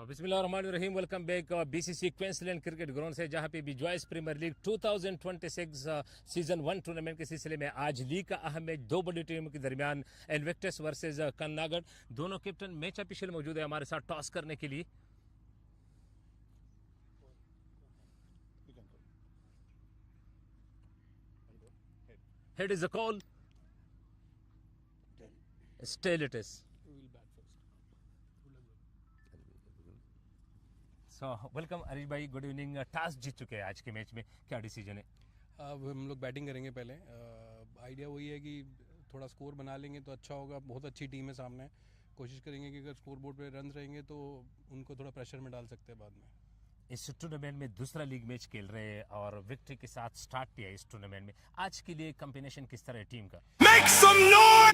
बिस्मिल्लाहिर्रहमानिर्रहीम welcome back BCC Queensland cricket ground से जहां पे बिजॉयस प्रीमियर लीग 2026 सीजन 1 टूर्नामेंट के सिलसिले में आज लीग का अहम मैच दो बड़ी टीमों के दरमियान इन्विक्टस वर्सेस कन्नागढ़। दोनों कैप्टन मैच ऑफिशियल मौजूद है हमारे साथ टॉस करने के लिए। हेड इज द कॉल, स्टेल इट इज। वेलकम हरीश भाई, गुड इवनिंग। टॉस जीत चुके हैं आज के मैच में, क्या डिसीजन है? अब हम लोग बैटिंग करेंगे पहले। आइडिया वही है कि थोड़ा स्कोर बना लेंगे तो अच्छा होगा। बहुत अच्छी टीम है सामने, कोशिश करेंगे कि अगर स्कोर बोर्ड पे रन रहेंगे तो उनको थोड़ा प्रेशर में डाल सकते हैं बाद में। इस टूर्नामेंट में दूसरा लीग मैच खेल रहे हैं और विक्ट्री के साथ स्टार्ट किया इस टूर्नामेंट में। आज के लिए कॉम्बिनेशन किस तरह है टीम का?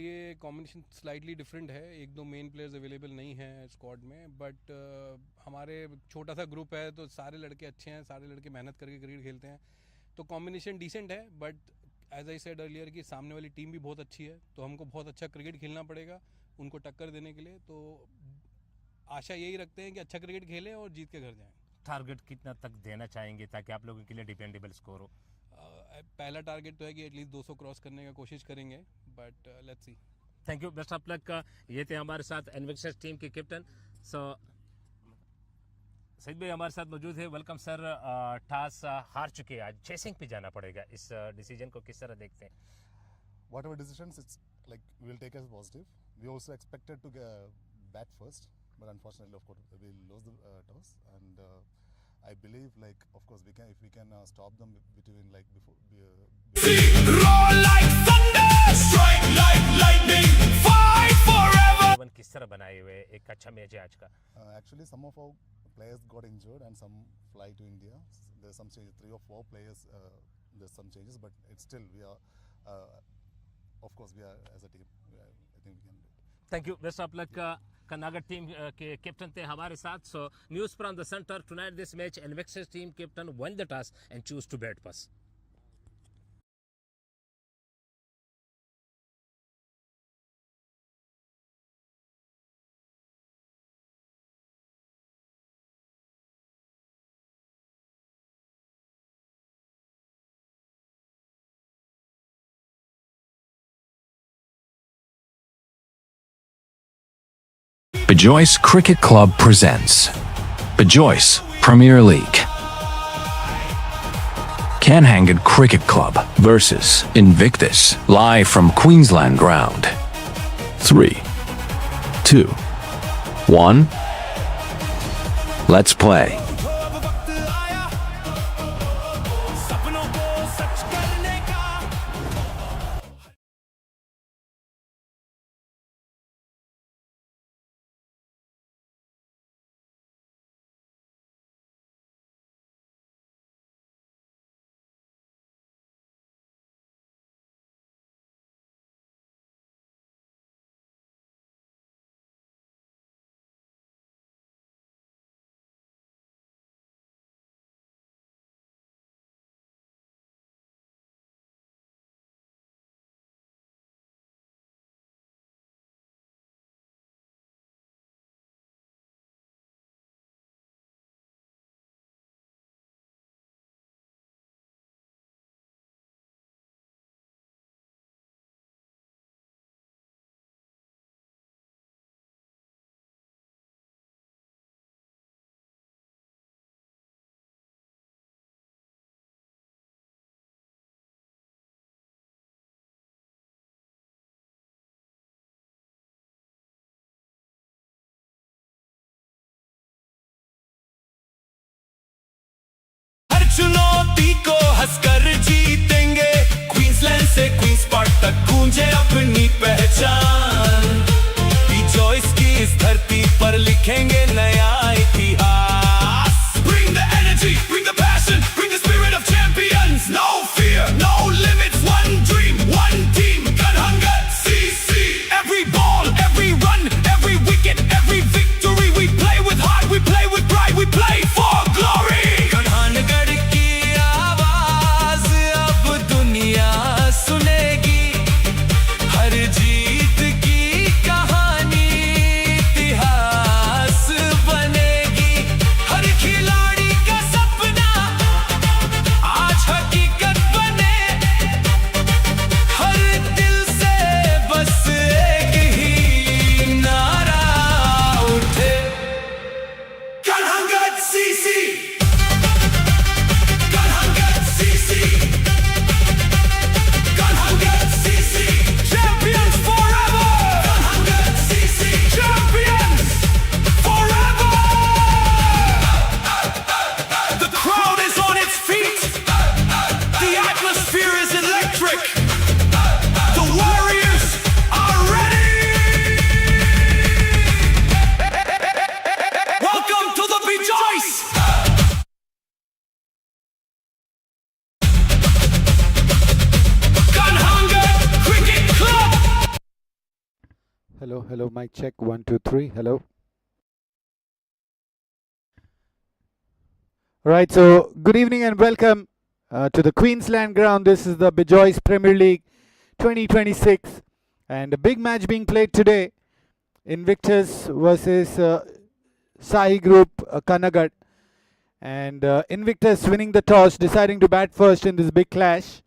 ये कॉम्बिनेशन स्लाइटली डिफरेंट है। एक दो मेन प्लेयर्स अवेलेबल नहीं है स्क्वाड में, बट हमारे छोटा सा ग्रुप है तो सारे लड़के अच्छे हैं, सारे लड़के मेहनत करके क्रिकेट खेलते हैं, तो कॉम्बिनेशन डिसेंट है। But as I said earlier कि सामने वाली टीम भी बहुत अच्छी है, तो हमको बहुत अच्छा क्रिकेट खेलना पड़ेगा उनको टक्कर देने के लिए। तो आशा यही रखते हैं कि अच्छा क्रिकेट खेलें और जीत के घर जाएं। टारगेट कितना तक देना चाहेंगे ताकि आप लोगों के लिए डिपेंडेबल स्कोर हो? पहला टारगेट तो है कि एटलीस्ट 200 क्रॉस करने का कोशिश करेंगे, but let's see. Thank you, best of luck. ये थे हमारे साथ इन्विक्टस टीम के कैप्टन सईद भाई हमारे साथ मौजूद है। Welcome sir. टॉस हार चुके हैं, आज चेसिंग पे जाना पड़ेगा, इस डिसीजन को किस तरह देखते हैं? Whatever decisions, it's like we'll take as positive. We also expected to bat first, but unfortunately, of course, we lost the toss. And I believe, like, of course, if we can stop them between like before. Roar like thunder, strike like lightning, fight forever. किस तरह बनाए हुए एक अच्छा match है आज का? Actually, some of our players got injured and some fly to India. There's some changes. 3 or 4 players. There's some changes, but it's still we are. Of course, we are as a team. I think we can do it. Thank you, best of luck. कन्नागढ़ team के captain थे हमारे साथ। So news from the centre tonight this match Invictus team captain won the toss and choose to bat first. Bejoice Cricket Club presents Bejoice Premier League. Kanhangad Cricket Club versus Invictus, live from Queensland Ground. 3, 2, 1. Let's play. चुनौती को हंसकर जीतेंगे, Queensland से queen's park तक गूंजे अपनी पहचान। बीजॉयस की इस धरती पर लिखेंगे नया इतिहास। Bring the energy, bring the passion, bring the spirit of champions. No fear, no limits, one dream, one team. Kanhangad, CC. Every ball, every run, every wicket, every victory. We play with heart, we play with pride, we play for glory. Hello, mic check, 1, 2, 3, hello. Right, so good evening and welcome to the Queensland Ground. This is the Bejoice Premier League 2026 and a big match being played today. Invictus versus Sahi Group Kanhangad. And Invictus winning the toss, deciding to bat first in this big clash.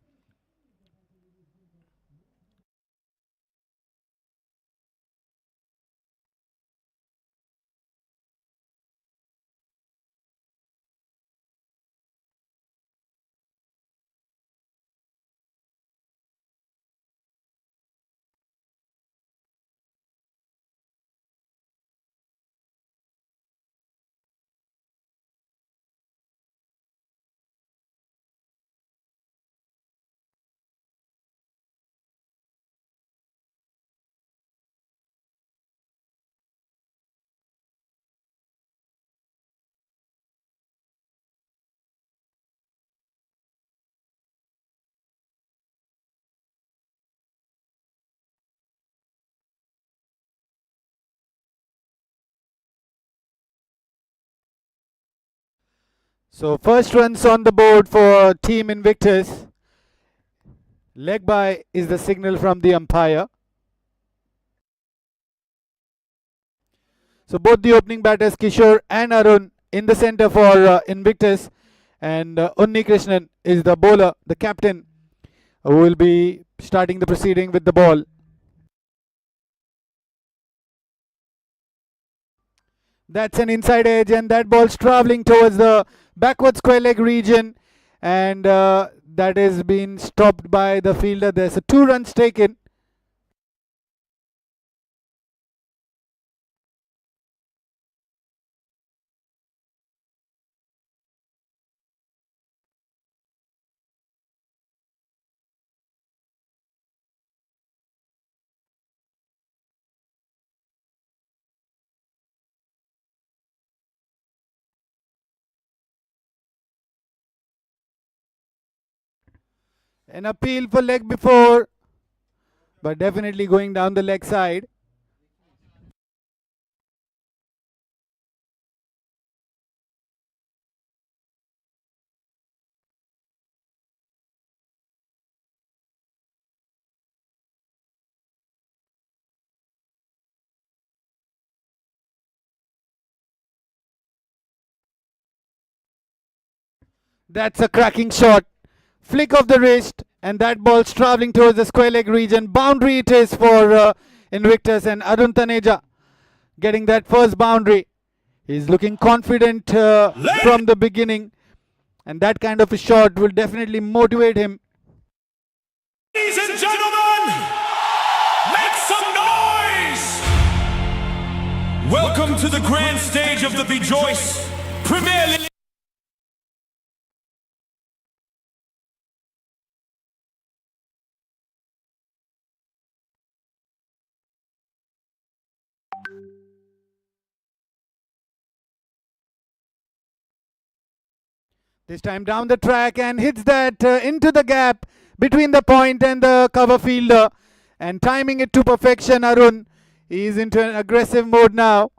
So first runs on the board for Team Invictus. Leg by is the signal from the umpire. So both the opening batters Kishore and Arun in the center for Invictus, and Unni Krishnan is the bowler, the captain, who will be starting the proceeding with the ball. That's an inside edge, and that ball's traveling towards the backward square leg region, and that has been stopped by the fielder. There's a 2 runs taken. An appeal for leg before, but definitely going down the leg side. That's a cracking shot. Flick of the wrist, and that ball's traveling towards the square leg region. Boundary it is for Invictus, and Arun Taneja getting that first boundary. He's looking confident from the beginning, and that kind of a shot will definitely motivate him. Ladies and gentlemen, make some noise! Welcome to the grand stage of the Bejoice Premier League. This time down the track and hits that into the gap between the point and the cover fielder, and timing it to perfection. Arun is into an aggressive mode now.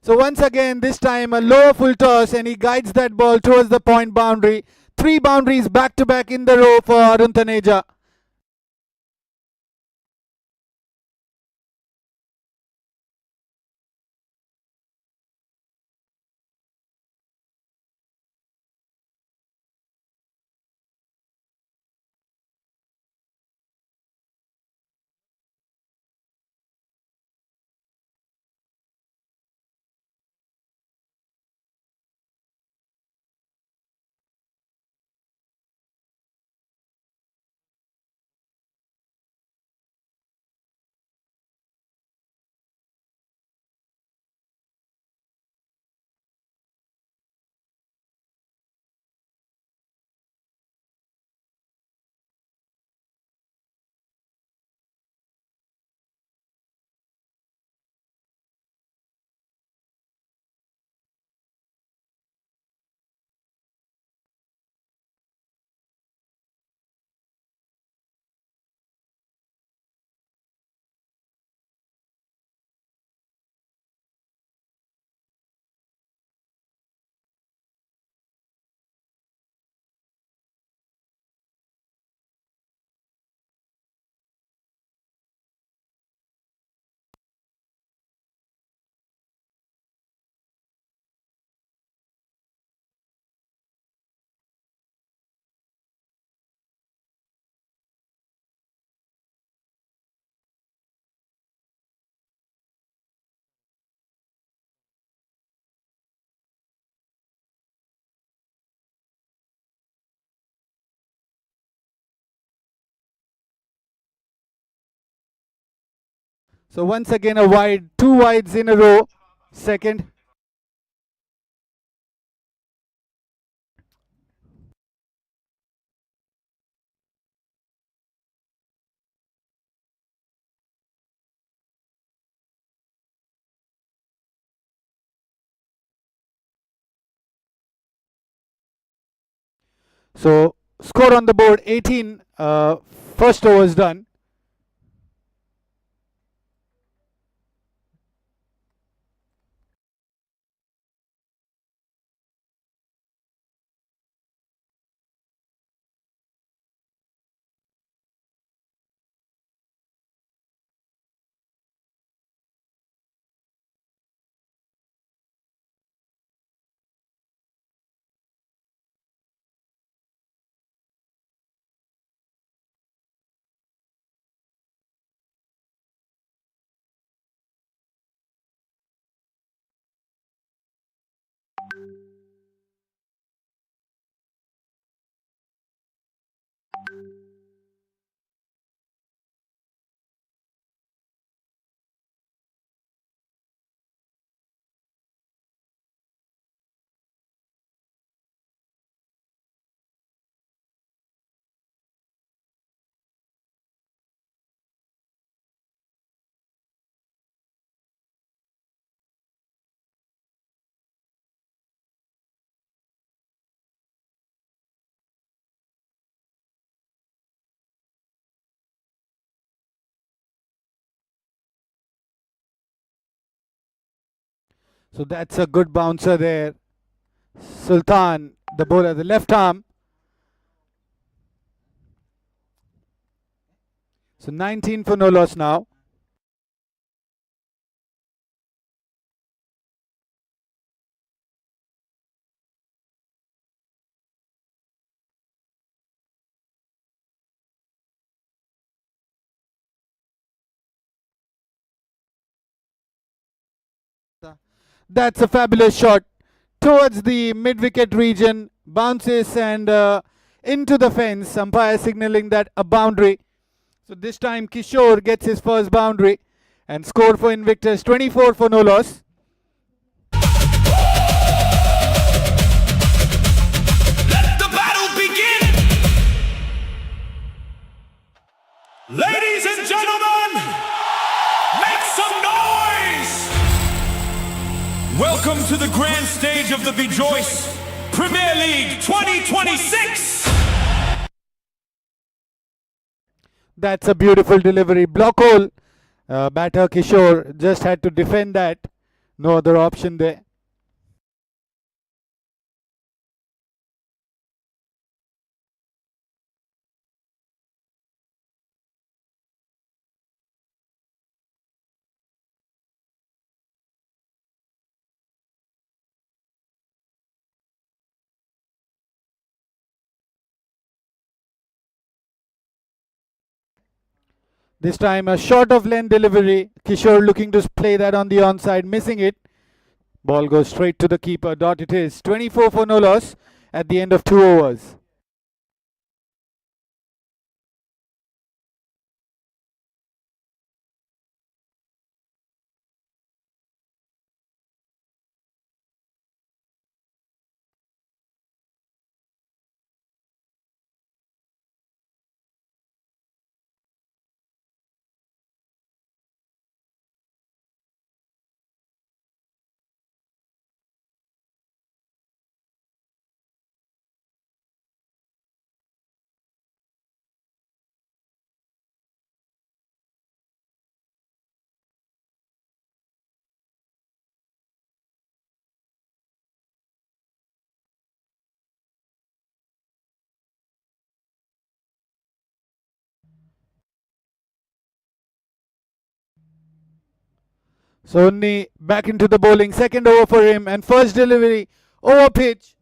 So once again, this time a lower full toss, and he guides that ball towards the point boundary. 3 boundaries back to back in the row for Arun Taneja. So once again a wide, 2 wides in a row. Second. So score on the board 18. First over is done. So that's a good bouncer there. Sultan, the bowler, the left arm. So 19 for no loss now. That's a fabulous shot towards the mid-wicket region. Bounces and into the fence. Umpire signaling that a boundary. So this time Kishore gets his first boundary and score for Invictus 24 for no loss. Let the battle begin! Ladies and gentlemen, make some noise! Welcome to the grand stage of the Bejoice Premier League 2026! That's a beautiful delivery. Block hole. Batter Kishore just had to defend that. No other option there. This time a short of length delivery. Kishore looking to play that on the onside, missing it. Ball goes straight to the keeper. Dot it is. 24 for no loss at the end of 2 overs. So Unni back into the bowling. Second over for him and first delivery over pitch.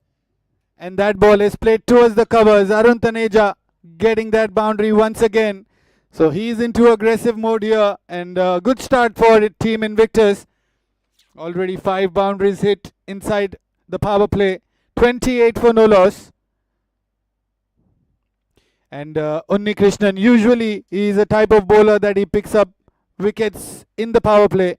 And that ball is played towards the covers. Arun Taneja getting that boundary once again. So he's into aggressive mode here and good start for Team Invictus. Already 5 boundaries hit inside the power play. 28 for no loss. And Unni Krishnan, usually he is a type of bowler that he picks up wickets in the power play.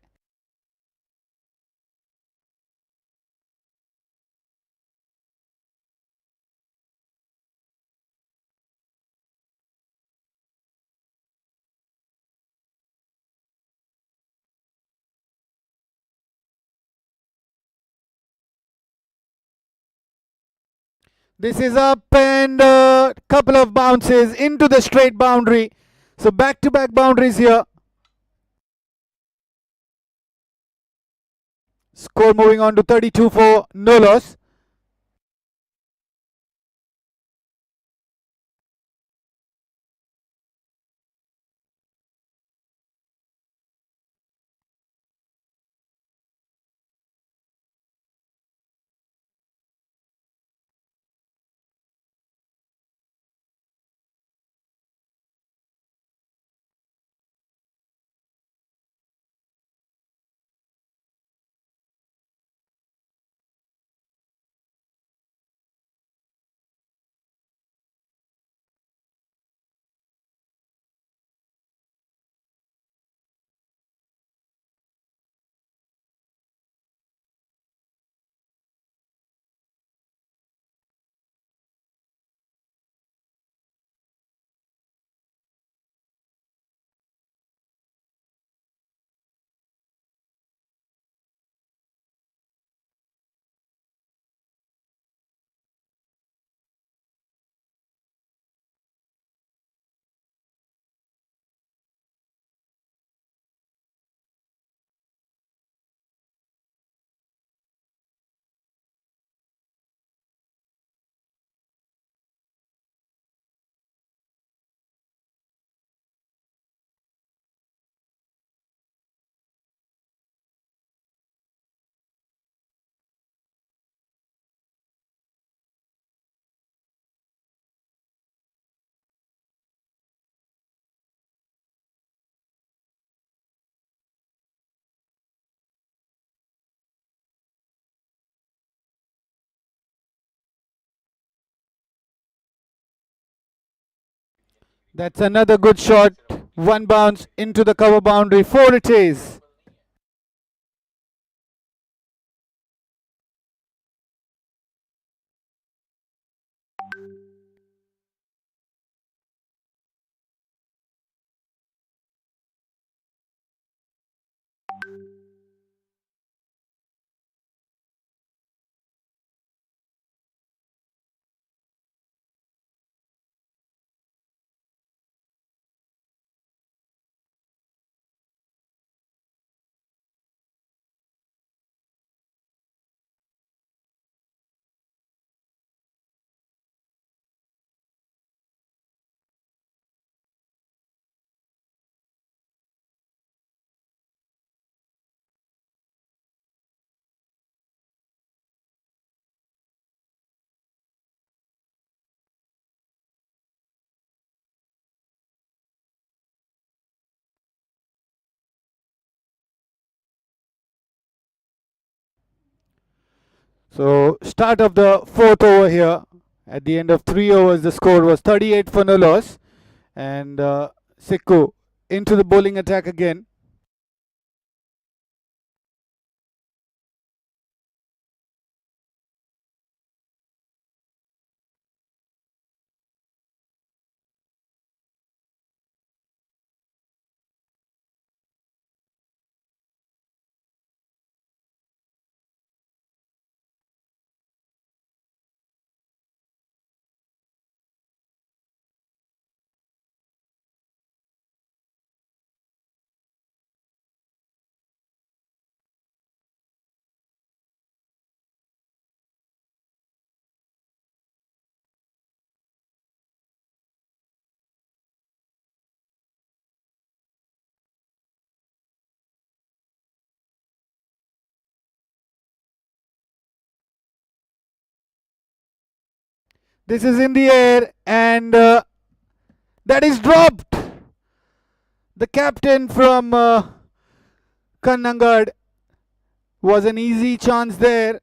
This is up and a couple of bounces into the straight boundary. So back-to-back boundaries here. Score moving on to 32 for no loss. That's another good shot. One bounce into the cover boundary. 4 it is. So start of the 4th over here. At the end of 3 overs, the score was 38 for no loss. And Sikku into the bowling attack again. This is in the air and that is dropped. The captain from Kanhangad was an easy chance there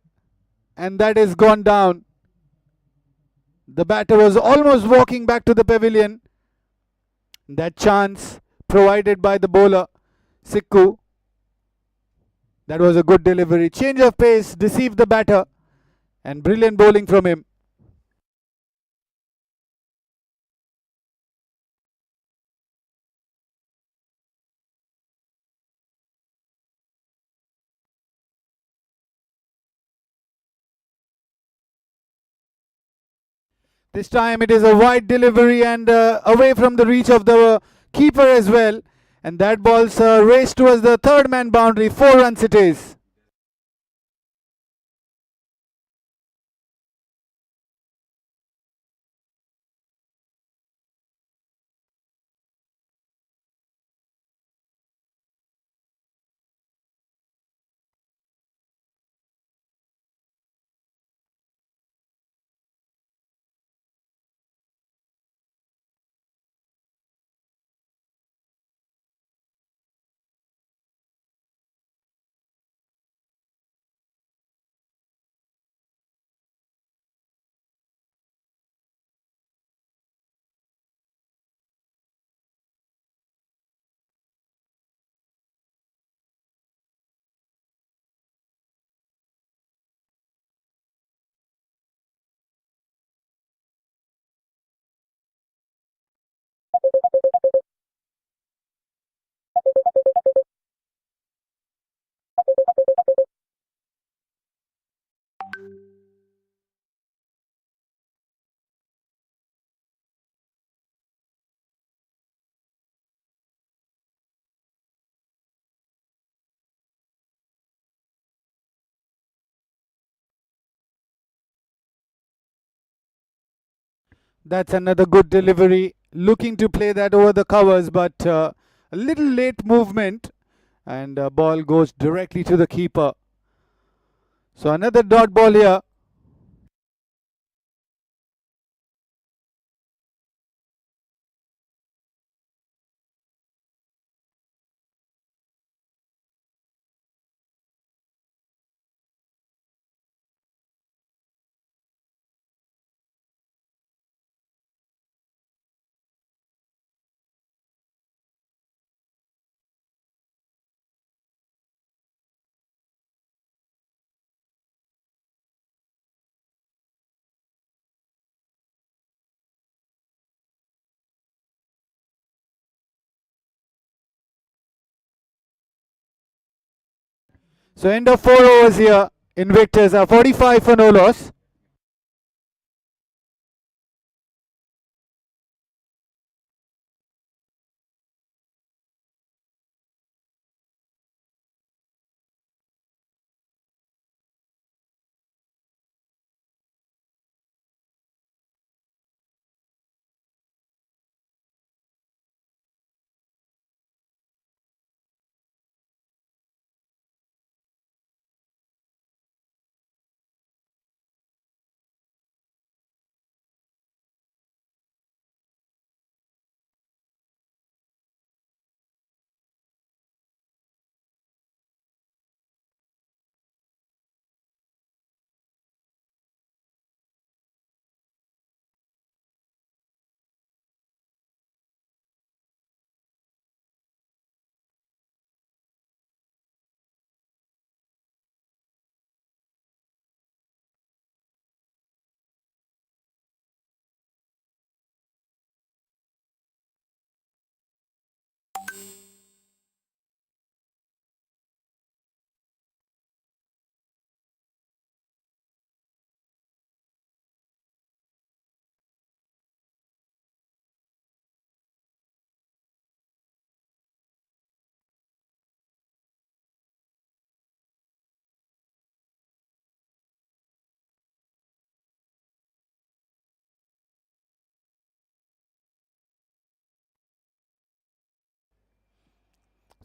and that is gone down. The batter was almost walking back to the pavilion. That chance provided by the bowler Sikku. That was a good delivery. Change of pace, deceived the batter, and brilliant bowling from him. This time it is a wide delivery and away from the reach of the keeper as well. And that ball's raced towards the third man boundary. 4 runs it is. That's another good delivery. Looking to play that over the covers, but a little late movement, and ball goes directly to the keeper. So another dot ball here. So end of 4 overs here. Invictus are 45 for no loss.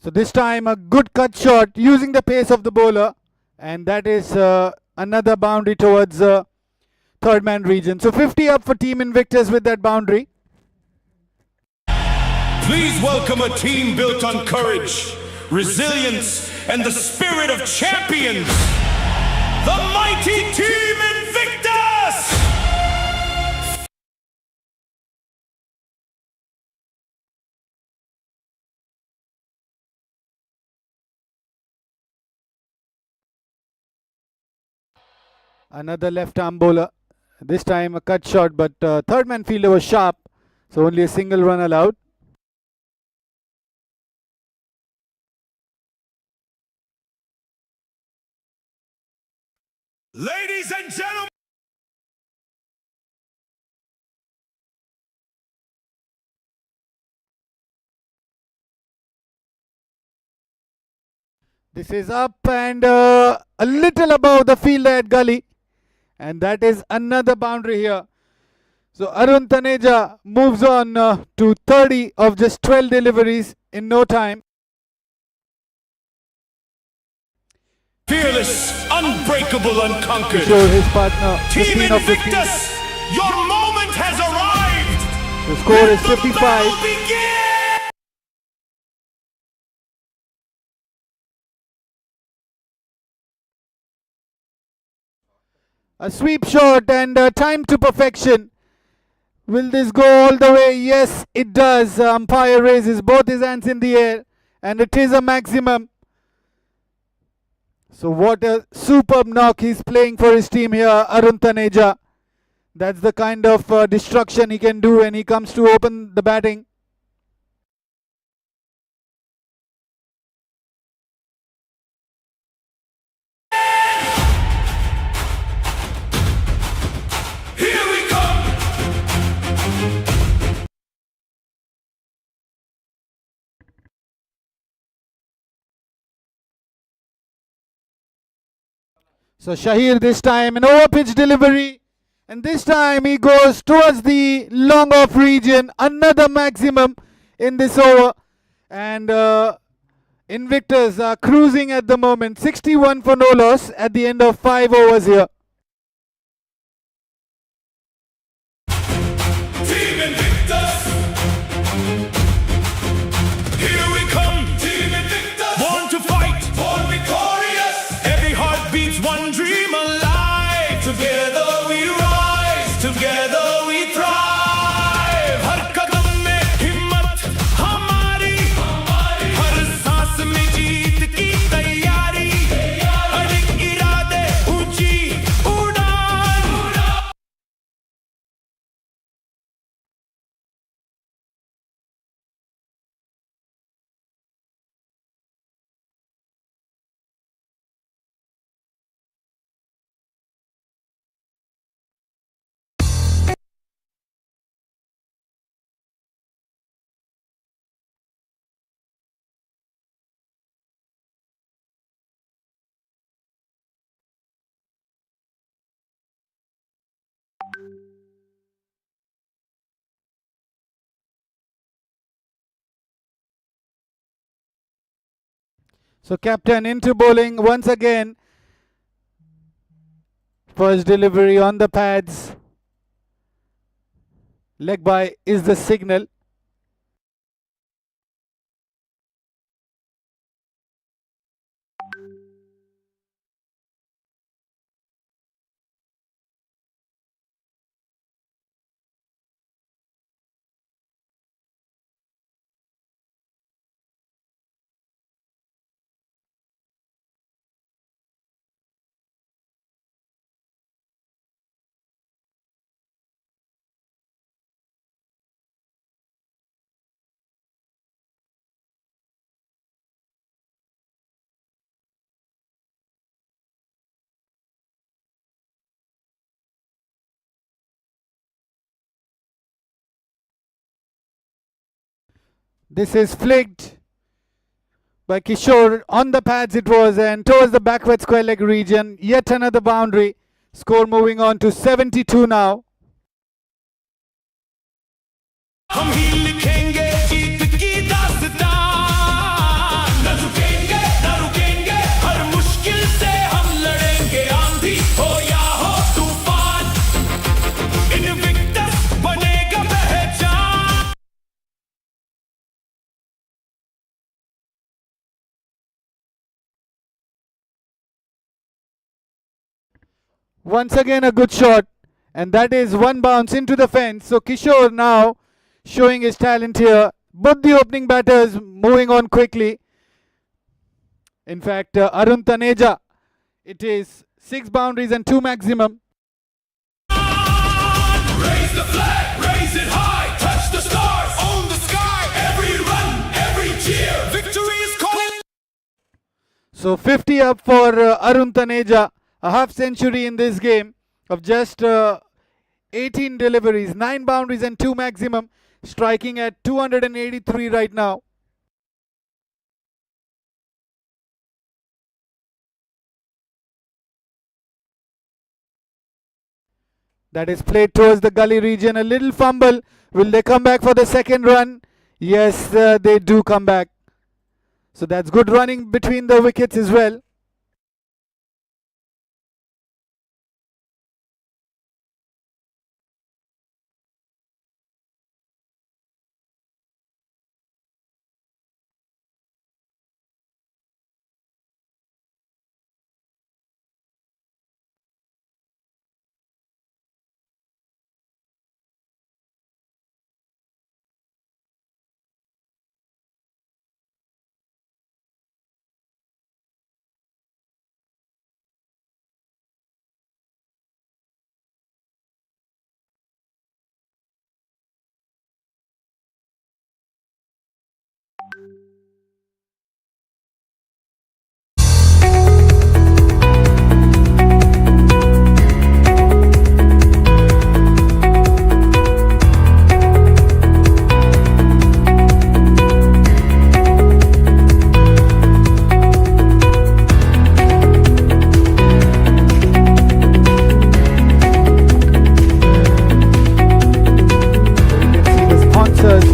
So this time a good cut shot using the pace of the bowler, and that is another boundary towards third man region. So 50 up for Team Invictus with that boundary. Please welcome a team built on courage, resilience, and the spirit of champions. The mighty Team Invictus! Another left arm bowler. This time a cut shot, but third man fielder was sharp, so only a single run allowed. Ladies and gentlemen. This is up and a little above the fielder at gully, and that is another boundary here. So Arun Taneja moves on to 30 of just 12 deliveries in no time. Fearless, unbreakable, unconquered. Sure, his partner Team 15 of 15. Invictus, your moment has arrived. The score is Let the 55. battle begin. A sweep shot and time to perfection. Will this go all the way? Yes, it does. Umpire raises both his hands in the air, and it is a maximum. So what a superb knock he's playing for his team here, Arun Taneja. That's the kind of destruction he can do when he comes to open the batting. Here we come. So Shahir this time an over pitch delivery, and this time he goes towards the long off region. Another maximum in this over, and Invictus are cruising at the moment. 61 for no loss at the end of 5 overs here. Team Invictus. Here we come. Team Invictus. Born to fight. Born victorious. Every heart beats one dream alive. Together we rise. Together we thrive. हर कदम में हिम्मत हमारी. हर सांस में जीत की तैयारी. अड़िग इरादे ऊंची उड़ान. So captain into bowling once again. First delivery on the pads. Leg by is the signal. This is flicked by Kishore on the pads it was, and towards the backward square leg region. Yet another boundary. Score moving on to 72 now. हम ही लिखेंगे जीत की दास्तान. न झुकेंगे न रुकेंगे, हर मुश्किल से हम लड़ेंगे. आंधी हो या हो तूफान, इनविक्टस बनेगा पहचान. Once again a good shot, and that is one bounce into the fence. So Kishore now showing his talent here. Both the opening batters moving on quickly. In fact, Arun Taneja, it is 6 boundaries and 2 maximum. Raise the flag, raise it high, touch the stars, own the sky. Every run, every cheer, victory is calling. So 50 up for Arun Taneja, a half century in this game of just 18 deliveries, 9 boundaries and 2 maximum, striking at 283 right now. That is played towards the gully region, a little fumble. Will they come back for the second run? Yes, they do come back. So that's good running between the wickets as well.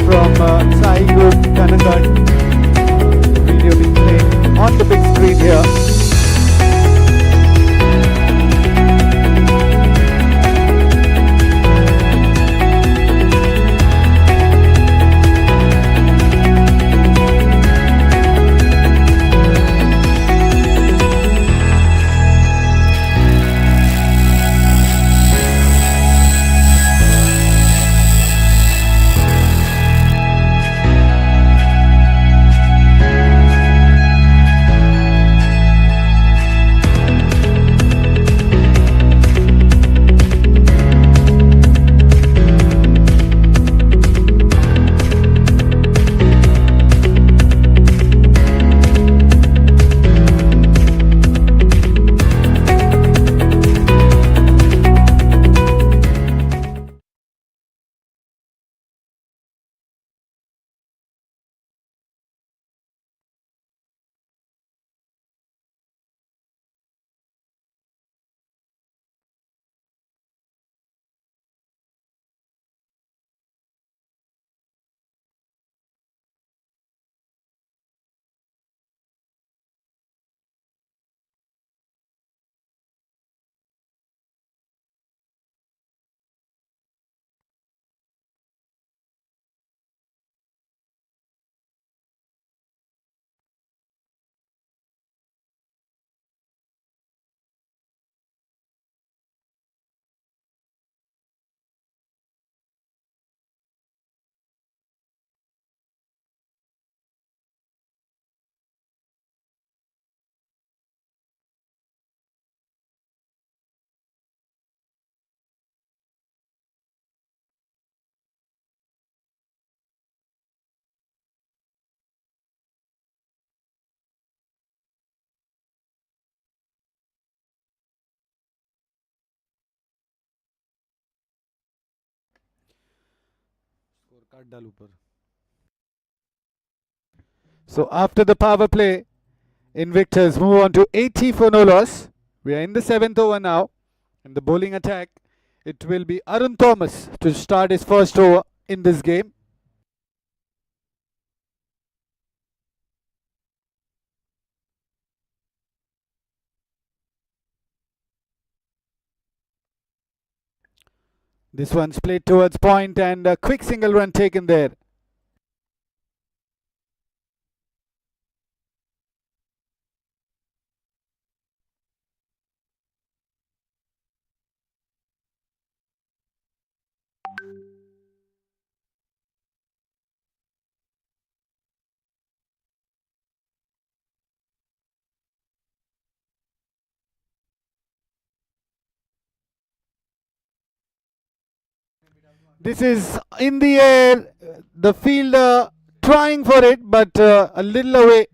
From Sai Group, Kanhangad. The video being played on the big screen here. So after the power play, Invictus move on to 80 for no loss. We are in the 7th over now. In the bowling attack, it will be Arun Thomas to start his first over in this game. This one's played towards point and a quick single run taken there. This is in the air. The fielder trying for it, but a little away.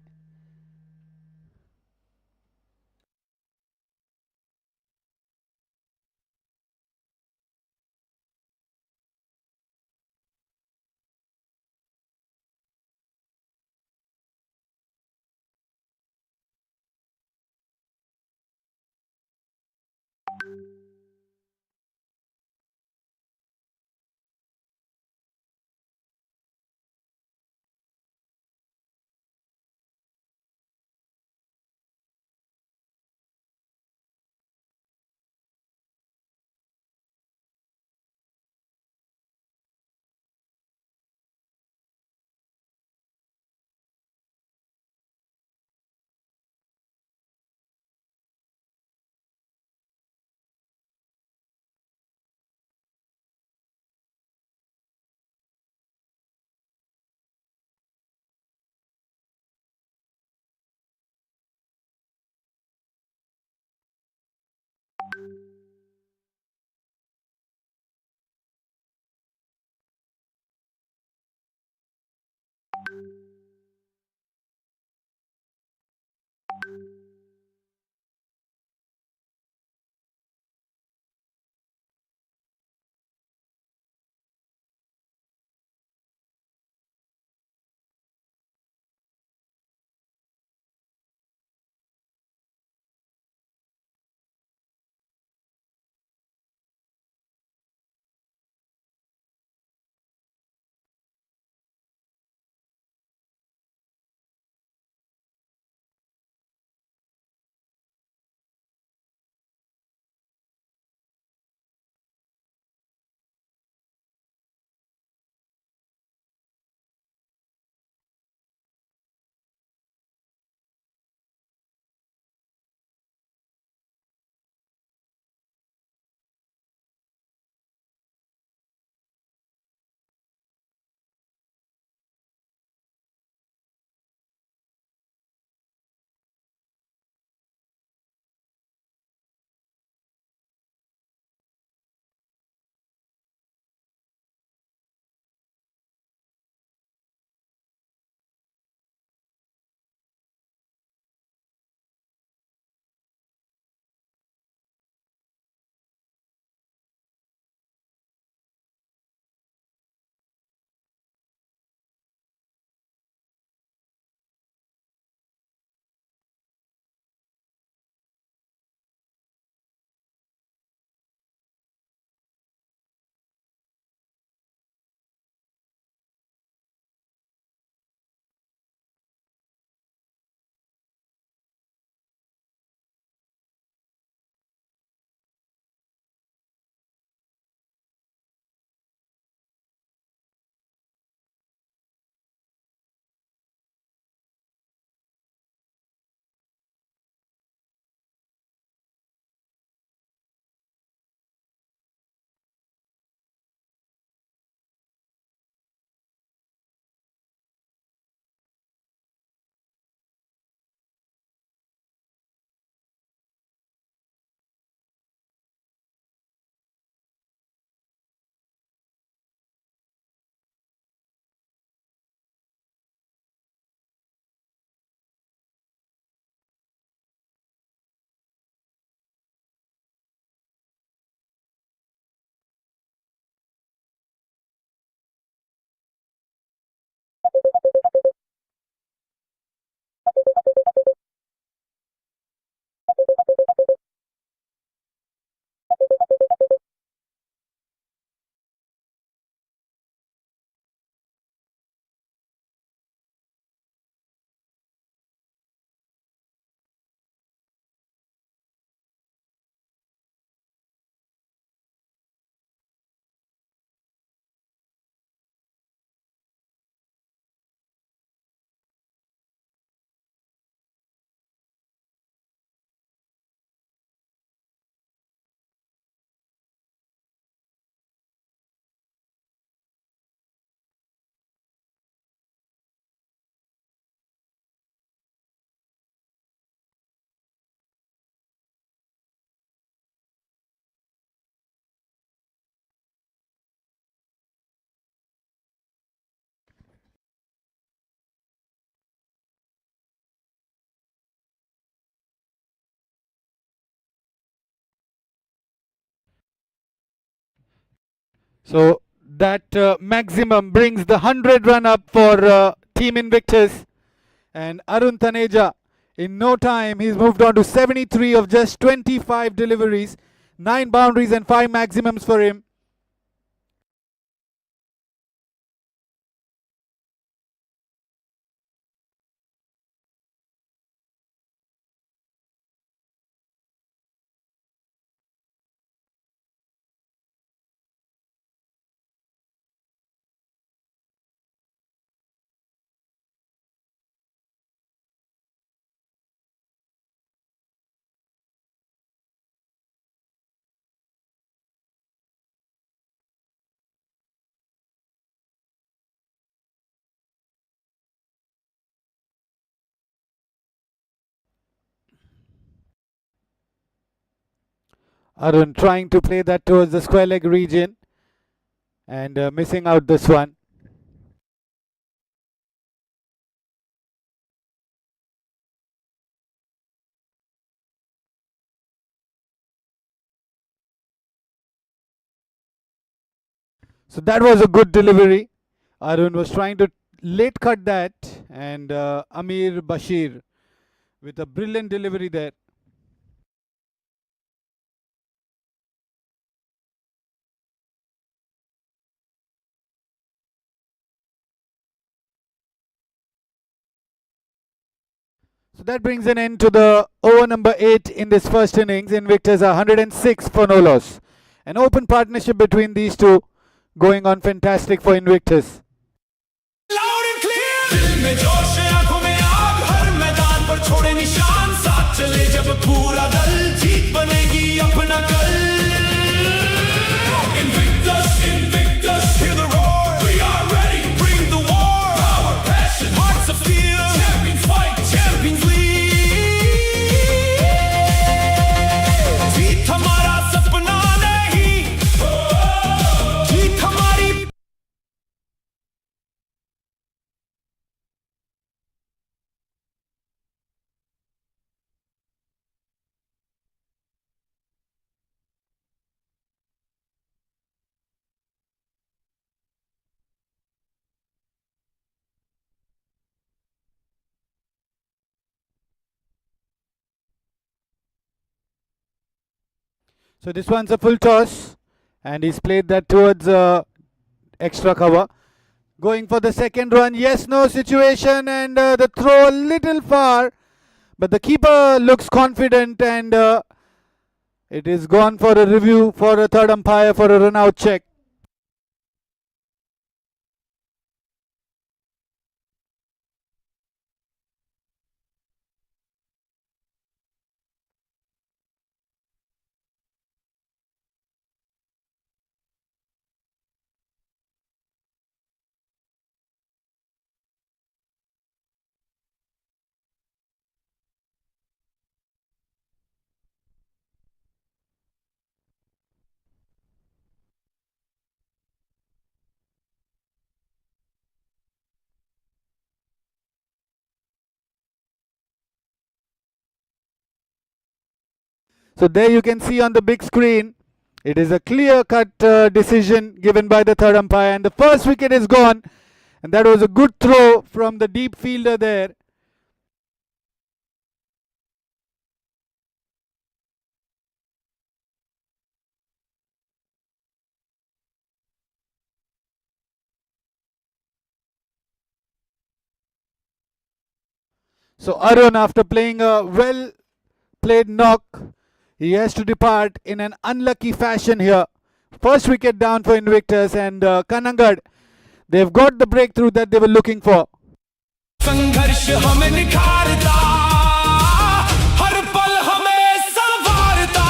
So that maximum brings the 100 run up for Team Invictus. And Arun Taneja, in no time, he's moved on to 73 of just 25 deliveries, 9 boundaries and 5 maximums for him. Arun trying to play that towards the square leg region and missing out this one. So that was a good delivery. Arun was trying to late cut that, and Amir Bashir with a brilliant delivery there. So that brings an end to the over number 8 in this first innings. Invictus are 106 for no loss. An open partnership between these two going on fantastic for Invictus. Loud and clear दिल में जोश है आंखों में आग हर मैदान पर छोड़े निशान साथ चले जब पूरा दल जीत बनेगी अपना कल Invictus Invictus hear the roar we are ready bring the war power passion hearts of steel champions fight champions lead जीत हमारा सपना नहीं जीत हमारी So this one's a full toss, and he's played that towards extra cover. Going for the second run, yes, no situation, and the throw a little far, but the keeper looks confident, and it is gone for a review for a third umpire for a run out check. So there you can see on the big screen, it is a clear-cut decision given by the third umpire, and the first wicket is gone, and that was a good throw from the deep fielder there. So Arun, after playing a well-played knock, he has to depart in an unlucky fashion here. First wicket down for Invictus, and Kanhangad, they've got the breakthrough that they were looking for. संघर्ष हमें निखारता हर पल हमें संवारता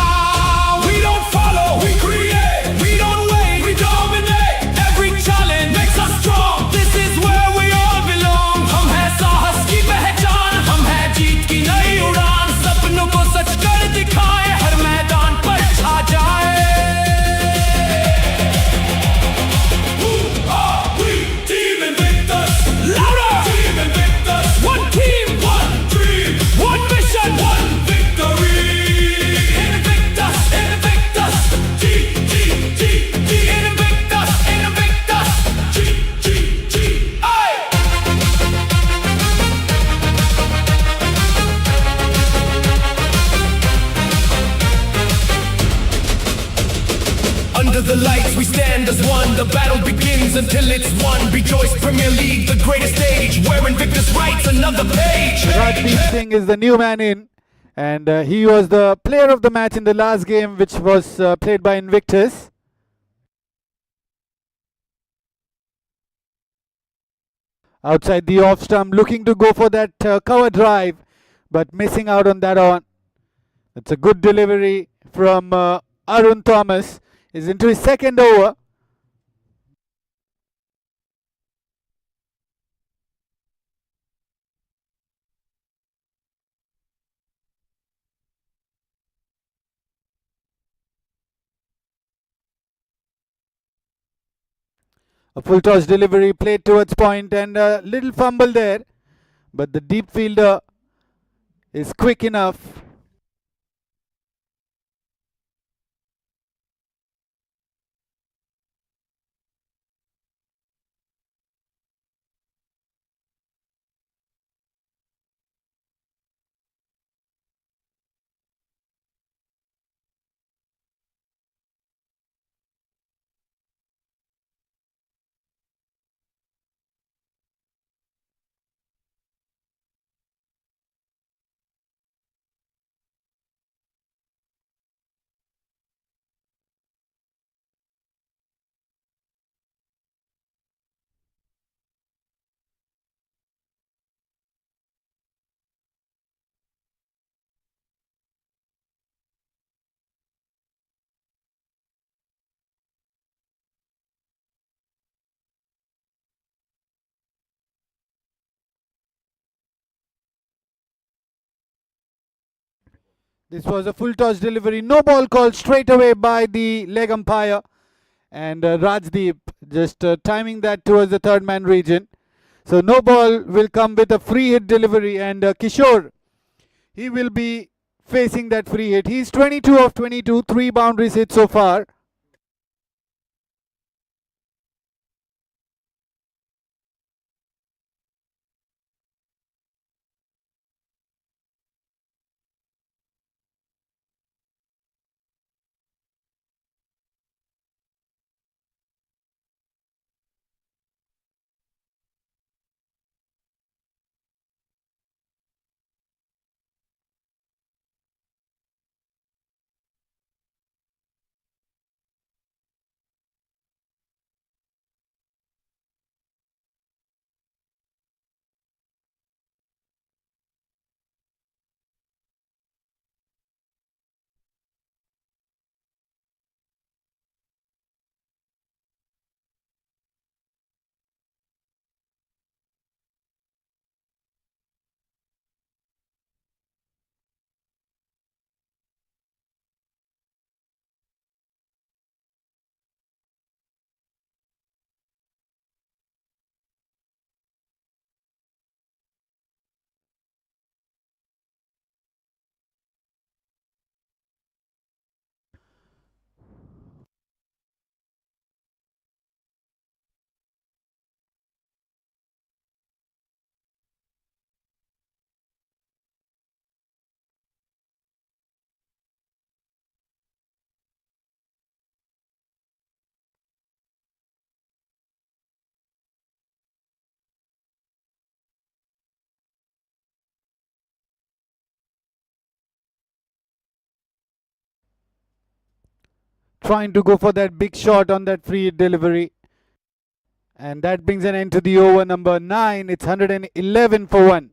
We don't follow, we create We don't wait, we dominate Every challenge makes us strong This is where we all belong हम हैं साहस की पहचान हम हैं जीत की नई उड़ान सपनों को सच कर दिखाएं हर मैदान पर छा जाए Who are we? Team Invictus Louder! Team Invictus One team, one dream Under the lights we stand as one. The battle begins until it's won. Bejoice Premier League, the greatest stage, where Invictus writes another page. Rajdeep Singh is the new man in, and he was the player of the match in the last game, which was played by Invictus. Outside the off stump, looking to go for that cover drive, but missing out on that on. It's a good delivery from Arun Thomas. Is into his second over. A full toss delivery played towards point, and a little fumble there, but the deep fielder is quick enough. This was a full toss delivery. No ball called straight away by the leg umpire. And Rajdeep just timing that towards the third man region. So no ball will come with a free hit delivery. And Kishore, he will be facing that free hit. He's 22 of 22, 3 boundaries hit so far. Trying to go for that big shot on that free hit delivery. And that brings an end to the over number 9. It's 111 for 1.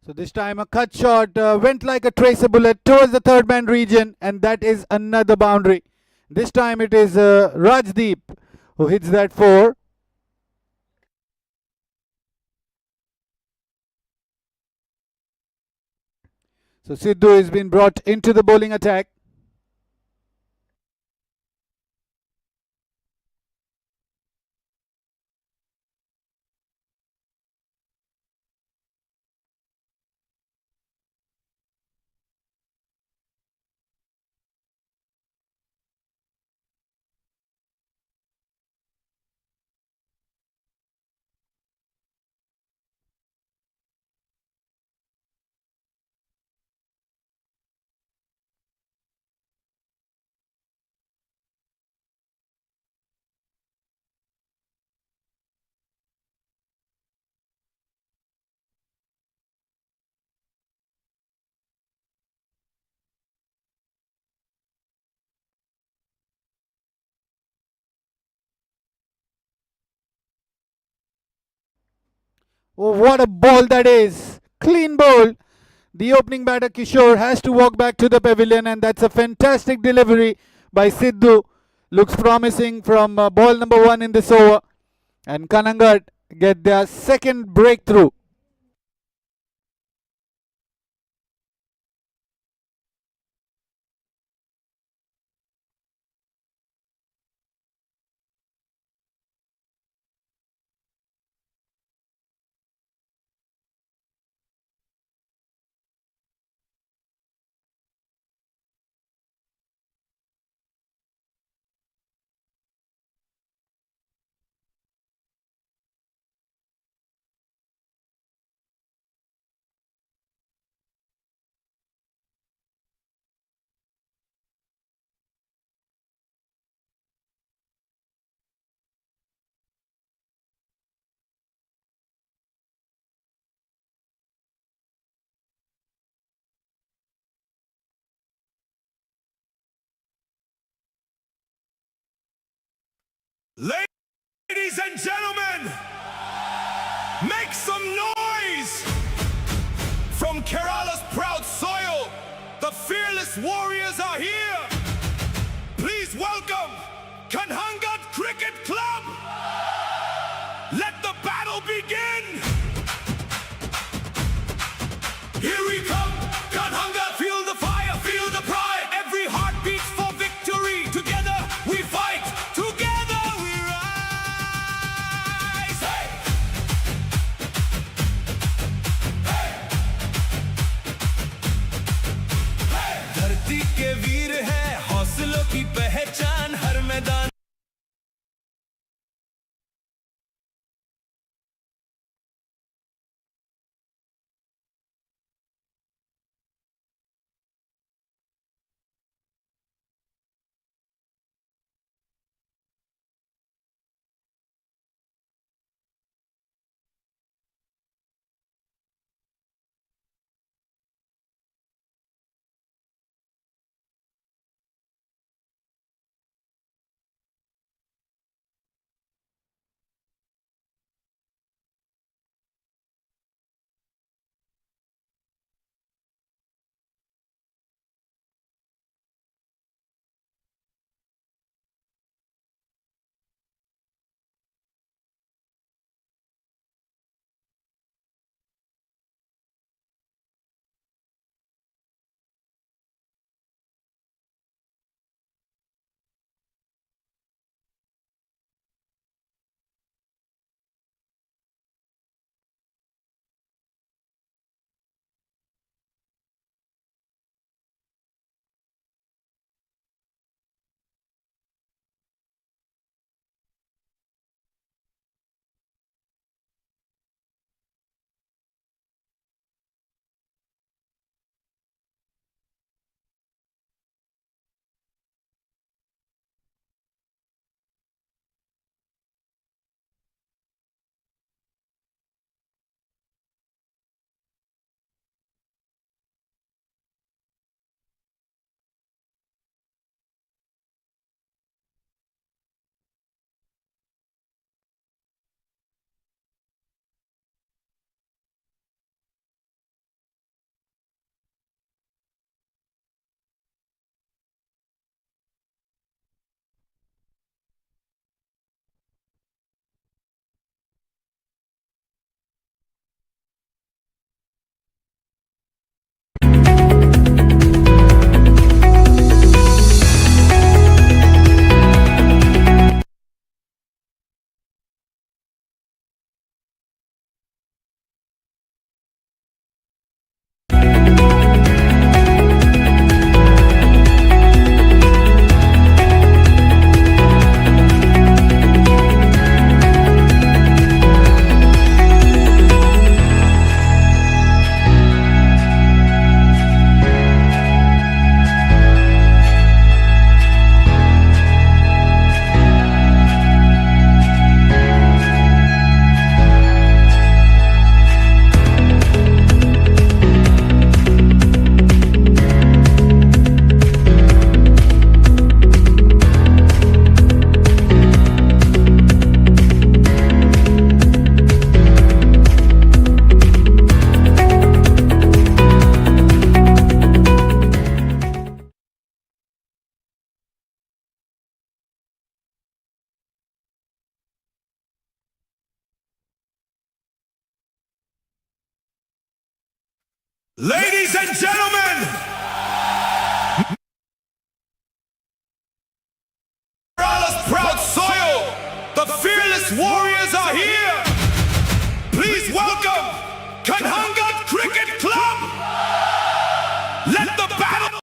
So this time a cut shot went like a tracer bullet towards the third man region, and that is another boundary. This time it is Rajdeep who hits that 4. So Sidhu has been brought into the bowling attack. Oh, what a ball that is! Clean bowl. The opening batter Kishore has to walk back to the pavilion, and that's a fantastic delivery by Sidhu. Looks promising from ball number 1 in this over. And Kanhangad get their second breakthrough. Ladies and gentlemen, make some noise! From Kerala's proud soil, the fearless warriors are here! Please welcome Kanhangad Cricket Club! Let the battle begin! Here we come, Kanhangad! Feel the fire, feel the pride! Every heart beats for victory! Together we fight! Together we rise! Hey! धरती के वीर है हौसलों की पहचान हर मैदान Ladies and gentlemen, Kerala's proud soil, the fearless warriors are here. Please welcome Kanhangad Cricket Club. Let the battle.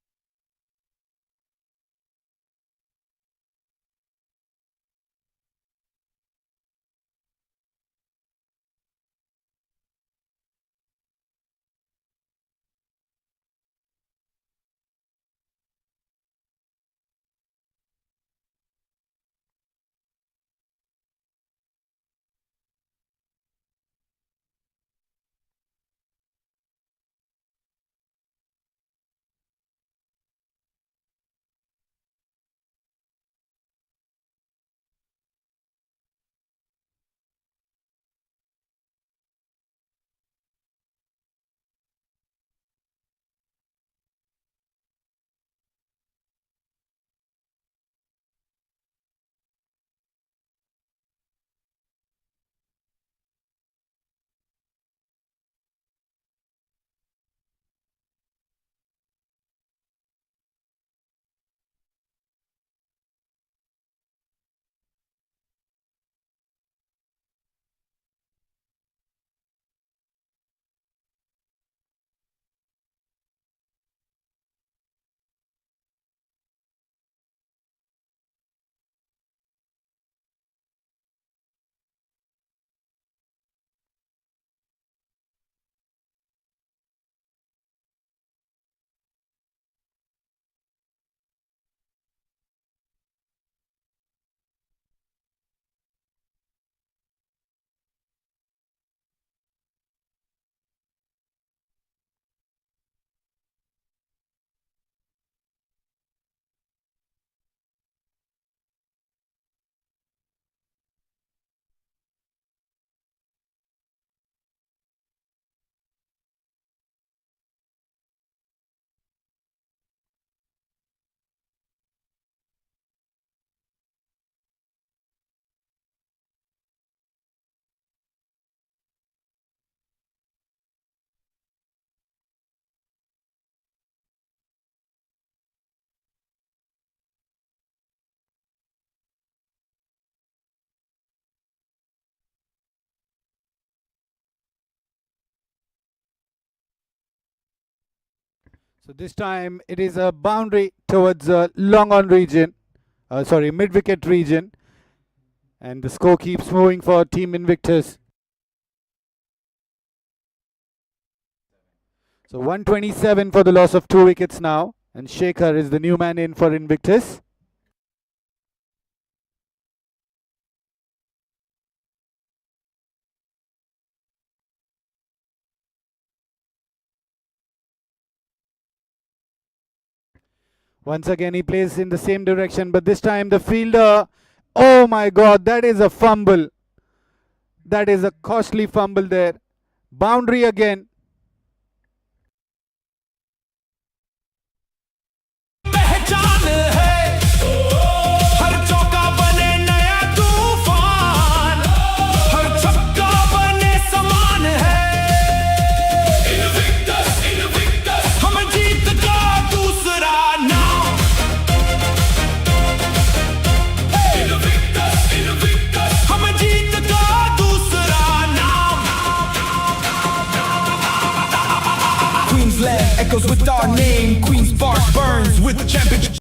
So this time it is a boundary towards long on region, mid wicket region, and the score keeps moving for Team Invictus. So 127 for the loss of 2 wickets now, and Shekhar is the new man in for Invictus. Once again he plays in the same direction, but this time the fielder, oh my god, that is a fumble. That is a costly fumble there. Boundary again. पहचान है हर चौका बने नया तूफान हर छक्का बने समान है Invictus Invictus हम जीत का दूसरा नाम Invictus Invictus हम जीत का दूसरा नाम Queensland echoes with our name Queen's Park burns with the championship.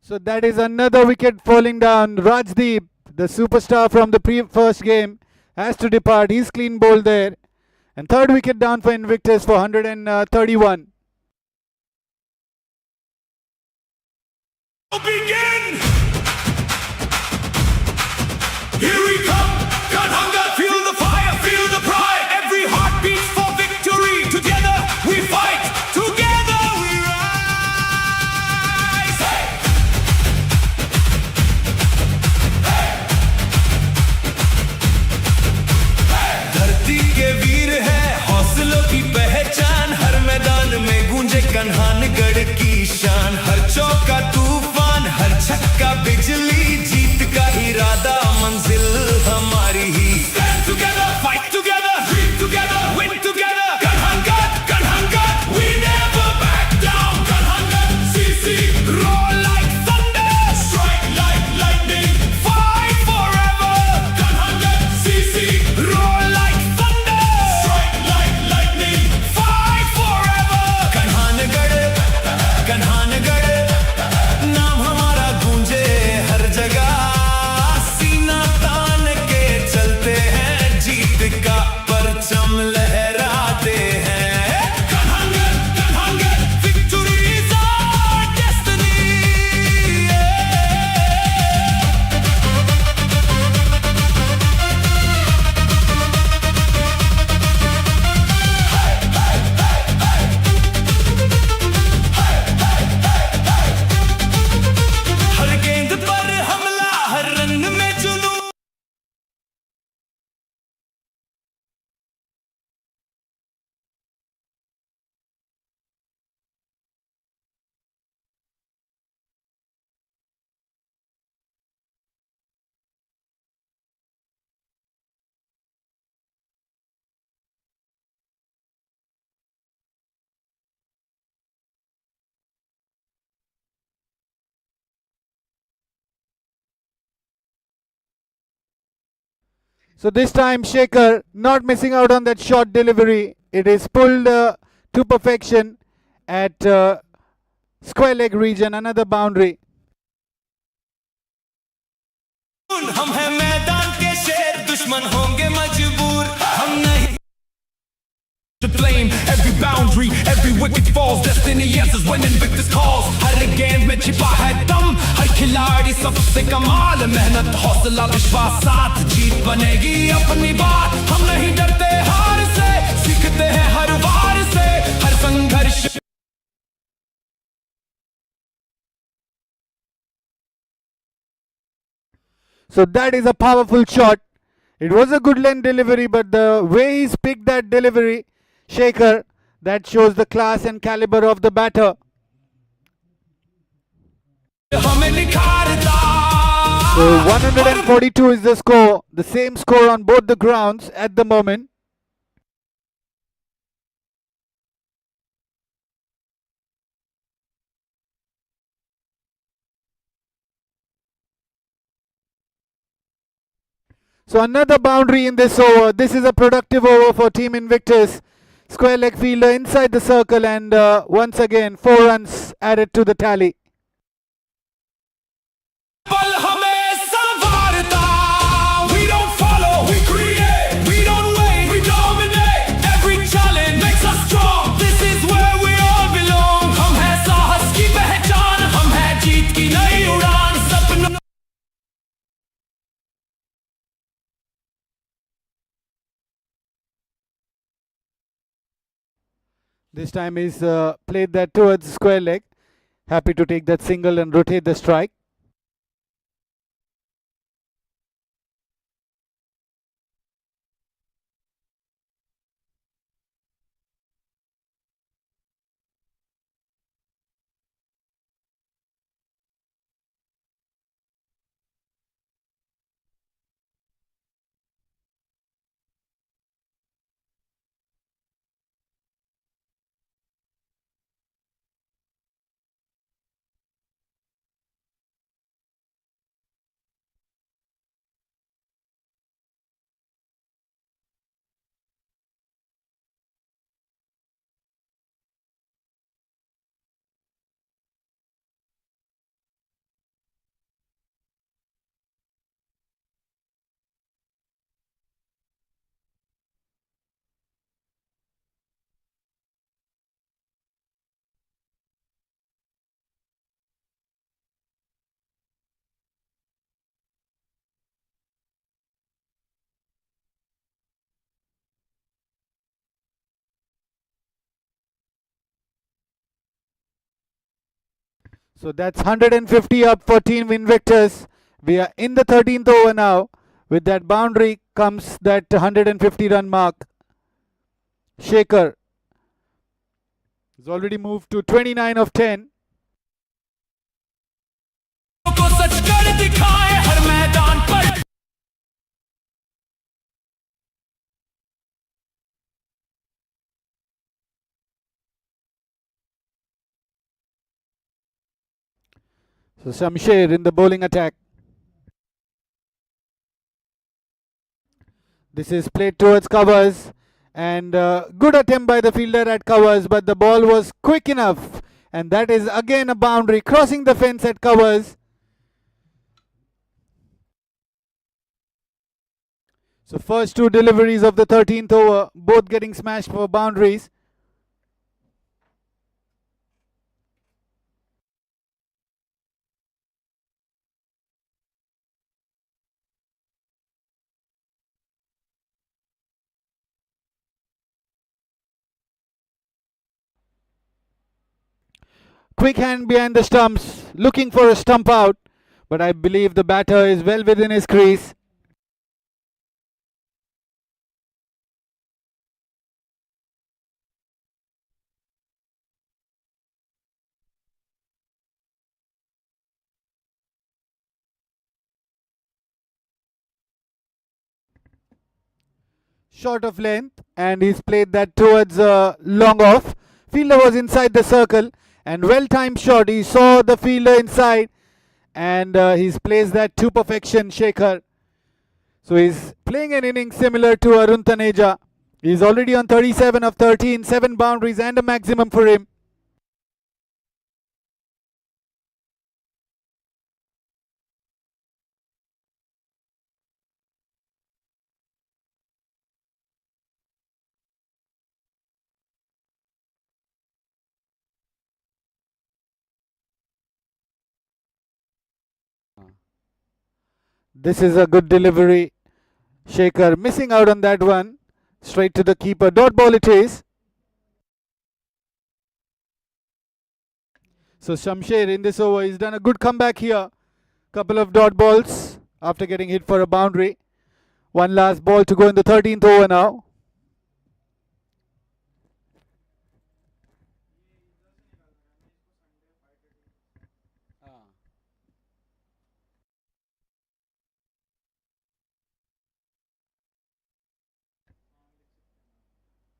So that is another wicket falling down. Rajdeep, the superstar from the first game, has to depart. He's clean bowled there. And third wicket down for Invictus for 131. begin. Here we come, Kanhangad. Feel the fire, feel the pride. Every heart beats for victory. Together we fight, together we rise. Hey! धरती के वीर है हौसलों की पहचान हर मैदान में गूंजे कन्हानगढ़ की शान हर चौका तूफान हर छक्का बिजली जीत का इरादा मंजिल हमारी ही Stand together, fight together, dream together, win together. Kanhangad, Kanhangad, we never back down. Kanhangad, CC, roar like thunder, strike like lightning, fight forever. Kanhangad, CC, roar like thunder, strike like lightning, fight forever. Kanhangad, नाम हमारा गूंजे हर जगह सीना तान के चलते हैं जीत का परचम लहराते हैं Kanhangad, Kanhangad, victory is our destiny. हर गेंद पर हमला हर रन में जुनून So this time Shekhar not missing out on that short delivery. It is pulled to perfection at square leg region, another boundary. हम हैं मैदान के शेर दुश्मन होंगे मजबूर हम नहीं to blame every boundary every wicket falls destiny answers when Invictus calls हर गेंद में छिपा है दम हर खिलाड़ी सबसे कमाल मेहनत हौसला विश्वास साथ जीत बनेगी अपनी बात हम नहीं डरते हार से सीखते हैं हर वार से हर संघर्ष So that is a powerful shot. It was a good length delivery, but the way he's picked that delivery, Shekhar, that shows the class and caliber of the batter. हमें निखारता So 142 is the score, the same score on both the grounds at the moment. So another boundary in this over. This is a productive over for Team Invictus. Square leg fielder inside the circle, and once again 4 runs added to the tally. पल हमें संवारता we don't follow we create we don't wait we dominate every challenge makes us strong this is where we all belong हम हैं साहस की पहचान हम हैं जीत की नई उड़ान सपनों This time he's played that towards the square leg. Happy to take that single and rotate the strike. So that's 150 up for Team Invictus. We are in the 13th over now. With that boundary comes that 150 run mark. Shaker has already moved to 29 of 10. को सच कर दिखाए हर मैदान पर So Shamsher in the bowling attack. This is played towards covers, and good attempt by the fielder at covers, but the ball was quick enough, and that is again a boundary crossing the fence at covers. So first two deliveries of the 13th over, both getting smashed for boundaries. Quick hand behind the stumps, looking for a stump out, but I believe the batter is well within his crease. Short of length, and he's played that towards long off. Fielder was inside the circle, and well timed shot. He saw the fielder inside, and he's placed that to perfection, Shekhar. So he's playing an inning similar to Arun Taneja. He's already on 37 of 13, 7 boundaries and a maximum for him. This is a good delivery. Shekhar missing out on that one. Straight to the keeper. Dot ball it is. So Shamsher in this over, he's done a good comeback here. Couple of dot balls after getting hit for a boundary. One last ball to go in the 13th over now.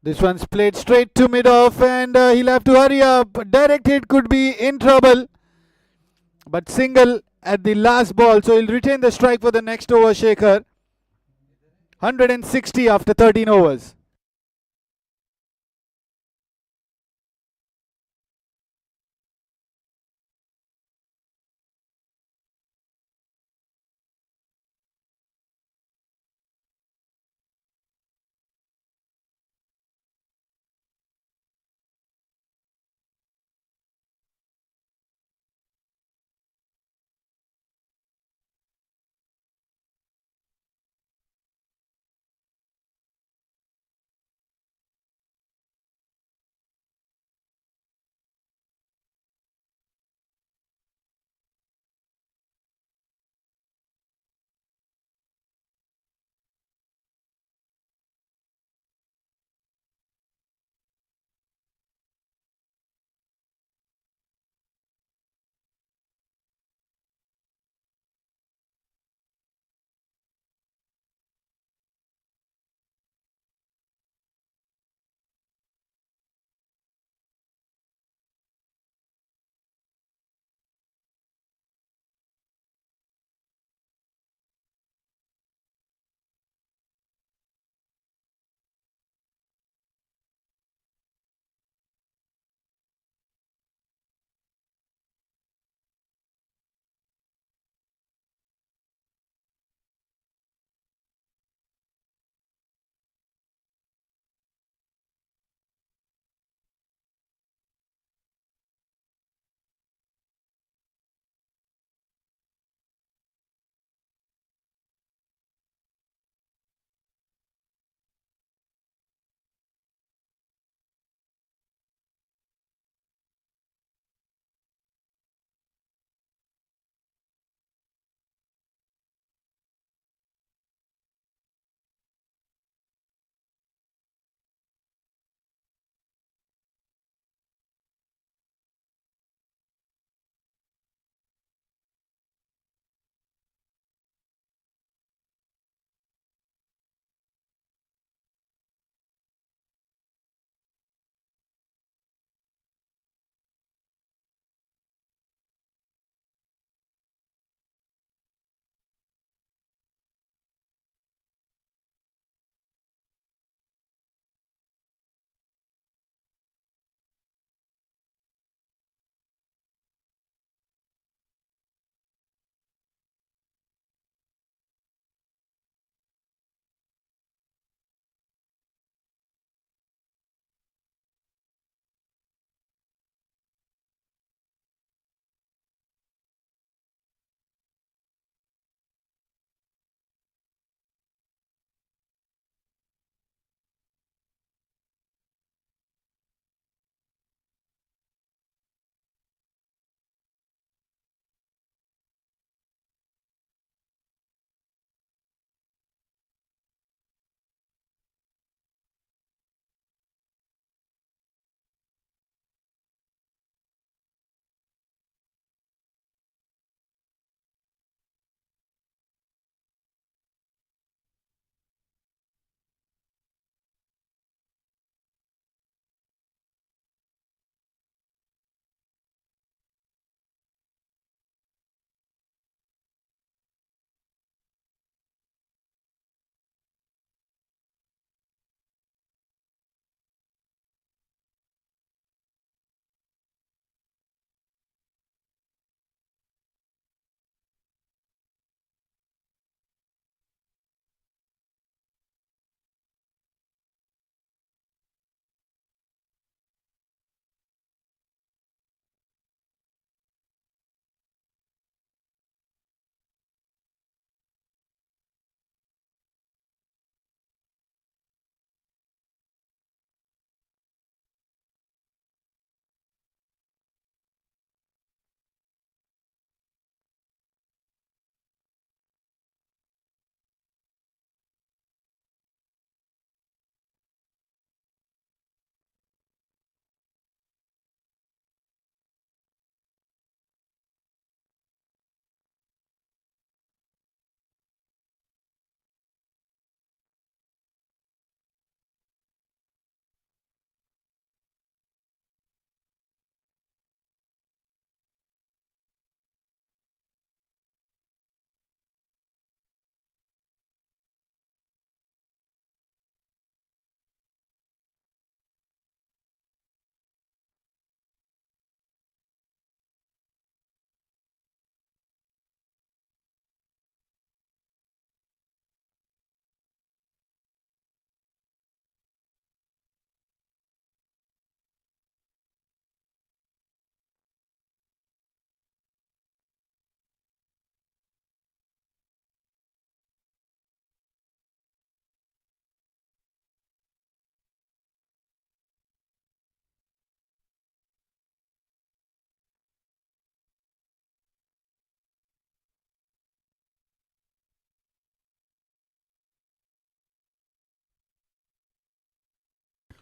This one's played straight to mid-off, and he'll have to hurry up. Direct hit could be in trouble. But single at the last ball, so he'll retain the strike for the next over, Shekhar. 160 after 13 overs.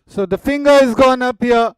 So the finger is gone up here.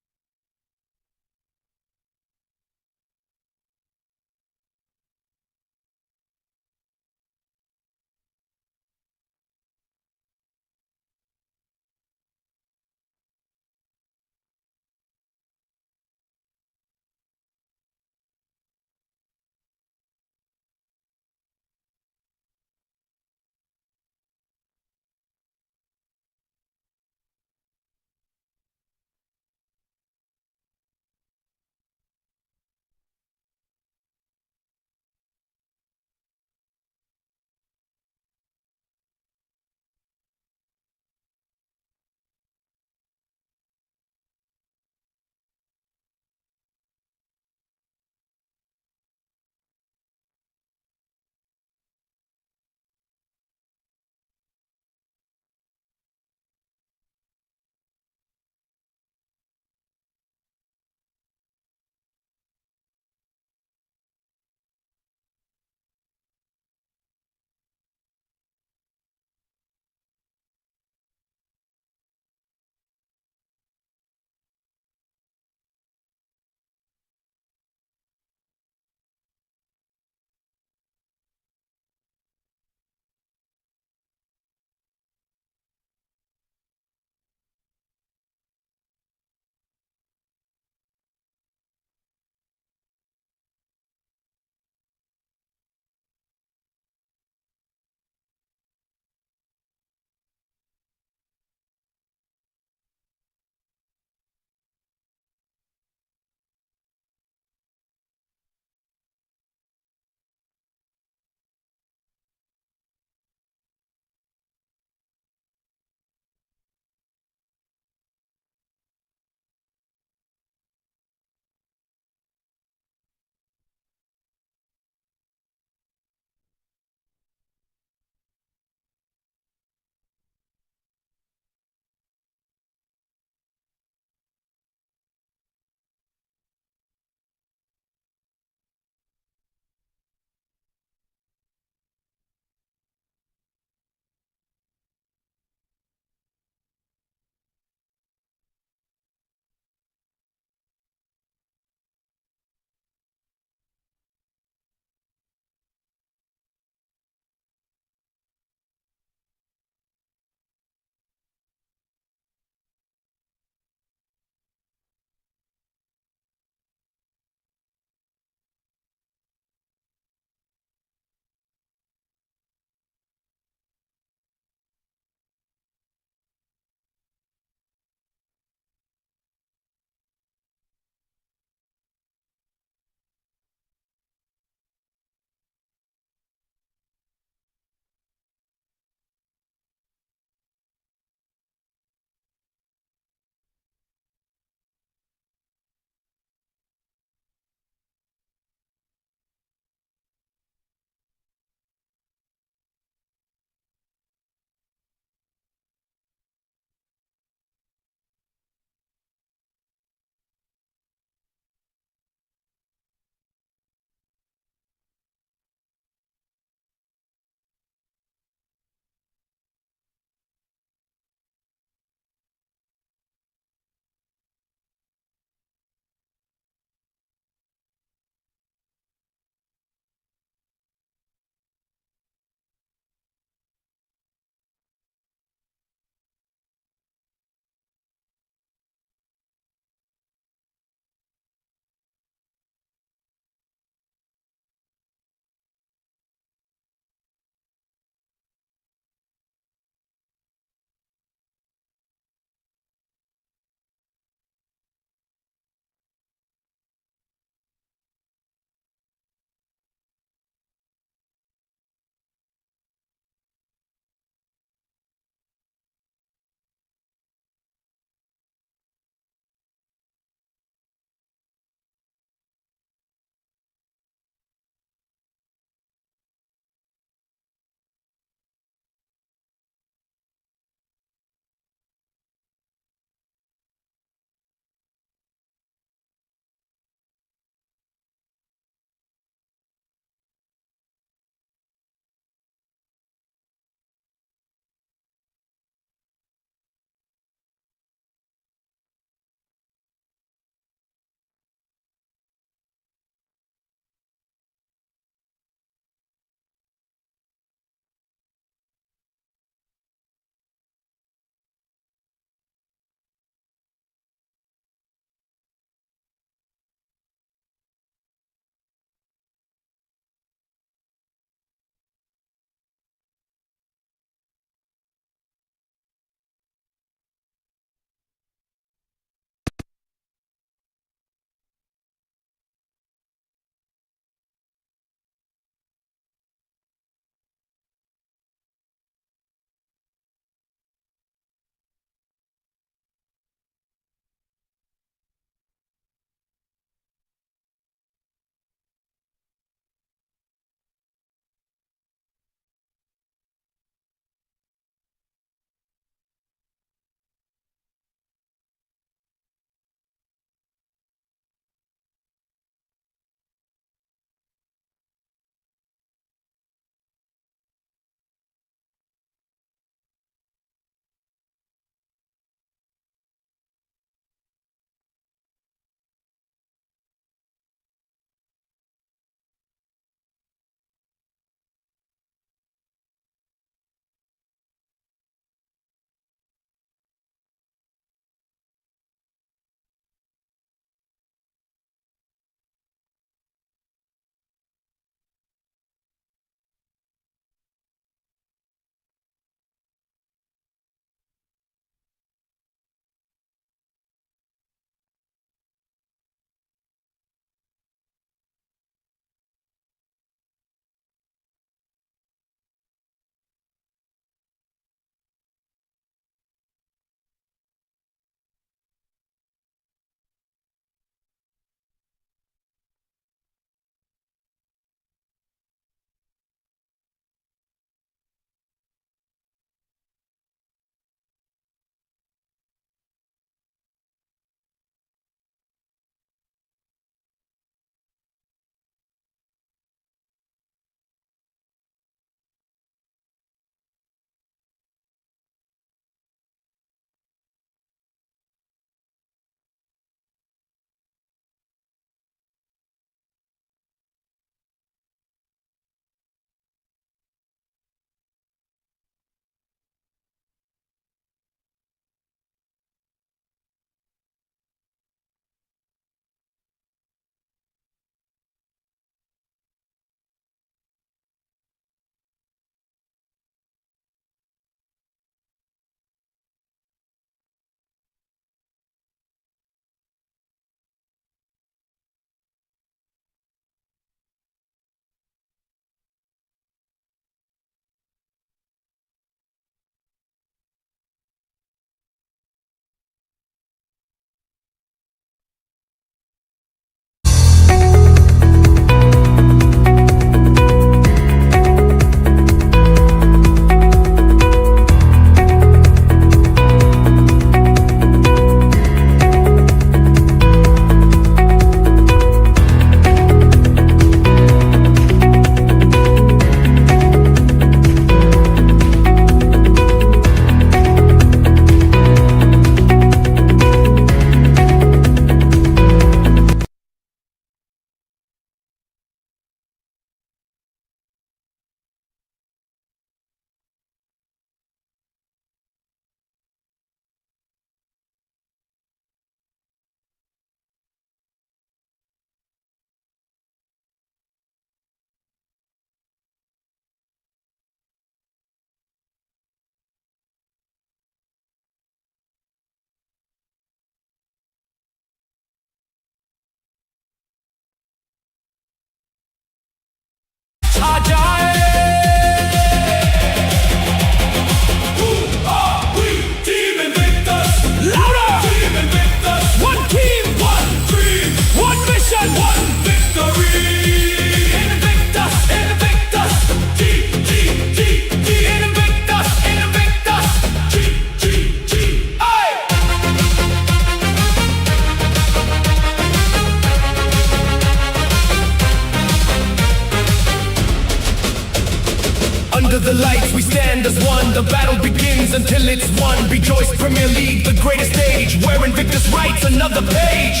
Under the lights we stand as one. The battle begins until it's won. Bejoice Premier League, the greatest stage, where Invictus writes another page.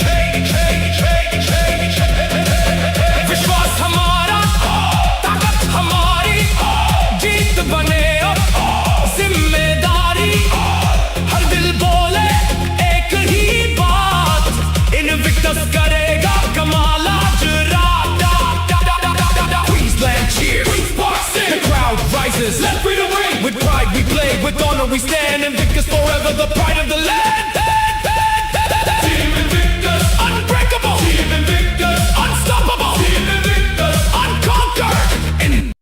विश्वास हमारा, ताकत हमारी, जीत बने अब जिम्मेदारी. हर दिल बोले एक ही बात, Invictus करेगा कमाल आज रात. Queensland cheers, the crowd rises. Let freedom ring. With pride we play, with honor we stand. Invictus forever, the pride of the land. Team Invictus, unbreakable. Team Invictus, unstoppable. Team Invictus, unconquered.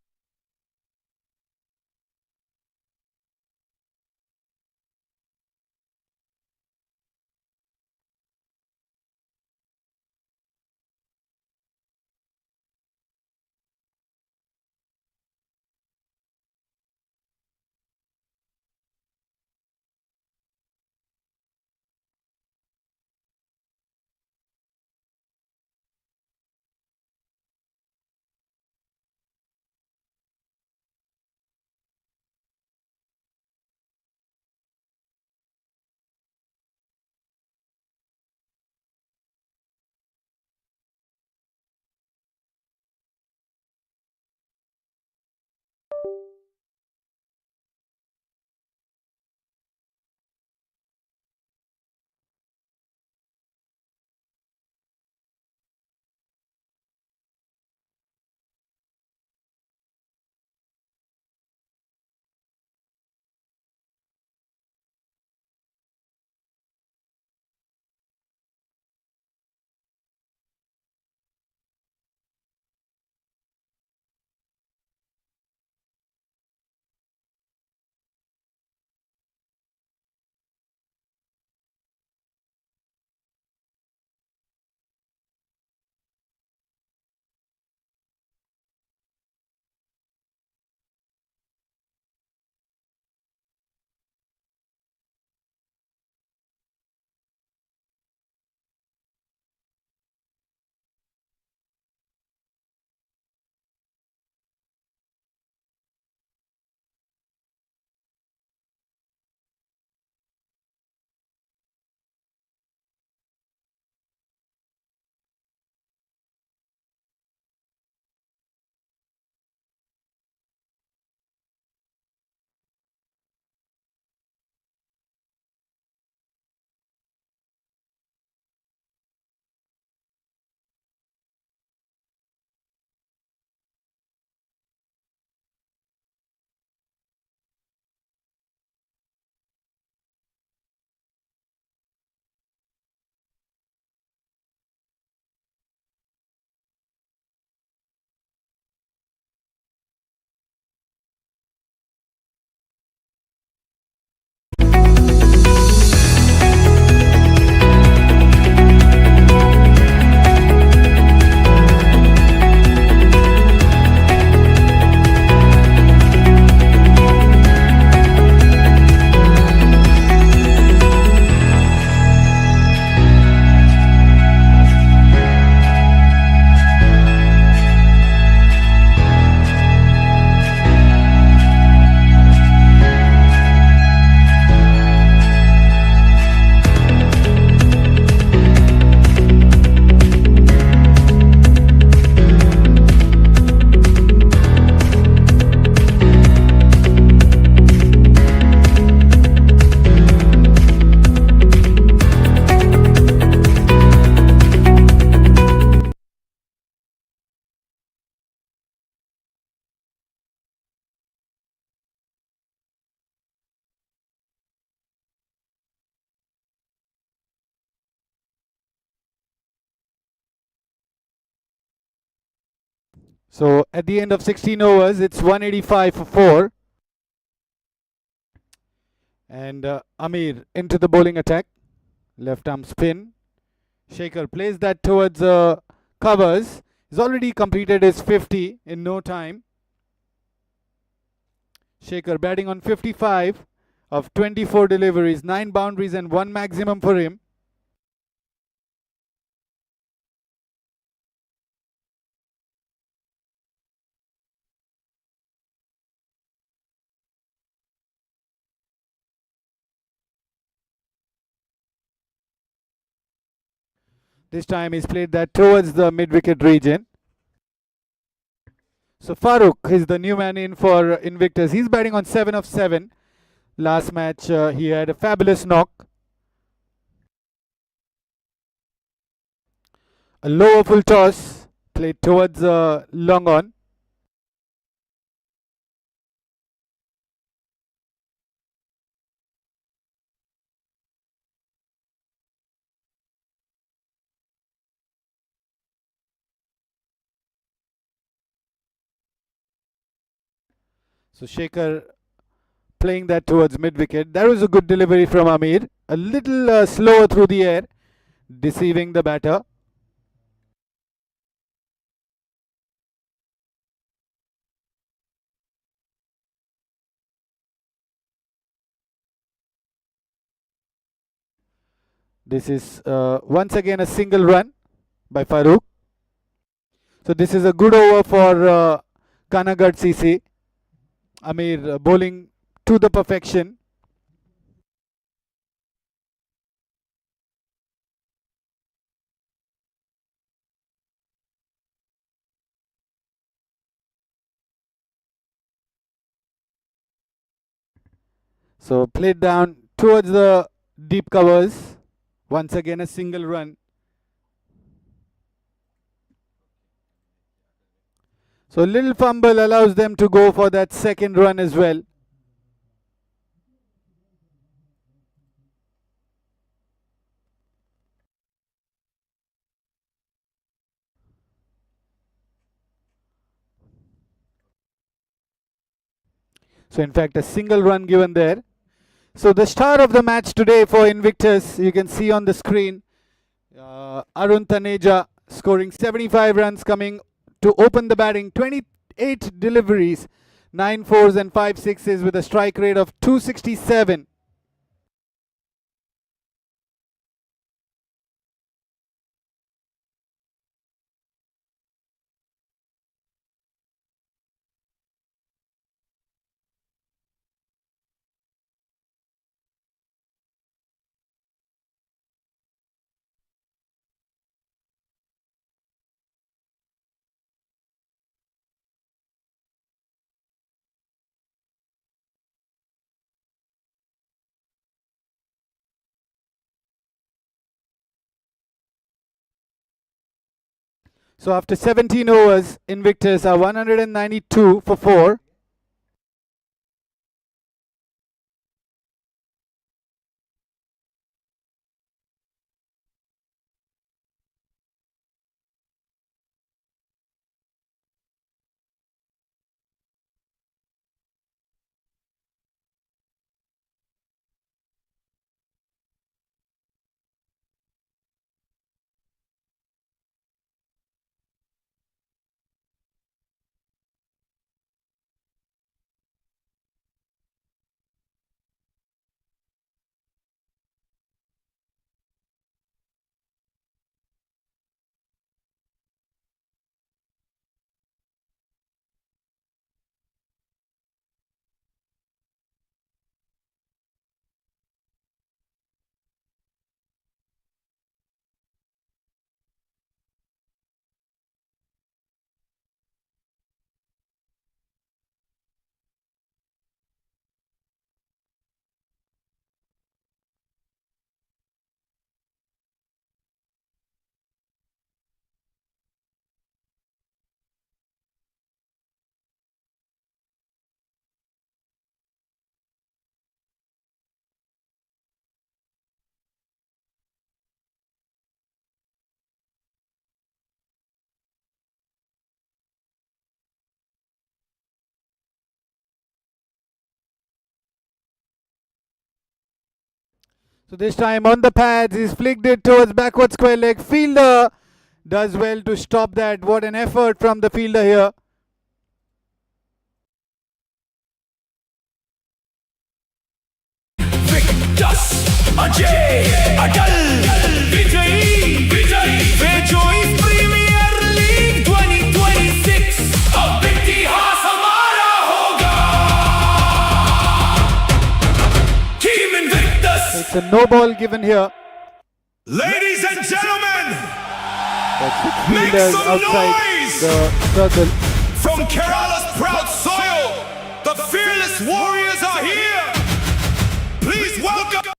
So at the end of 16 overs, it's 185 for 4. And Amir into the bowling attack. Left arm spin. Shaker plays that towards covers. He's already completed his 50 in no time. Shaker batting on 55 of 24 deliveries, 9 boundaries and 1 maximum for him. This time he's played that towards the mid-wicket region. So Farooq is the new man in for Invictus. He's batting on 7 of 7. Last match he had a fabulous knock. A lower full toss played towards long on. So Shekhar playing that towards mid-wicket. That was a good delivery from Amir. A little slower through the air, deceiving the batter. This is once again a single run by Farooq. So this is a good over for Kanhangad CC. Amir bowling to the perfection. So played down towards the deep covers. Once again a single run. So little fumble allows them to go for that second run as well. So in fact a single run given there. So the star of the match today for Invictus, you can see on the screen, Arun Taneja scoring 75 runs, coming to open the batting. 28 deliveries, 9 fours and 5 sixes with a strike rate of 267. So after 17 overs, Invictus are 192 for 4. So this time on the pads, he's flicked it towards backward square leg. Fielder does well to stop that. What an effort from the fielder here. Invictus, Ajay, Adal, Bejoice, Bejoice Premier League 2026. अब इतिहास हमारा होगा. Team Invictus. It's a no ball given here. Ladies and gentlemen, That's the Make fielders some outside noise! the circle. From Kerala's proud soil, the fearless warriors are here! Please welcome...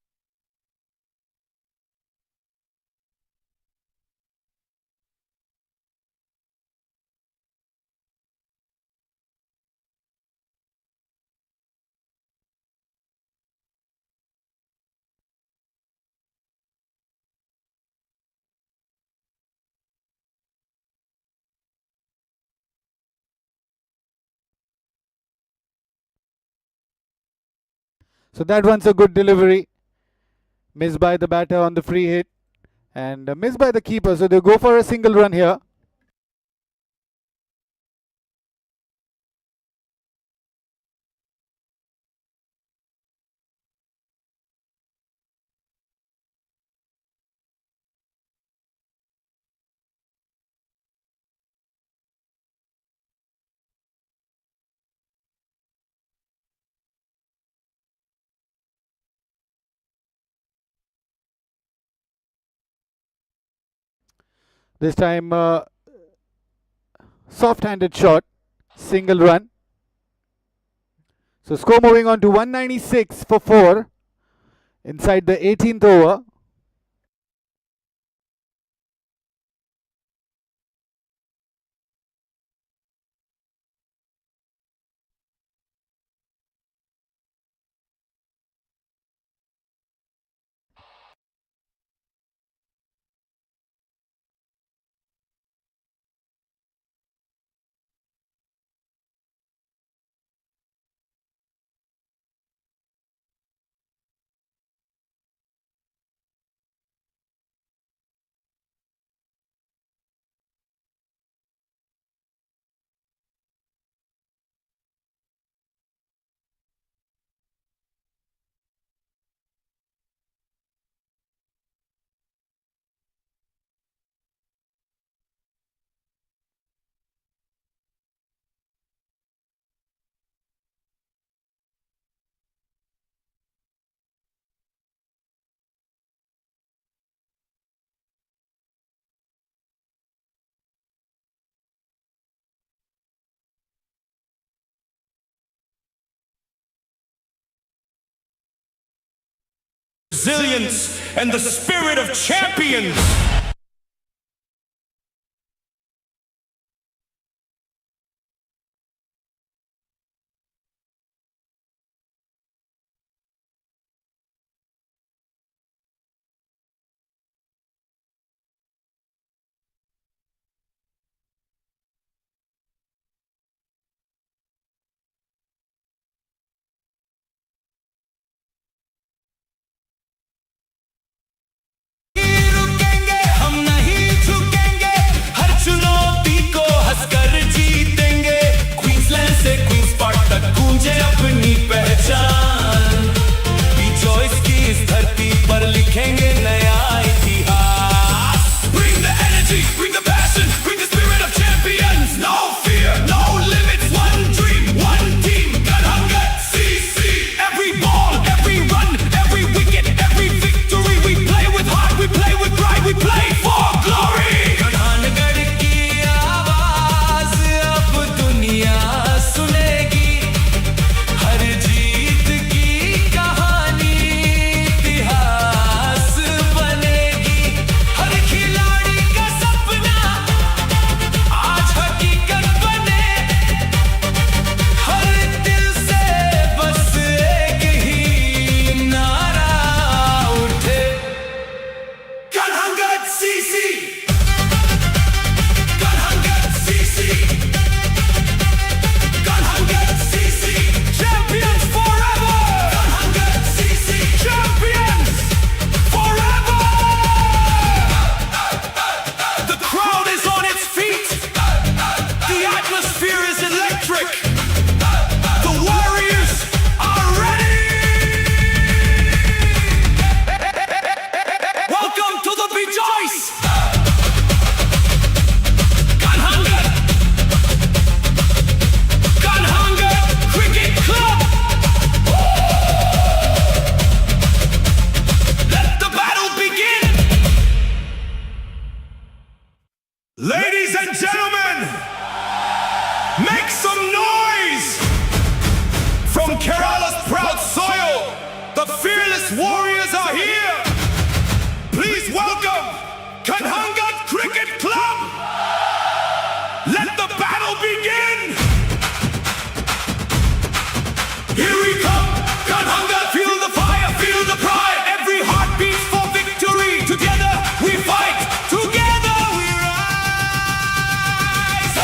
So that one's a good delivery. Missed by the batter on the free hit. And missed by the keeper. So they go for a single run here. This time, soft-handed shot, single run. So score moving on to 196 for 4 inside the 18th over. Resilience and the spirit of champions. रुकेंगे Make some noise! From Kerala's proud soil, the fearless warriors are here! Please welcome Kanhangad Cricket Club! Let the battle begin! Here we come! Kanhangad, feel the fire, feel the pride! Every heart beats for victory! Together we fight! Together we rise!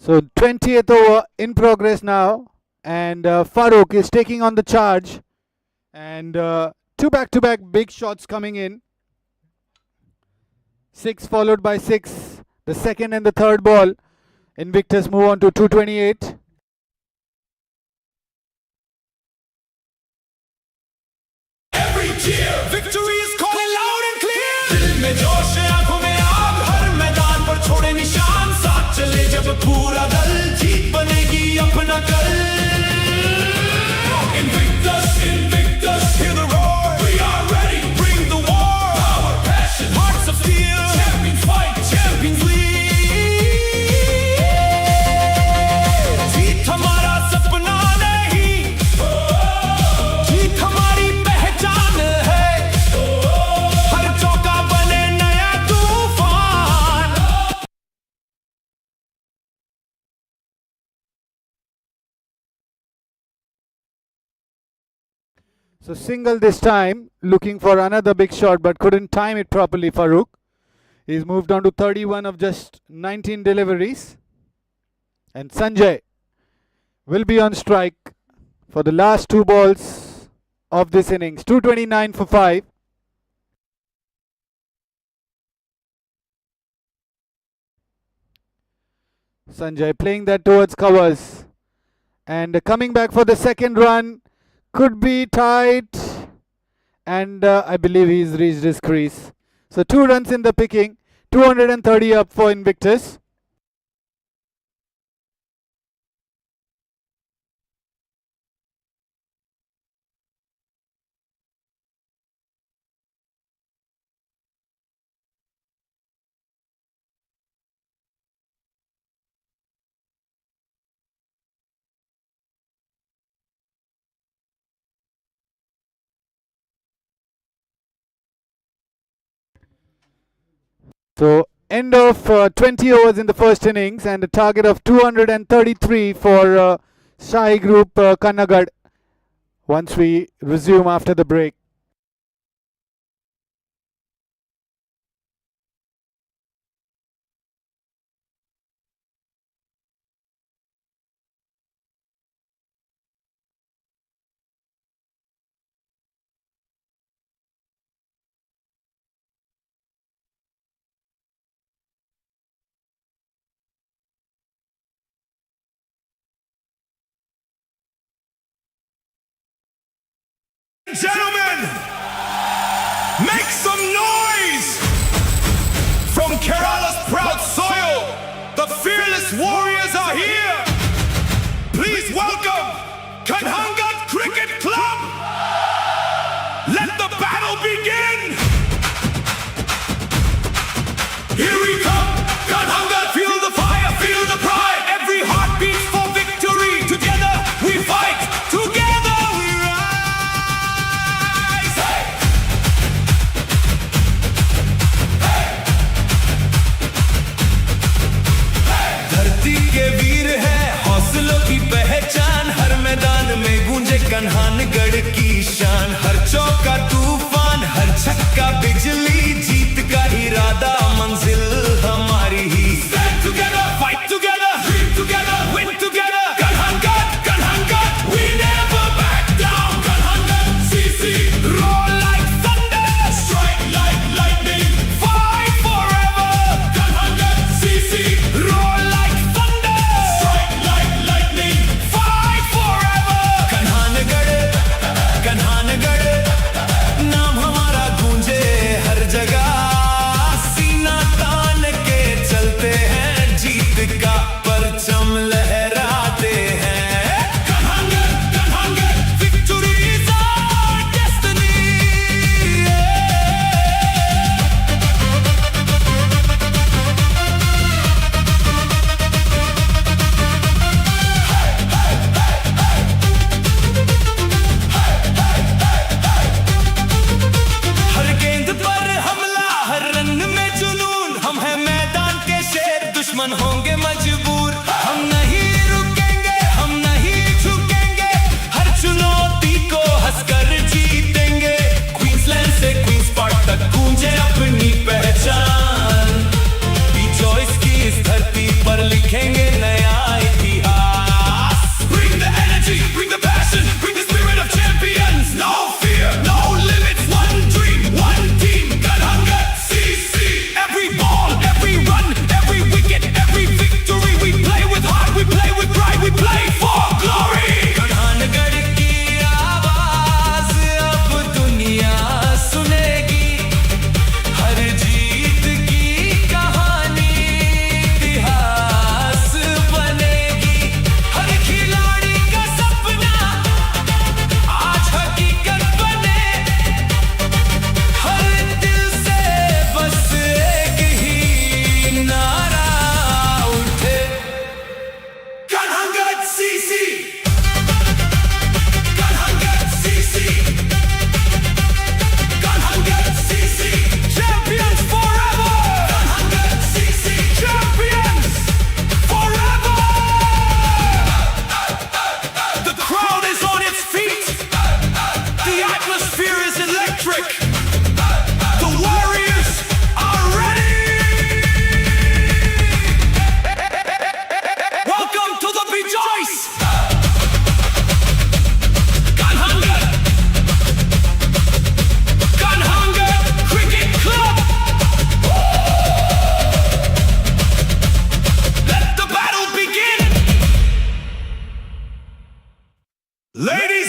So 20th over in progress now, and Farooq is taking on the charge, and two back-to-back big shots coming in. 6 followed by 6, the second and the third ball. Invictus move on to 228. Every cheer, victory is calling loud and clear. दिल में जोश है, आंखों में आग, हर मैदान पर छोड़े निशान. साथ चले जब पूरा दल, जीत बनेगी अपना कल. Invictus, Invictus, hear the roar. We are ready, bring the war. Power, passion, hearts of steel. Champions fight, champions lead. जीत हमारा सपना नहीं, जीत हमारी पहचान है. हर चौका बने नया तूफान. So single this time, looking for another big shot but couldn't time it properly. Farooq. He's moved on to 31 of just 19 deliveries. And Sanjay will be on strike for the last 2 balls of this innings. 229 for 5. Sanjay playing that towards covers. And coming back for the second run. Could be tight, and I believe he's reached his crease. So 2 runs in the picking, 230 up for Invictus. So end of 20 overs in the first innings, and a target of 233 for Shahi Group Kanhangad once we resume after the break. Gentlemen, make some noise! From Kerala's proud soil, the fearless warriors are here! Please welcome Kanhangad Cricket Club! Let the battle begin! Here we come! Kanhangad, feel the fire, feel the pride! Every heartbeat for victory! Together we fight! Together we rise! Hey! धरती के वीर है हौसलों की पहचान हर मैदान में गूंजे कन्हानगढ़ की शान हर चौका तूफान हर छक्का बिजली जीत का इरादा मंजिल हमारी ही Stand together, fight together, dream together, win together Kanhangad, Kanhangad, we never back down Kanhangad, CC, roar like thunder Strike like lightning, fight forever Kanhangad, CC, roar like thunder Strike like lightning, fight forever Kanhangad, Kanhangad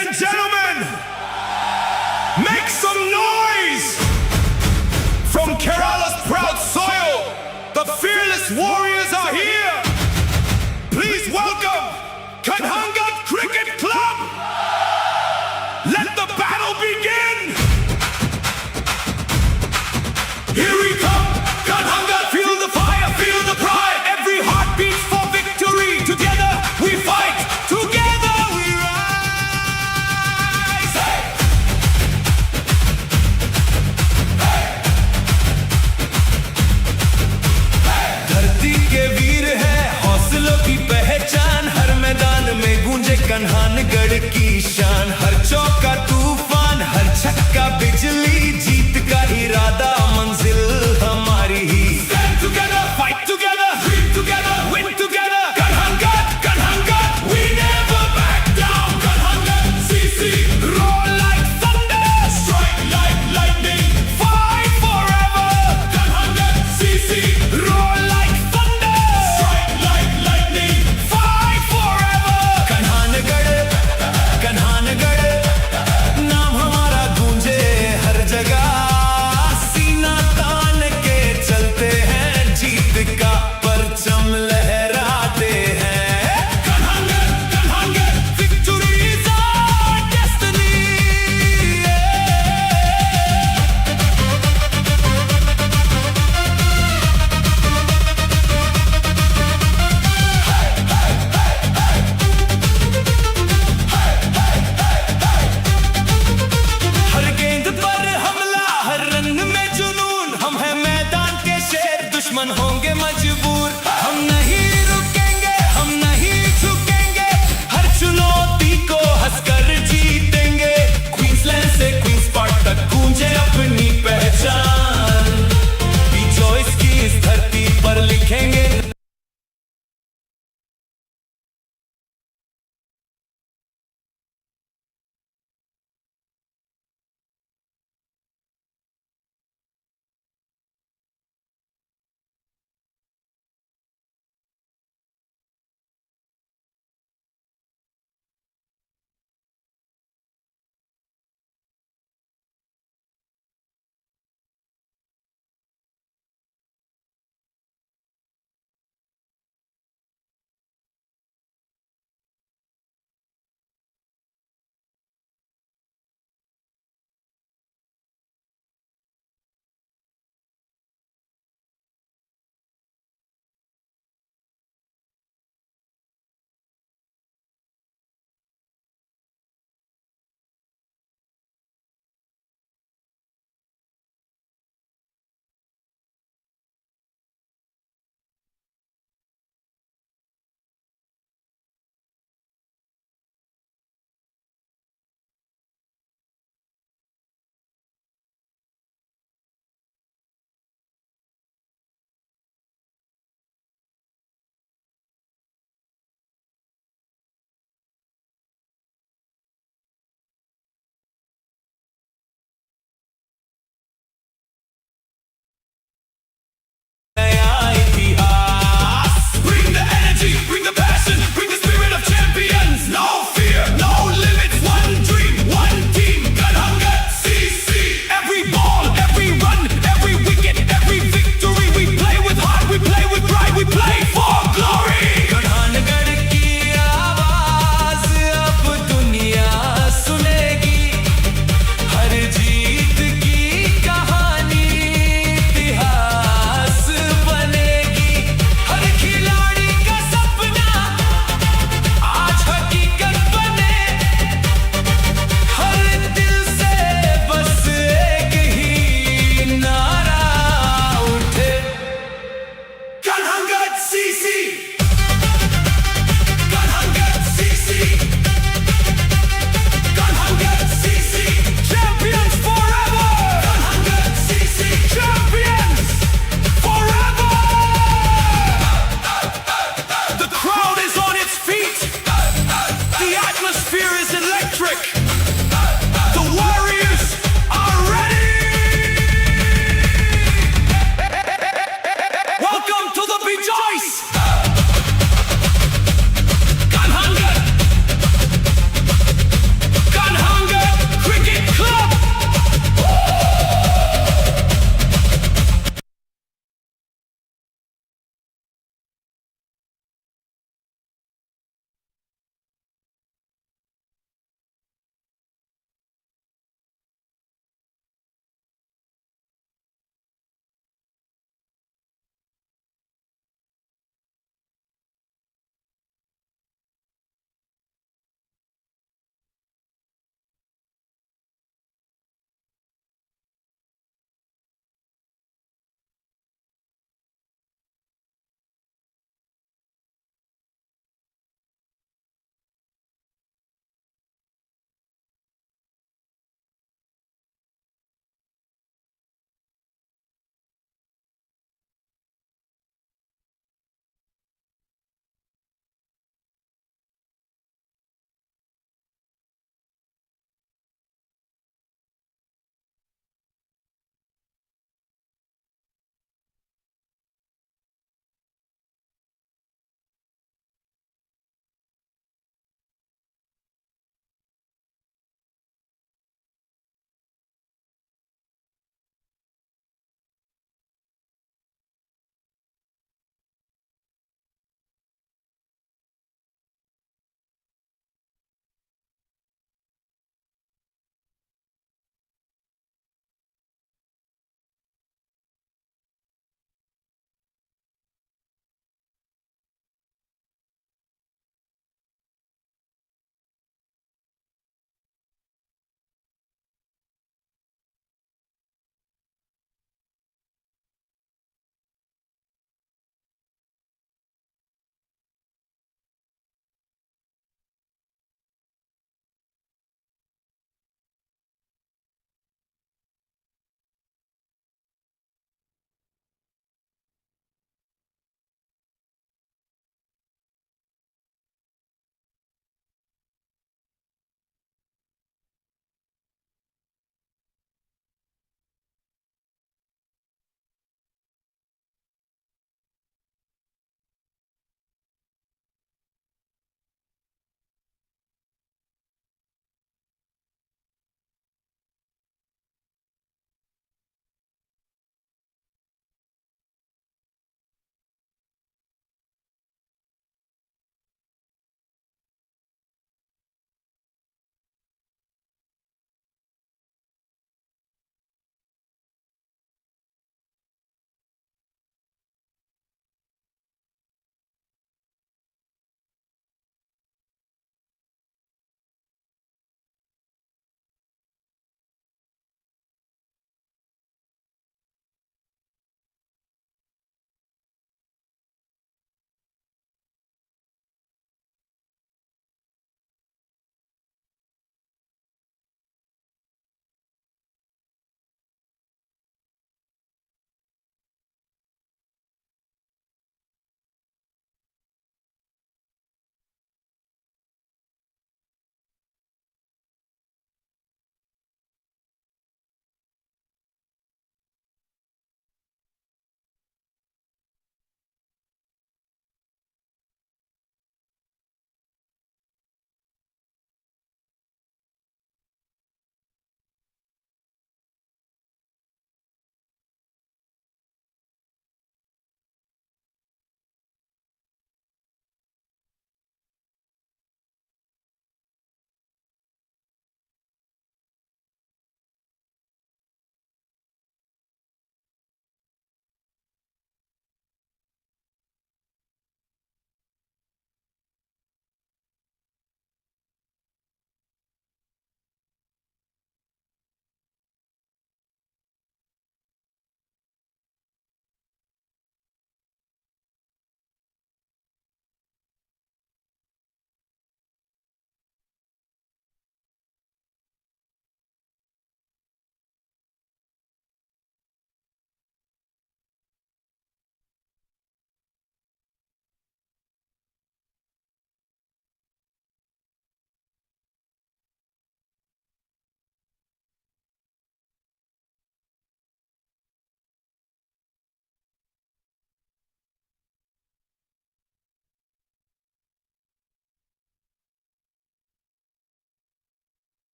and gentlemen, make some noise! From Kerala's proud soil, the fearless warriors are here! Please welcome Kanhangad Cricket Club! Let the battle begin! Here we come, Kanhangad, feel the fire, feel the pride, every heart beats for victory, together we fight, together we rise! Hey! धरती के वीर है हौसलों की पहचान हर मैदान में गूंजे कन्हानगढ़ की शान हर चौका तूफान हर छक्का बिजली जीत का इरादा मंजिल हमारी ही Stand together, fight together, dream together, win together Kanhangad, Kanhangad, we never back down Kanhangad, CC, roar like thunder Strike like lightning, fight forever Kanhangad, CC, roar like thunder Strike like lightning, fight forever Kanhangad,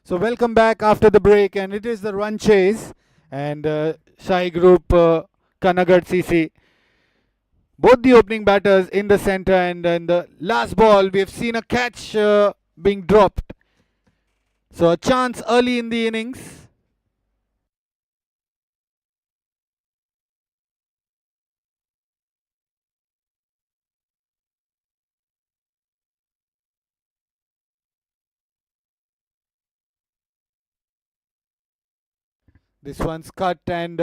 So welcome back after the break, and it is the run chase, and Shai Group Kanhangad CC. Both the opening batters in the center, and in the last ball we have seen a catch being dropped. So a chance early in the innings. This one's cut and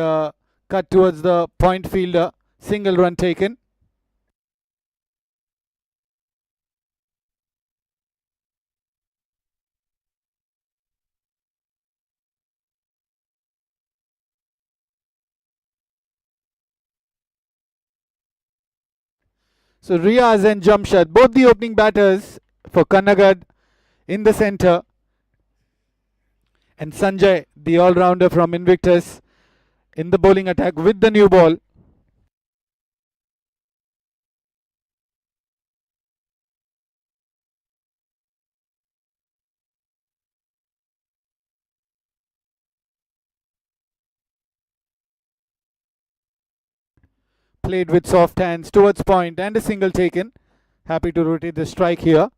cut towards the point fielder. Single run taken. So Riaz and Jamshad, both the opening batters for Kanhangad in the center. And Sanjay, the all-rounder from Invictus, in the bowling attack with the new ball. Played with soft hands towards point and a single taken. Happy to rotate the strike here.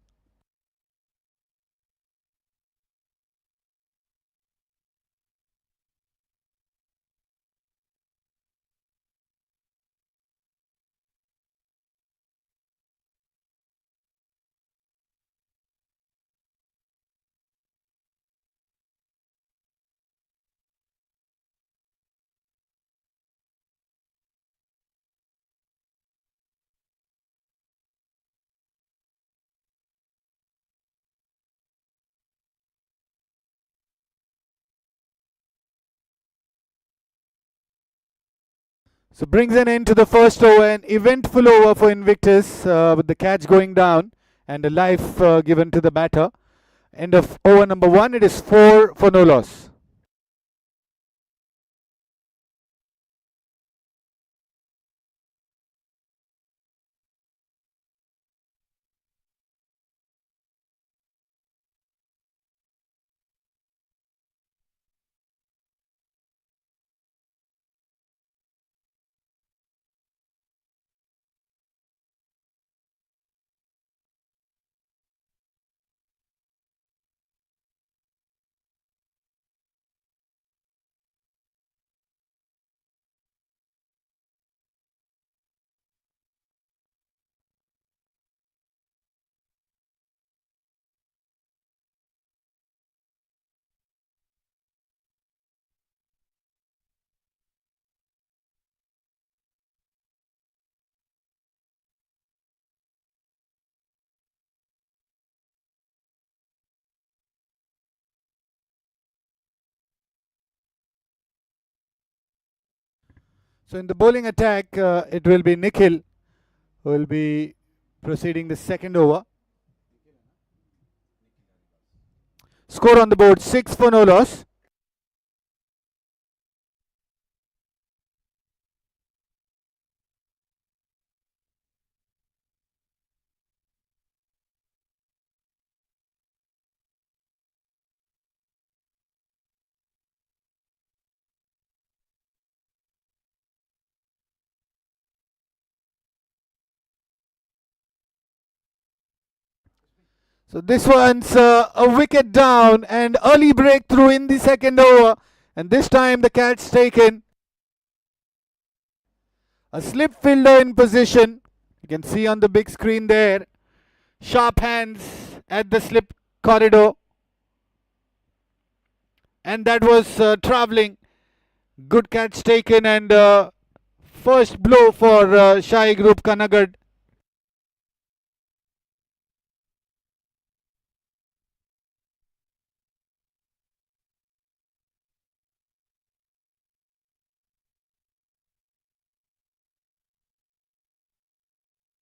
So brings an end to the first over, an eventful over for Invictus with the catch going down and a life given to the batter. End of over number 1, it is 4 for no loss. So in the bowling attack, it will be Nikhil who will be proceeding the second over. Score on the board 6 for no loss. So this one's a wicket down and early breakthrough in the second over, and this time the catch taken. A slip fielder in position. You can see on the big screen there. Sharp hands at the slip corridor. And that was travelling. Good catch taken, and first blow for Shai Group Kanhangad.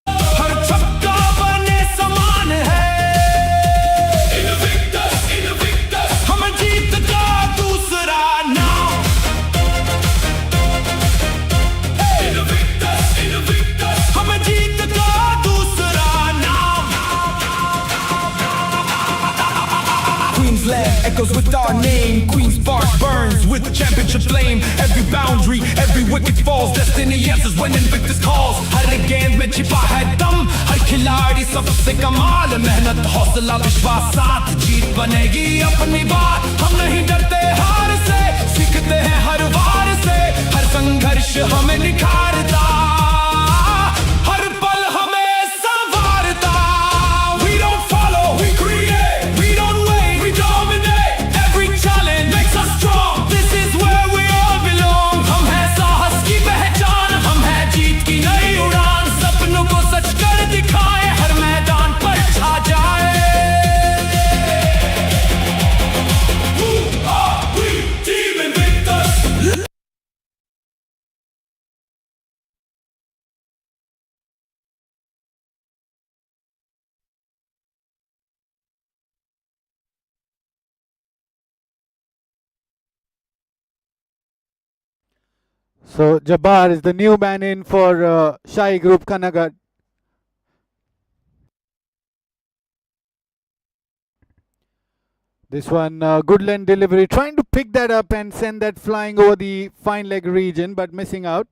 हर छक्का बने समान है Invictus हम जीत का दूसरा नाम Invictus हम जीत Queensland echoes with our name. Queen's Park burns with championship flame. Every boundary, every wicket falls. Destiny answers when Invictus calls. हर गेंद में छिपा है दम, हर खिलाड़ी सबसे कमाल. मेहनत हौसला विश्वास साथ, जीत बनेगी अपनी बात. हम नहीं डरते हार से, सीखते हैं हर वार से. हर संघर्ष हमें निखारता, हर पल हमें संवारता. We don't follow, we create. We don't wait, we dominate. Every challenge makes us strong. This is where we all belong. हम हैं साहस की पहचान, हम हैं जीत की नई उड़ान. सपनों को सच कर दिखाए, हर मैदान पर छा जाए. Who are we? Team Invictus. So Jabbar is the new man in for Shai Group Kanhangad. This one, good length delivery, trying to pick that up and send that flying over the fine leg region, but missing out.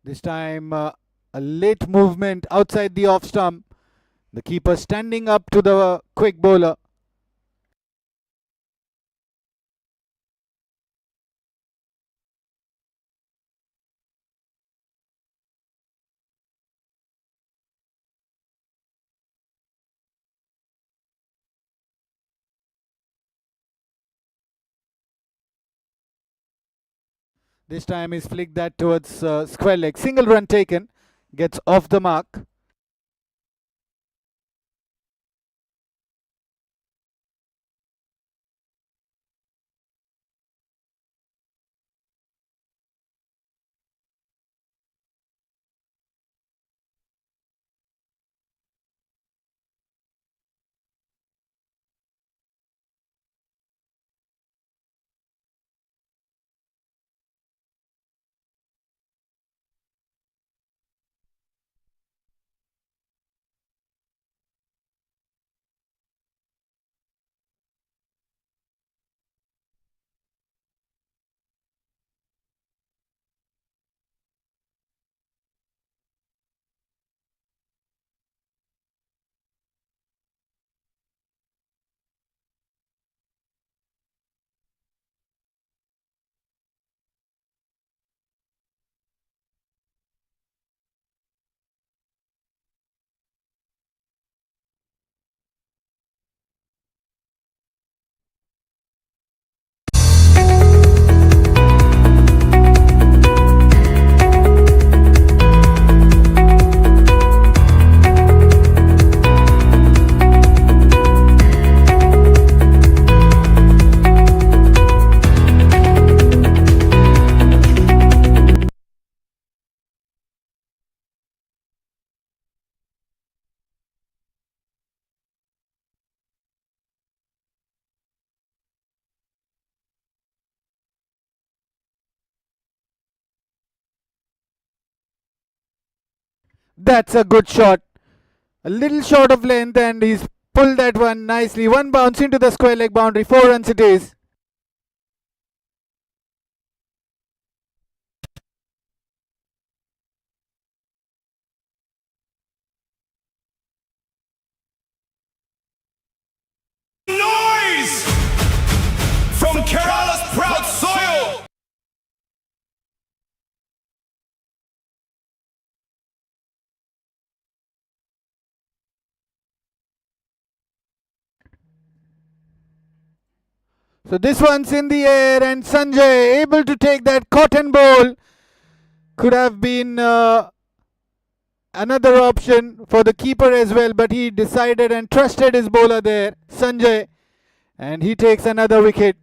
This time a late movement outside the off stump. The keeper standing up to the quick bowler. This time he's flicked that towards square leg. Single run taken. Gets off the mark. That's a good shot. A little short of length and he's pulled that one nicely. One bounce into the square leg boundary. 4 runs it is. Noise from Kerala's proud soil. So this one's in the air and Sanjay able to take that cotton ball. Could have been another option for the keeper as well, but he decided and trusted his bowler there, Sanjay, and he takes another wicket.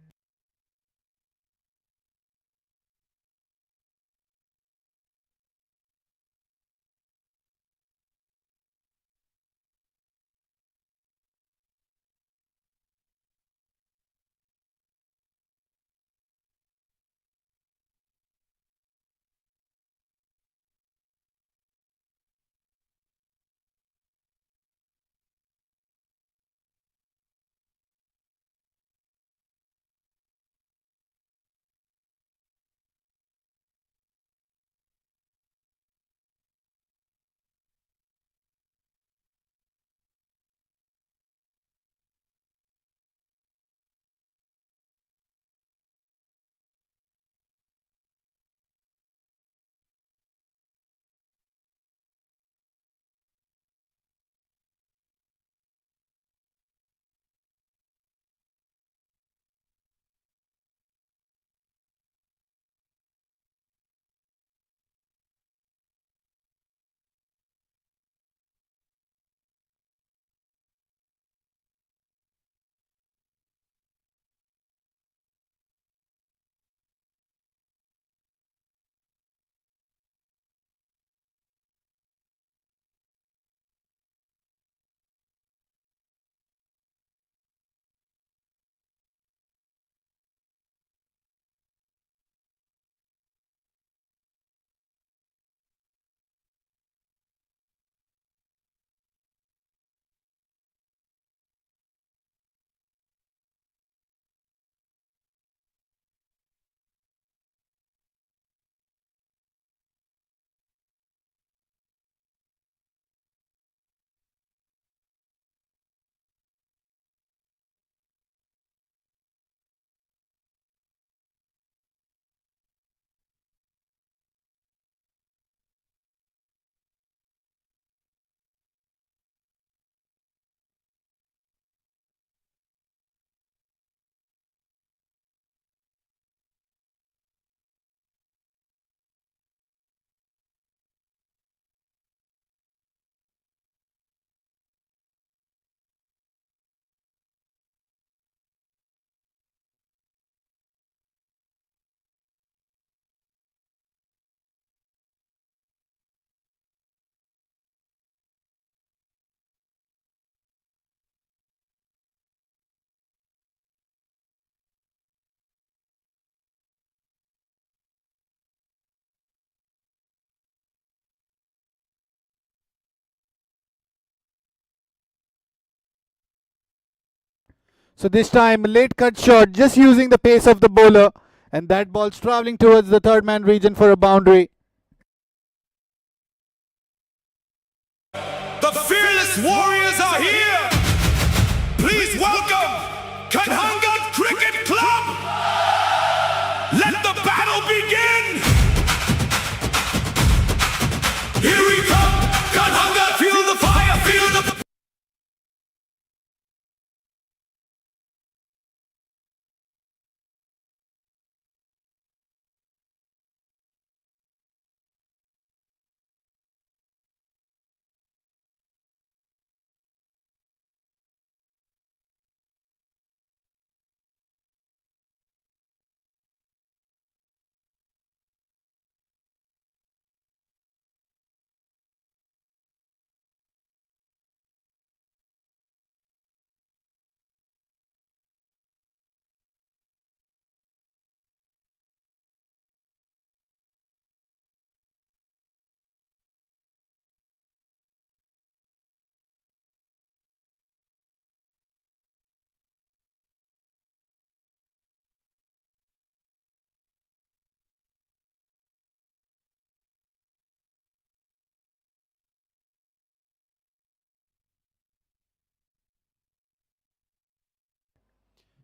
So this time, a late cut shot, just using the pace of the bowler. And that ball's travelling towards the third man region for a boundary. The fearless warriors are here. Please welcome Kanhangad Cricket Club. Let the battle begin. Here we come. Kanhangad, feel the fire, feel the...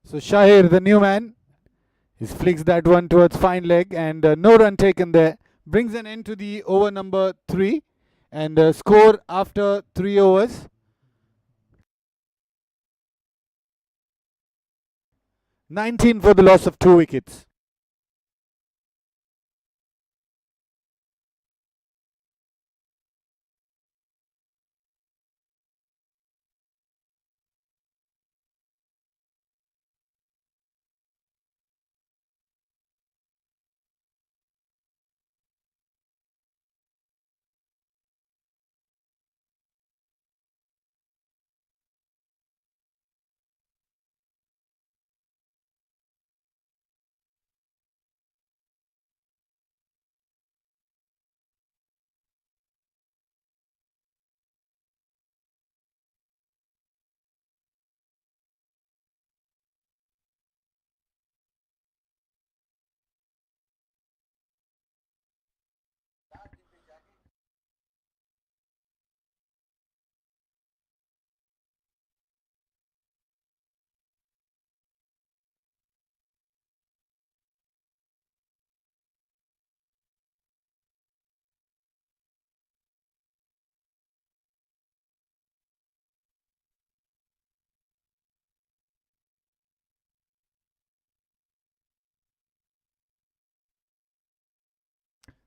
So Shahir, the new man, he flicks that one towards fine leg, and no run taken there. Brings an end to the over number 3, and score after 3 overs. 19 for the loss of 2 wickets.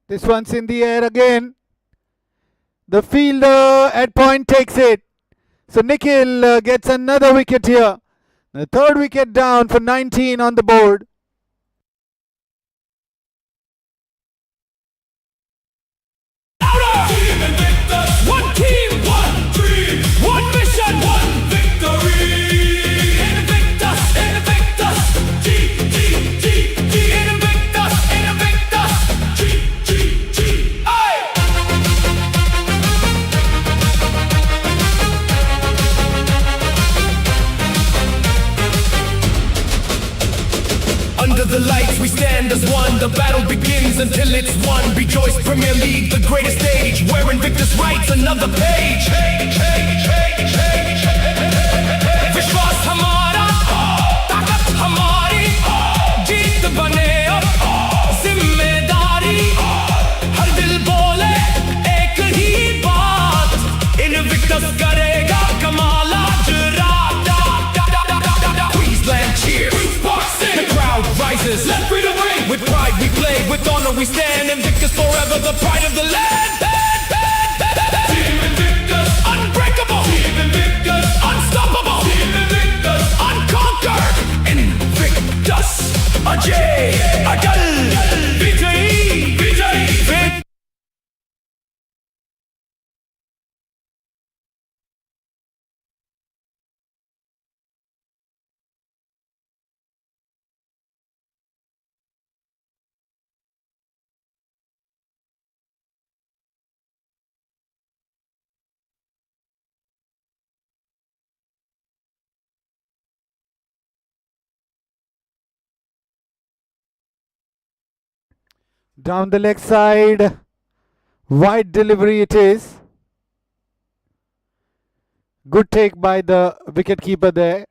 This one's in the air again. The fielder at point takes it. So Nikhil gets another wicket here. The third wicket down for 19 on the board. Team Invictus, one team, one dream, one mission, one victory. Invictus, Invictus, G, G, G, G. Invictus, Invictus, G, G, G. Aye. Under the lights we stand as one. The battle begins until it's won. Bejoice Premier League, the greatest stage, where Invictus writes another page. विश्वास हमारा, ताकत हमारी, जीत बने अब जिम्मेदारी. हर दिल बोले एक ही बात, Invictus करेगा कमाल आज रात. Queensland cheer, the crowd rises. Let freedom ring. With pride we play, with honor we stand. Invictus forever, the pride of the land. Team Invictus, unbreakable. Team Invictus, unstoppable. Team Invictus, unconquered. Invictus, Ajay, Adal, Vijay, Vijay. Down the leg side. Wide delivery it is. Good take by the wicketkeeper there.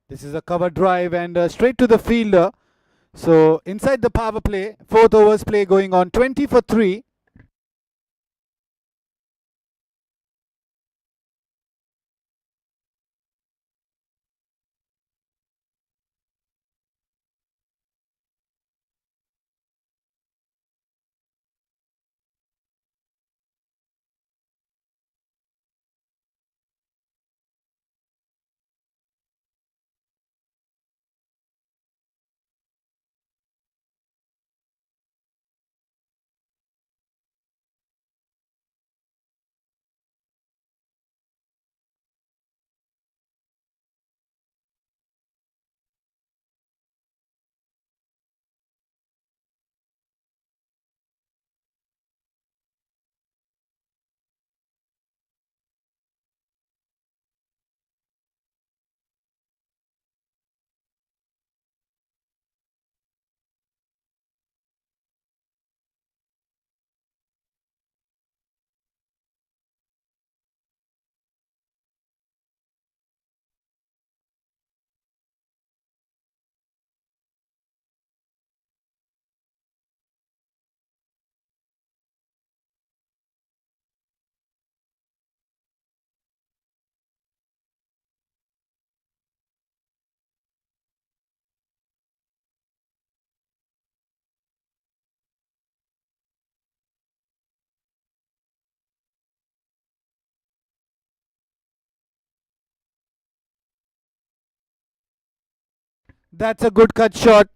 This is a cover drive and straight to the fielder. So inside the power play, 4th overs play going on, 20 for 3. That's a good cut shot.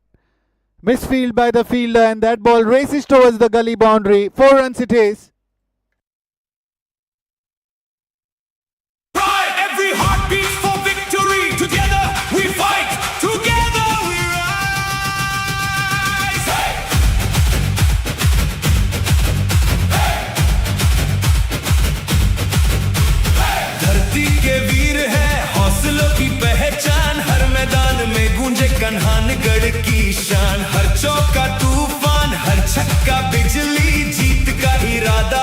Misfield by the fielder and that ball races towards the gully boundary. 4 runs it is. Pride, every heart beats for victory. Together we fight. Together we rise. Hey! धरती के वीर है हौसलों की पहचान हर मैदान में गूंजे कन्हानगढ़ की शान हर चौका तूफान हर छक्का बिजली जीत का इरादा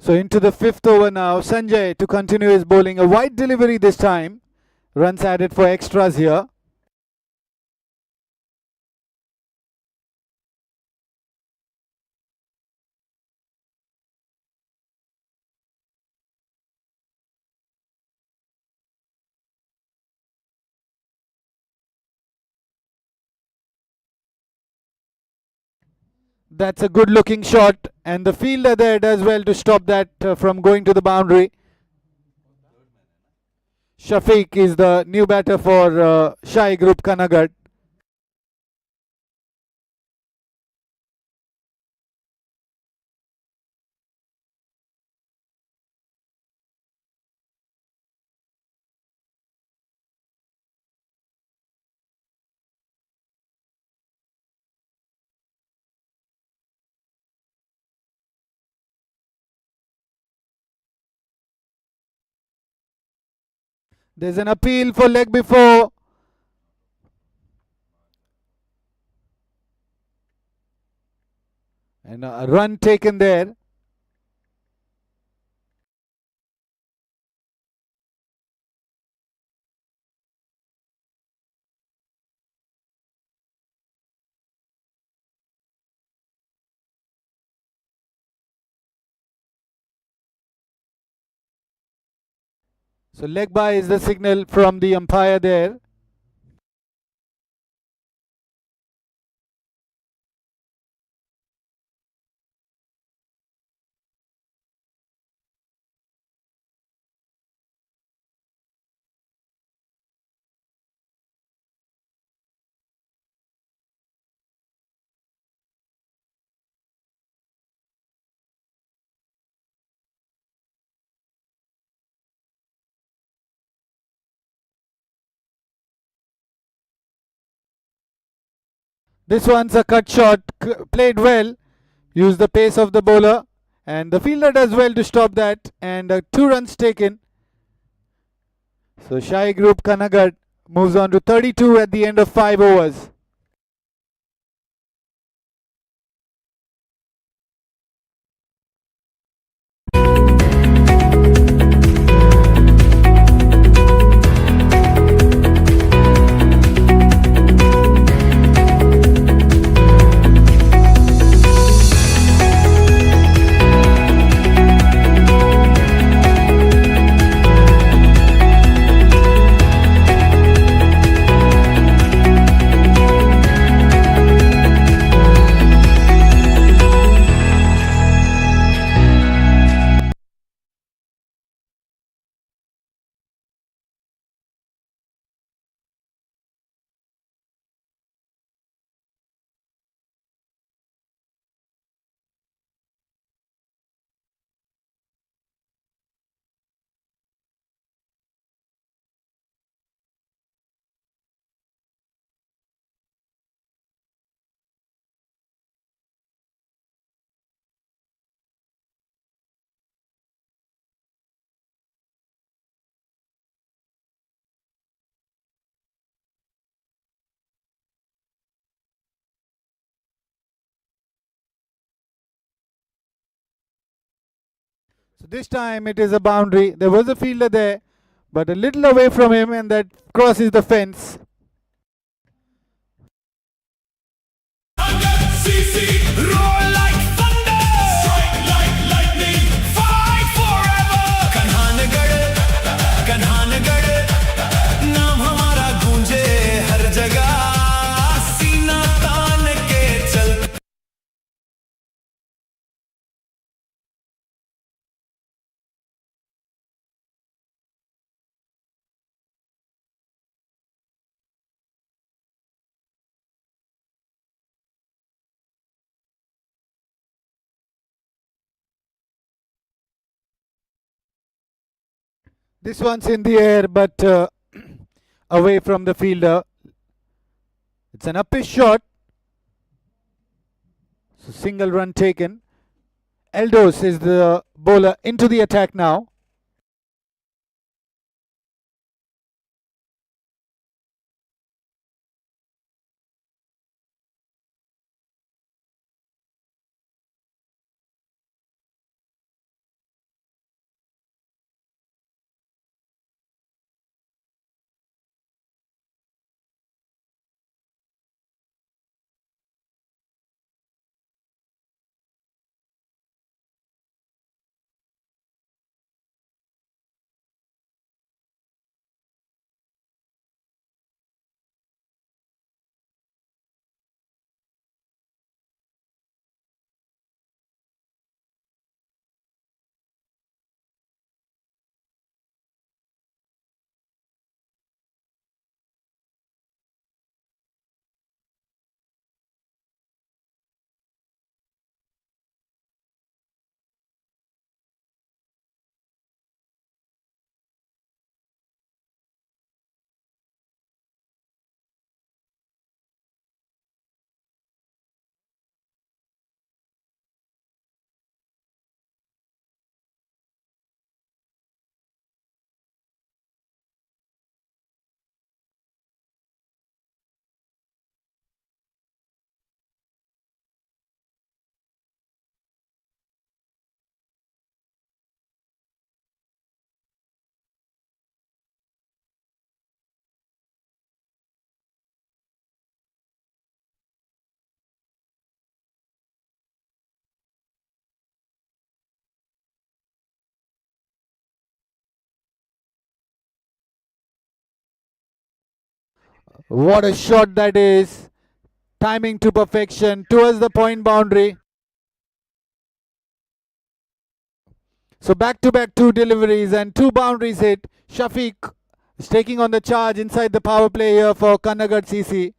So into the 5th over now. Sanjay to continue his bowling. A wide delivery this time. Runs added for extras here. That's a good looking shot, and the fielder there does well to stop that from going to the boundary. Shafiq is the new batter for Shai Group Kanhangad. There's an appeal for leg before. And a run taken there. So leg by is the signal from the umpire there. This one's a cut shot, played well, used the pace of the bowler, and the fielder does well to stop that, and 2 runs taken. So Shai Group Kanhangad moves on to 32 at the end of 5 overs. So this time it is a boundary. There was a fielder there, but a little away from him, and that crosses the fence. BCC roar like thunder, strike like lightning, fight forever. Kanhangad, नाम हमारा गूंजे हर जगह, सीना तान के चल. This one's in the air, but away from the fielder. It's an uppish shot. So single run taken. Eldos is the bowler into the attack now. What a shot that is. Timing to perfection towards the point boundary. So back to back two deliveries and two boundaries hit. Shafiq is taking on the charge inside the power play here for Kanhangad CC.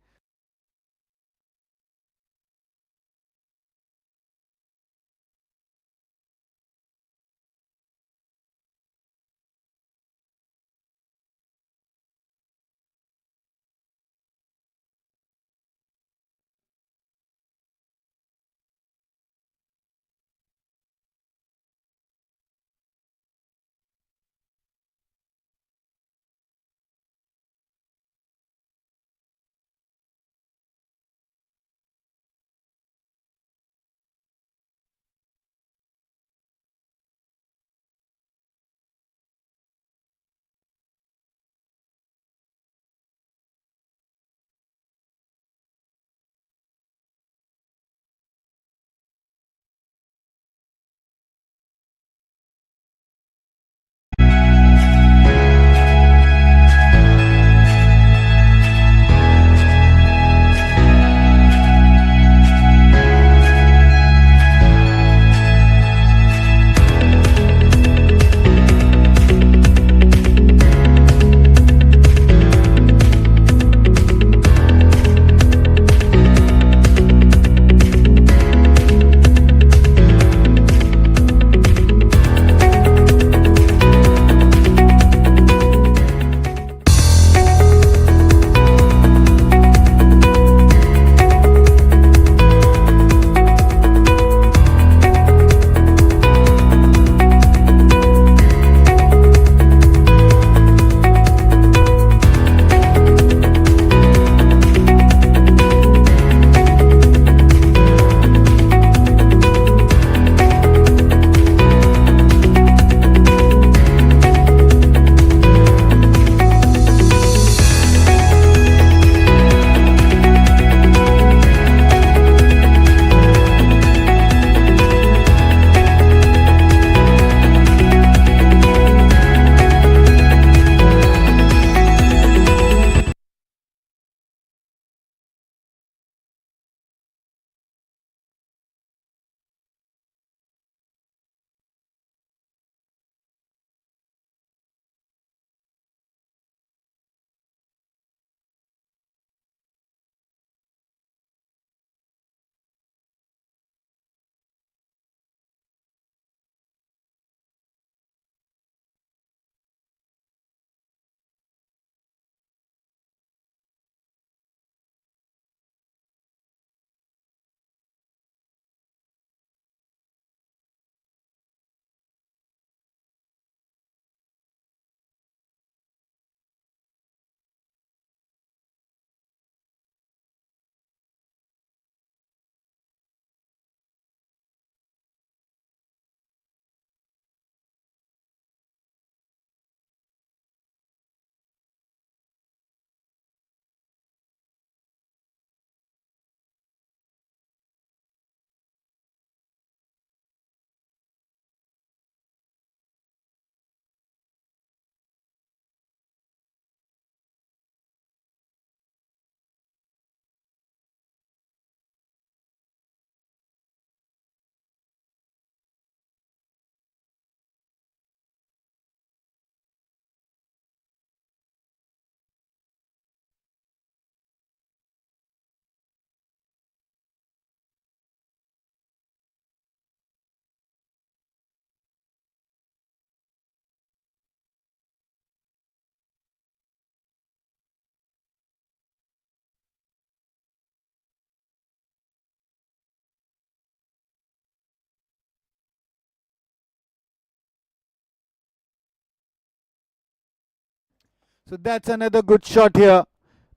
So that's another good shot here.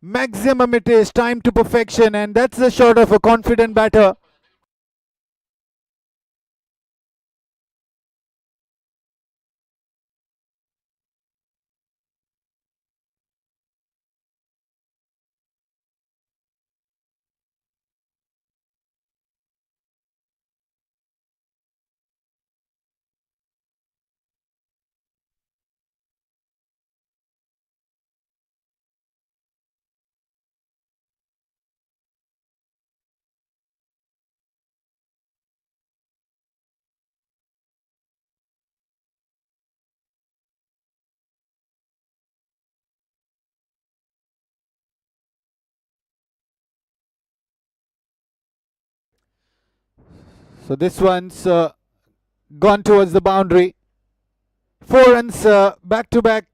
Maximum it is, time to perfection, and that's the shot of a confident batter. So this one's gone towards the boundary. 4 runs back-to-back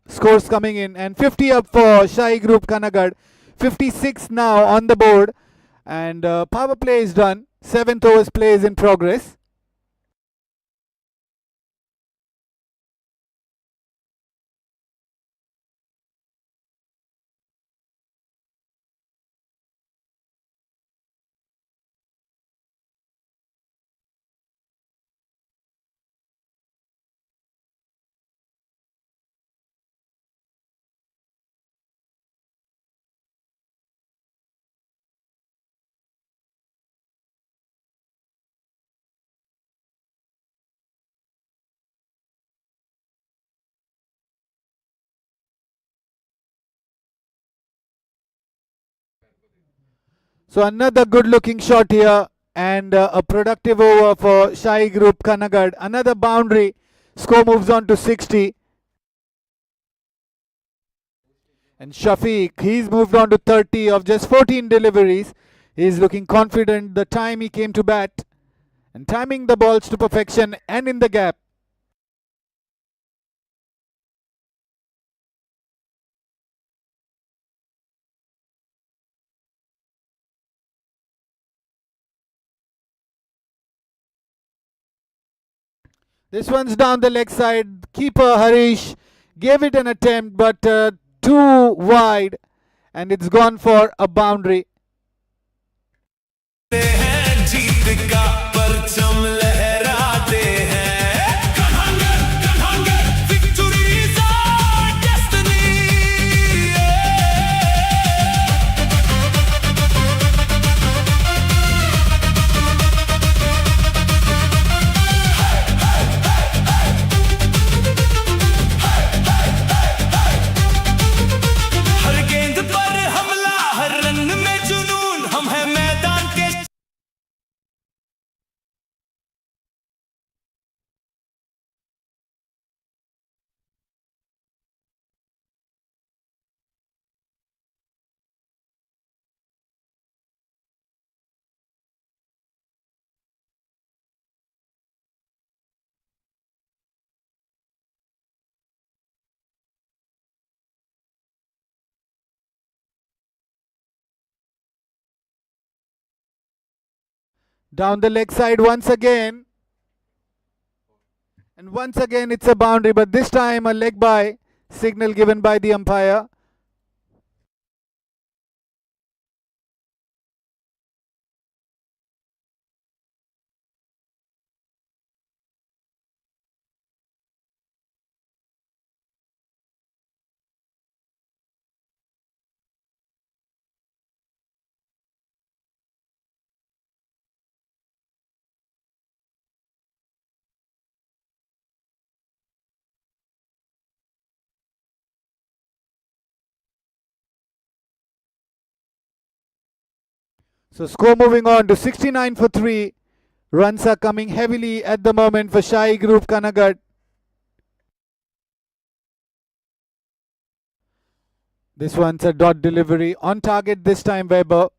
scores coming in, and 50 up for Shahi Group Kanhangad. 56 now on the board, and power play is done. 7th overs play is in progress. So another good looking shot here, and a productive over for Shahi Group Kanhangad. Another boundary. Score moves on to 60. And Shafiq, he's moved on to 30 of just 14 deliveries. He's looking confident the time he came to bat, and timing the balls to perfection and in the gap. This one's down the leg side. Keeper Harish gave it an attempt, but too wide, and it's gone for a boundary. जीत का परचम लहराते हैं Kanhangad, victory is our destiny. हर गेंद पर हमला, हर run में जुनून, हम हैं मैदान के Down the leg side once again. And once again it's a boundary, but this time a leg by signal given by the umpire. So score moving on to 69 for 3. Runs are coming heavily at the moment for Shahi Group Kanhangad. This one's a dot delivery. On target this time, Weber.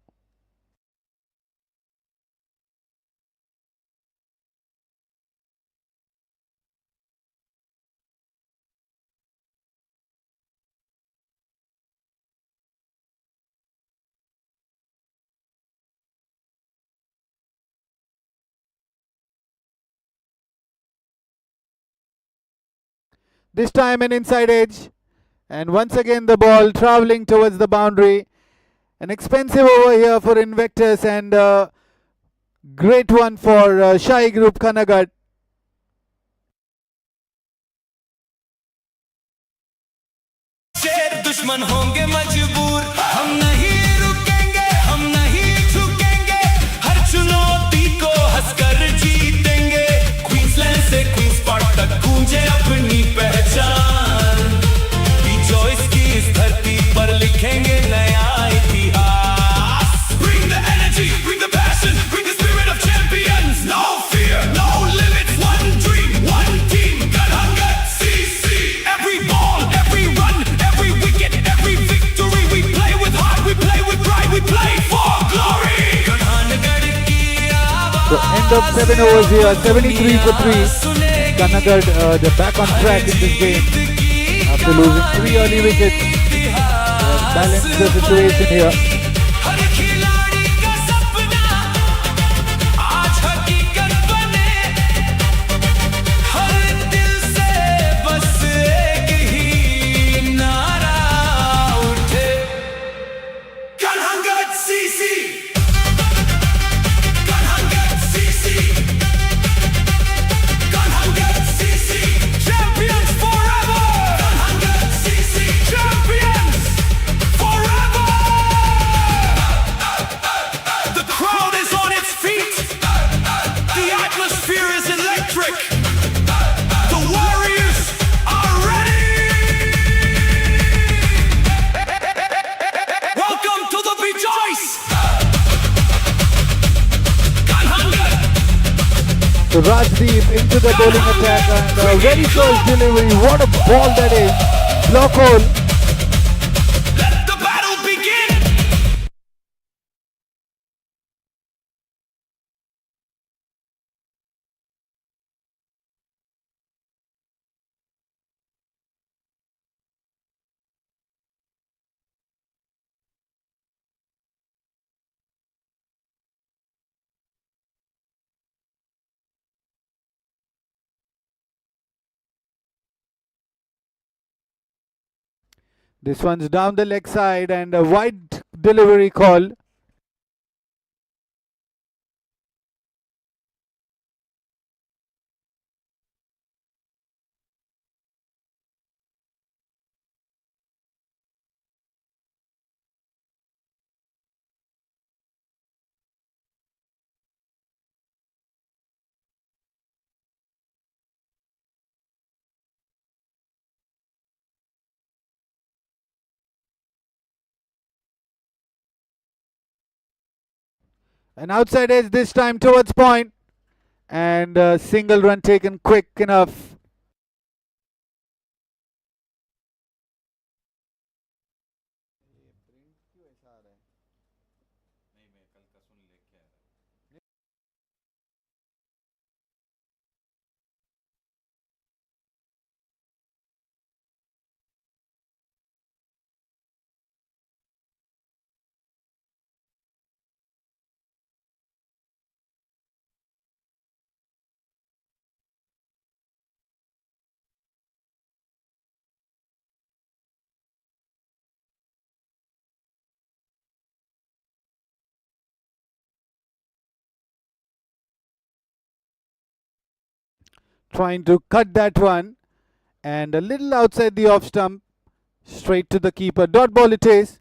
This time an inside edge, and once again the ball travelling towards the boundary. An expensive over here for Invictus, and a great one for Shahi Group Kanhangad. शेर दुश्मन होंगे मजबूर, हम नहीं रुकेंगे, हम नहीं झुकेंगे, हर चुनौती को हंसकर जीतेंगे, क्वींसलैंड से क्वींस पार्क तक गूंजे अपनी पहचान, बीजॉयस की इस धरती पर लिखेंगे नया इतिहास. Bring the energy, bring the passion, bring the spirit of champions, no fear, no limits, one dream, one team, Kanhangad, CC, every ball, every run, every wicket, every victory, we play with heart, we play of 7 overs here, 73 for 3. Kanhangad, they're back on track in this game after losing 3 early wickets. They have balanced the situation here. हर खिलाड़ी का सपना आज हकीकत बने हर दिल से बस एक ही नारा उठे Kanhangad CC Kanhangad CC Kanhangad CC champions forever Kanhangad CC champions forever The crowd is on its feet The atmosphere is electric The Warriors are ready Welcome to the Bejoice Kanhangad So Rajdeep into the bowling attack and a very close delivery. What a ball that is. Block hole. Let the battle begin This one's down the leg side and a wide delivery call. An outside edge this time towards point. And a single run taken quick enough. Trying to cut that one. And a little outside the off stump. Straight to the keeper. Dot ball it is.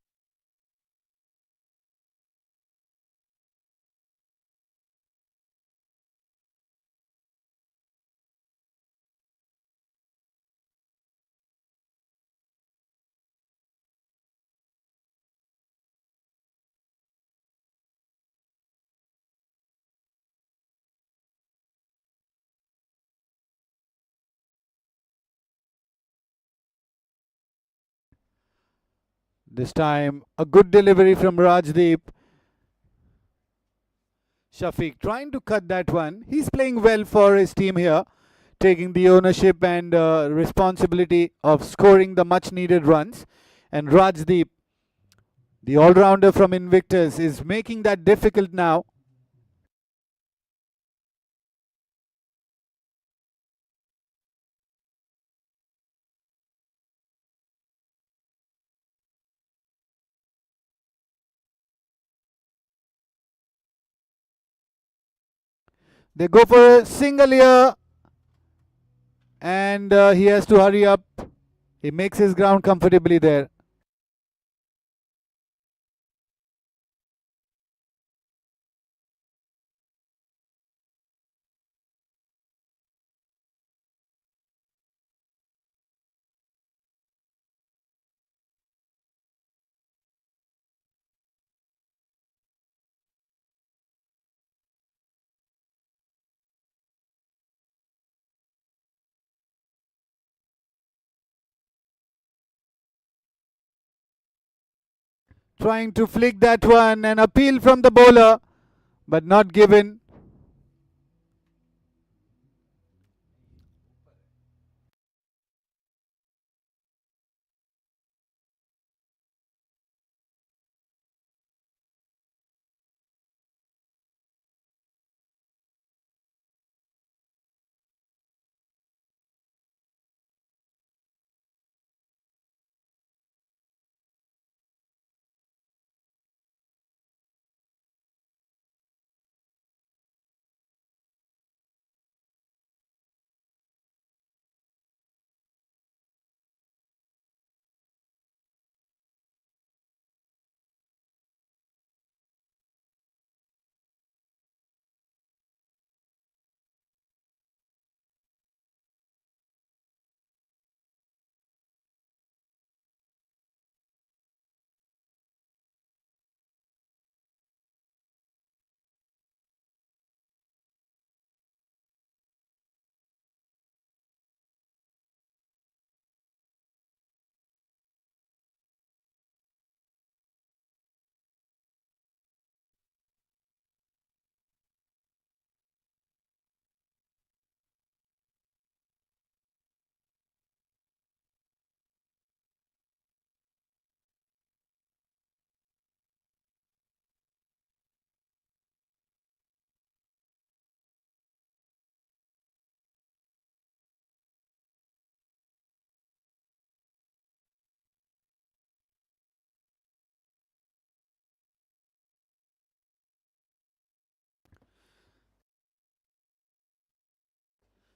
This time a good delivery from Rajdeep. Shafiq trying to cut that one. He's playing well for his team here, taking the ownership and responsibility of scoring the much needed runs. And Rajdeep, the all-rounder from Invictus, is making that difficult now. They go for a single here. And he has to hurry up. He makes his ground comfortably there. Trying to flick that one, an appeal from the bowler, but not given.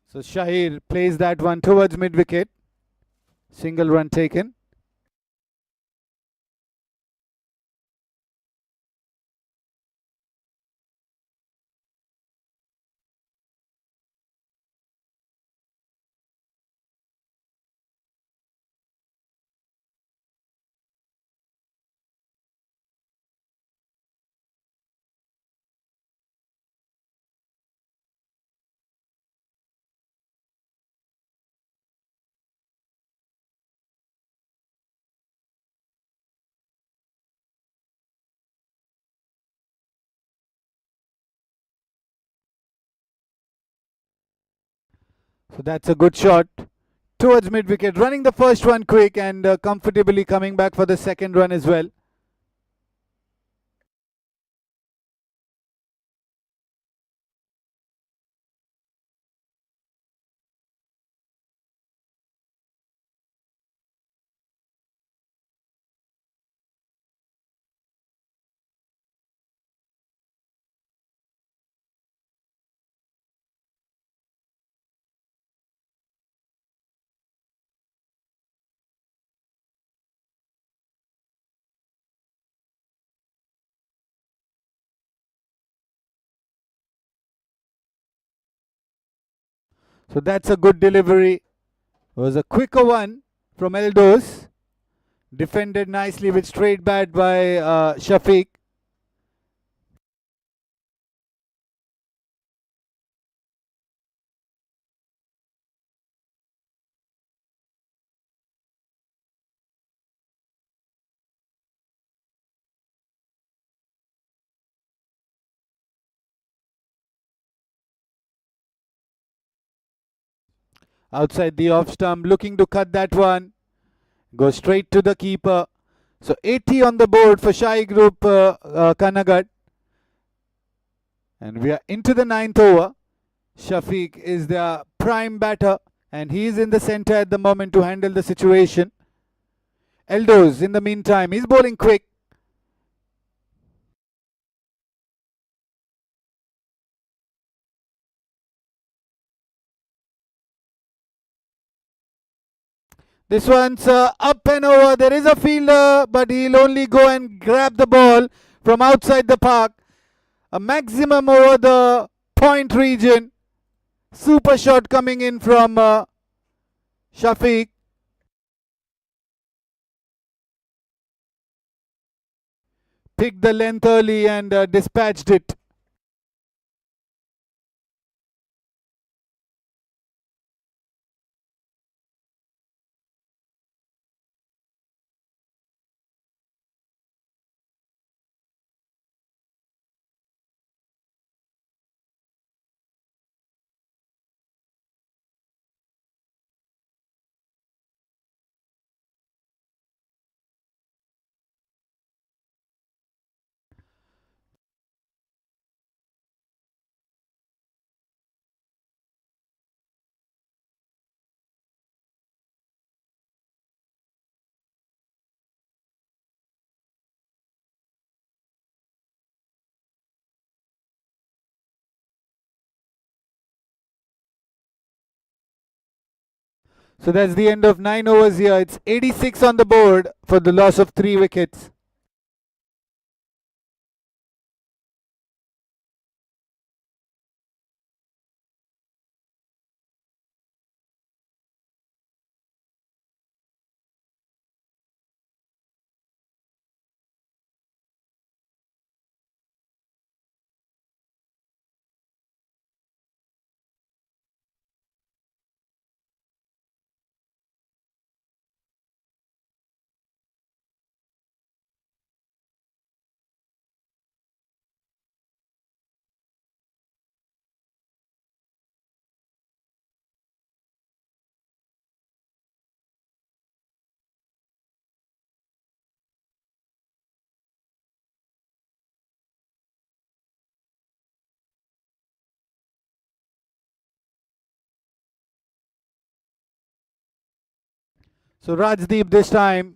So Shahir plays that one towards mid-wicket. Single run taken. So that's a good shot towards mid-wicket, running the first one quick and comfortably coming back for the second run as well. So that's a good delivery. It was a quicker one from Eldos. Defended nicely with straight bat by Shafiq. Outside the off stump, looking to cut that one. Go straight to the keeper. So 80 on the board for Shahi Group Kanhangad. And we are into the 9th over. Shafiq is their prime batter and he is in the centre at the moment to handle the situation. Eldos in the meantime, he's bowling quick. This one's up and over. There is a fielder, but he'll only go and grab the ball from outside the park. A maximum over the point region. Super shot coming in from Shafiq. Picked the length early and dispatched it. So that's the end of 9 overs here. It's 86 on the board for the loss of 3 wickets. So Rajdeep this time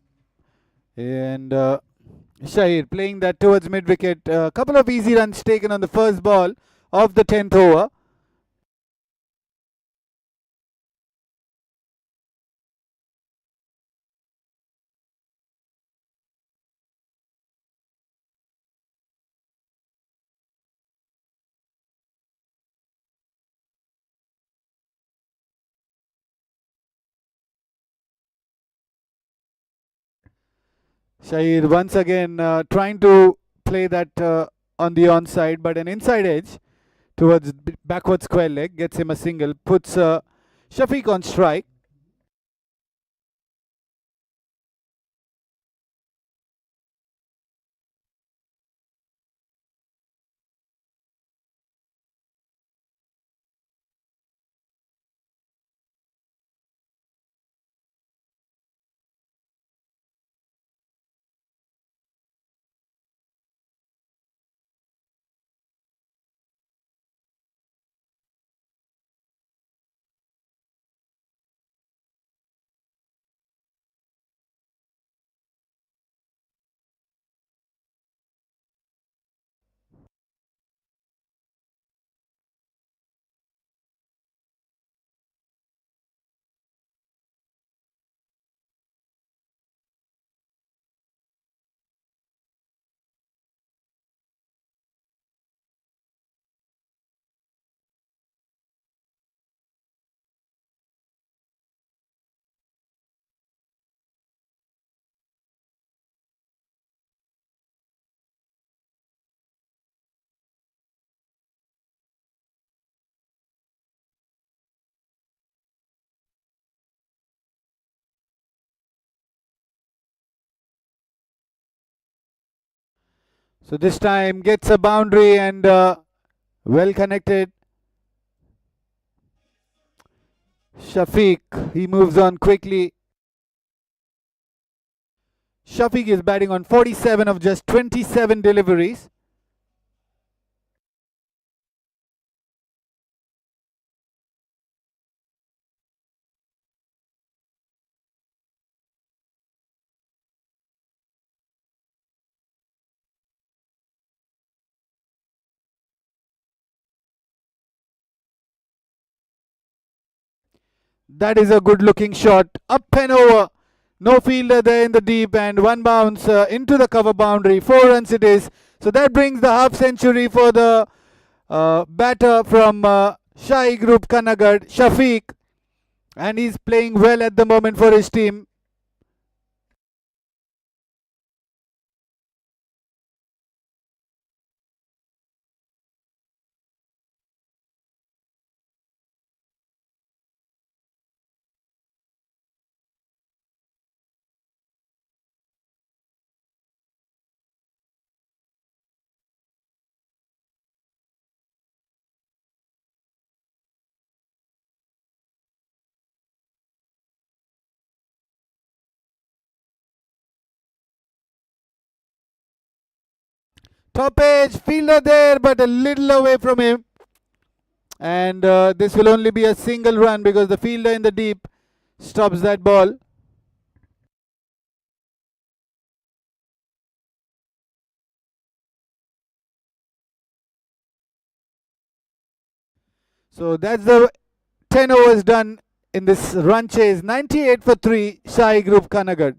and Shahir playing that towards mid wicket. A couple of easy runs taken on the first ball of the 10th over. Shahir once again trying to play that on the onside, but an inside edge towards backward square leg gets him a single, puts Shafiq on strike. So this time gets a boundary and well connected. Shafiq, he moves on quickly. Shafiq is batting on 47 of just 27 deliveries. That is a good looking shot. Up and over. No fielder there in the deep, and one bounce into the cover boundary. 4 runs it is. So that brings the half century for the batter from Shai Group Kanhangad, Shafiq. And he's playing well at the moment for his team. Top edge, fielder there, but a little away from him. And this will only be a single run because the fielder in the deep stops that ball. So that's the 10 overs done in this run chase. 98 for 3, Shai Group Kanhangad.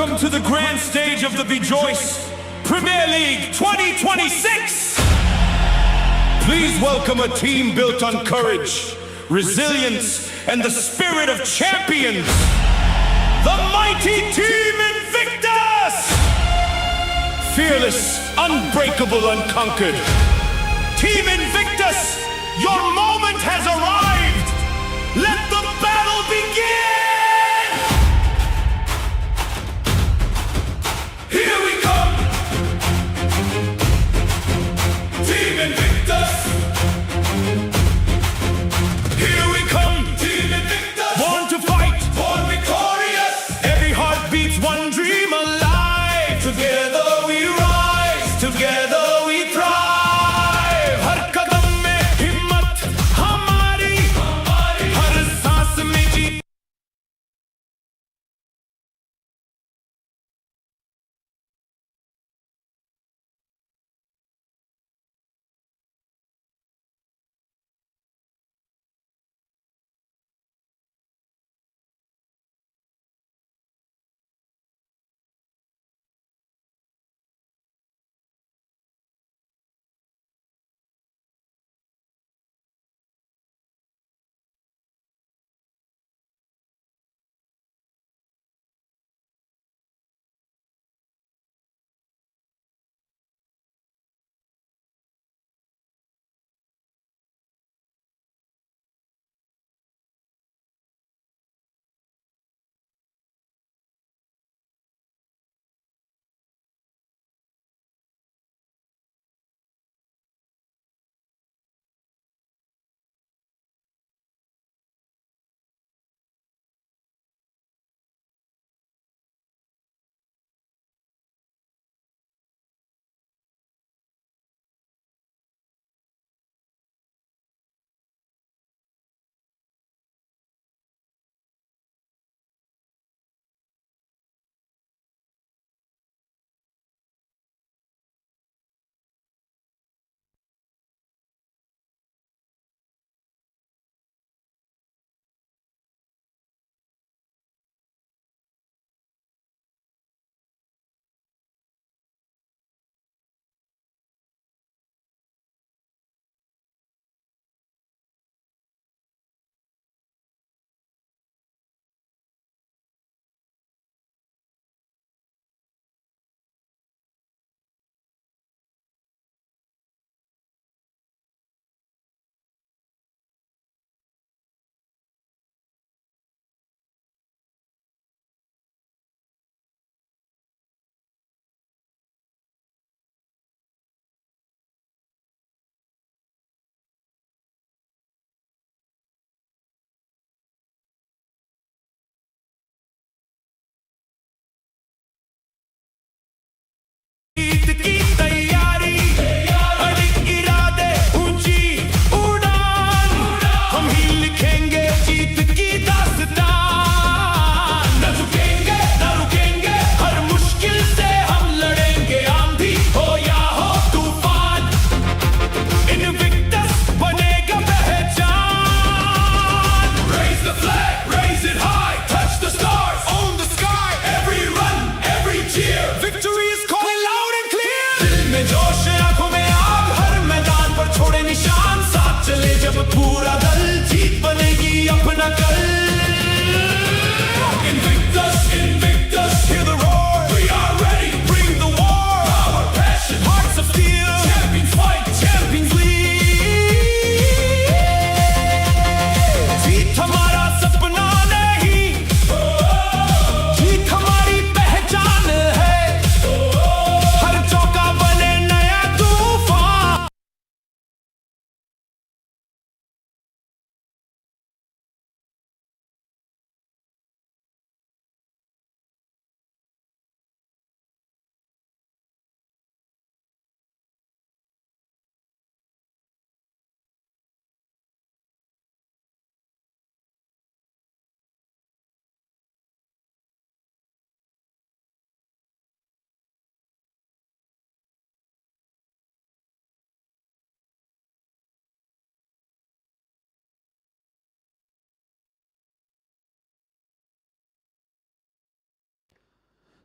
Welcome to the grand stage of the Bejoice Premier League 2026. Please welcome a team built on courage, resilience, and the spirit of champions. The mighty team Invictus! Fearless, unbreakable, unconquered. Team Invictus, your moment has arrived! Let the battle begin! Here we come! Team Invictus! Here we come! Team Invictus! Born to fight! Born victorious! Every heart beats one dream alive! Together we rise! Together we thrive! हर कदम में हिम्मत हमारी हर सांस में जीत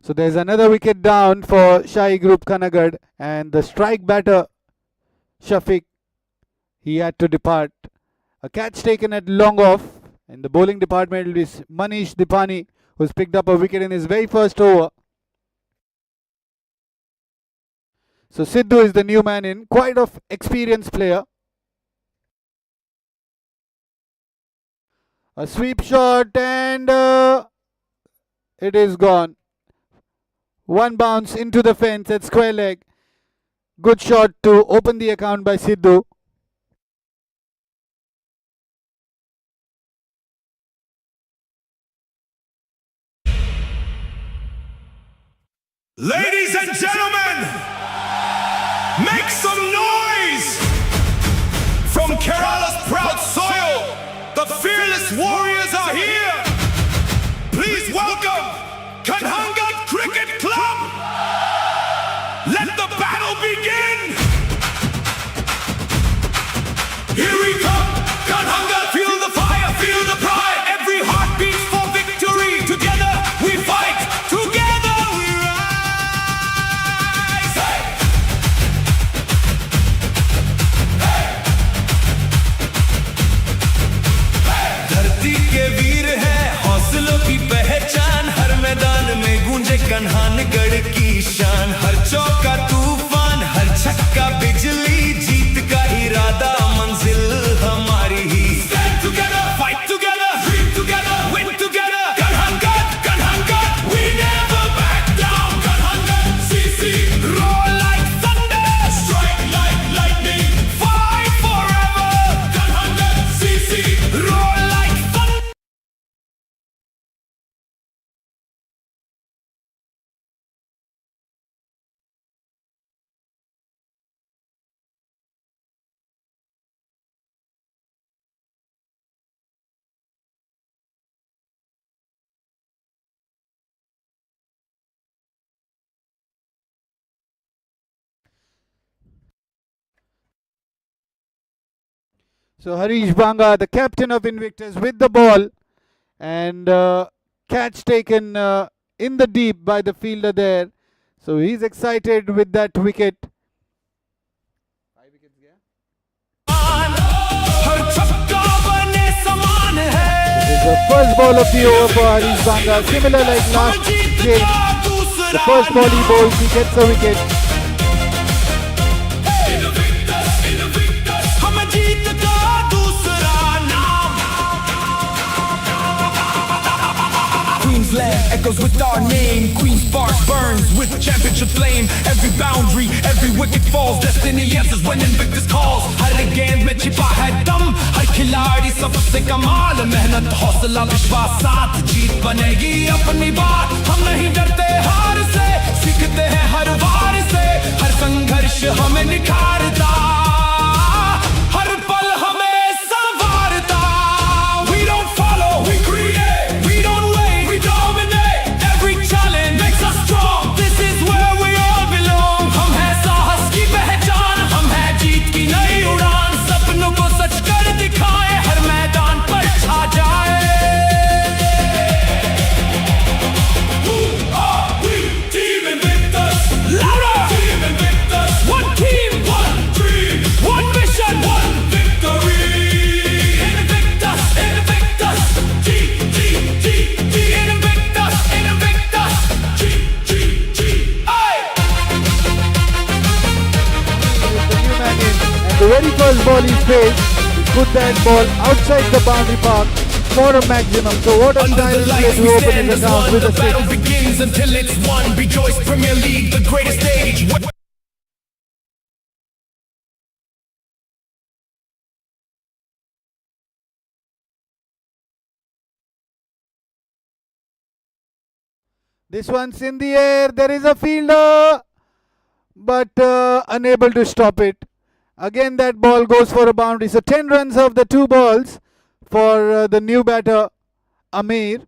So there's another wicket down for Shahi Group Kanhangad, and the strike batter Shafiq, he had to depart. A catch taken at long off. In the bowling department, it is Manish Dipani, who's picked up a wicket in his very first over. So Sidhu is the new man in, quite of experienced player. A sweep shot and it is gone. One bounce into the fence at square leg. Good shot to open the account by Sidhu. Ladies and gentlemen, make some noise! From Kerala's proud soil, the fearless warriors are here! Please welcome Kanhangad Cricket Club! Let the battle begin! Here we come, Kanhangad! Feel the fire, feel the pride! Every heart beats for victory! Together we fight! Together we rise! Hey! धरती के वीर है हौसलों की पहचान हर मैदान में गूंजे कन्हानगढ़ की शान हर चौका तूफान हर छक्का बिजली जीत का इरादा मंजिल हमारी ही Stand together, fight together, dream together, win together Kanhangad, Kanhangad, we never back down Kanhangad, CC, roar like thunder Strike like lightning, fight forever Kanhangad, CC, roar like thunder So Harish Banga, the captain of Invictus, with the ball, and catch taken in the deep by the fielder there. So he's excited with that wicket. हर छक्का बने समान है This is the first ball of the over for Harish Banga. Similar like last game, the first ball he bowls, he gets a wicket. हम जीत का दूसरा नाम Queensland echoes with our name Queen's Park burns with championship flame Every boundary, every wicket falls Destiny answers when Invictus calls हर गेंद में छिपा है दम हर खिलाड़ी सबसे कमाल मेहनत हौसला विश्वास साथ जीत बनेगी अपनी बात हम नहीं डरते हार से सीखते हैं हर वार से हर संघर्ष हमें निखारता हर पल हमें संवारता We don't follow, we create We don't wait, we dominate Every challenge makes us strong This is where we all belong हम हैं साहस की पहचान हम हैं जीत की नई उड़ान सपनों को सच कर दिखाए हर मैदान पर छा जाए Who are we? Team Invictus Louder! Team Invictus One team One dream One mission One victory Invictus Invictus G G G G Invictus Invictus G G G Aye He is the new man in, and the very first ball he faced, he put that ball outside the boundary park for a maximum. So what a Under stylish the way lights to we open stand his as account one with The a six. battle begins until it's won Bejoice Premier League, the greatest stage This one's in the air. There is a fielder, but unable to stop it. Again, that ball goes for a boundary. So 10 runs of the two balls for the new batter, Amir.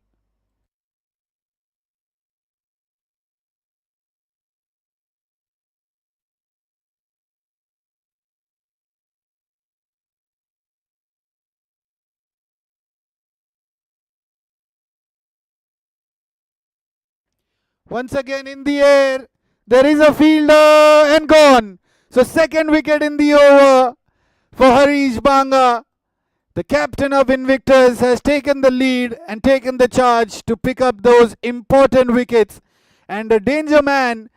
Once again in the air. There is a fielder and gone. So second wicket in the over for Harish Banga. The captain of Invictus has taken the lead and taken the charge to pick up those important wickets. And the danger man,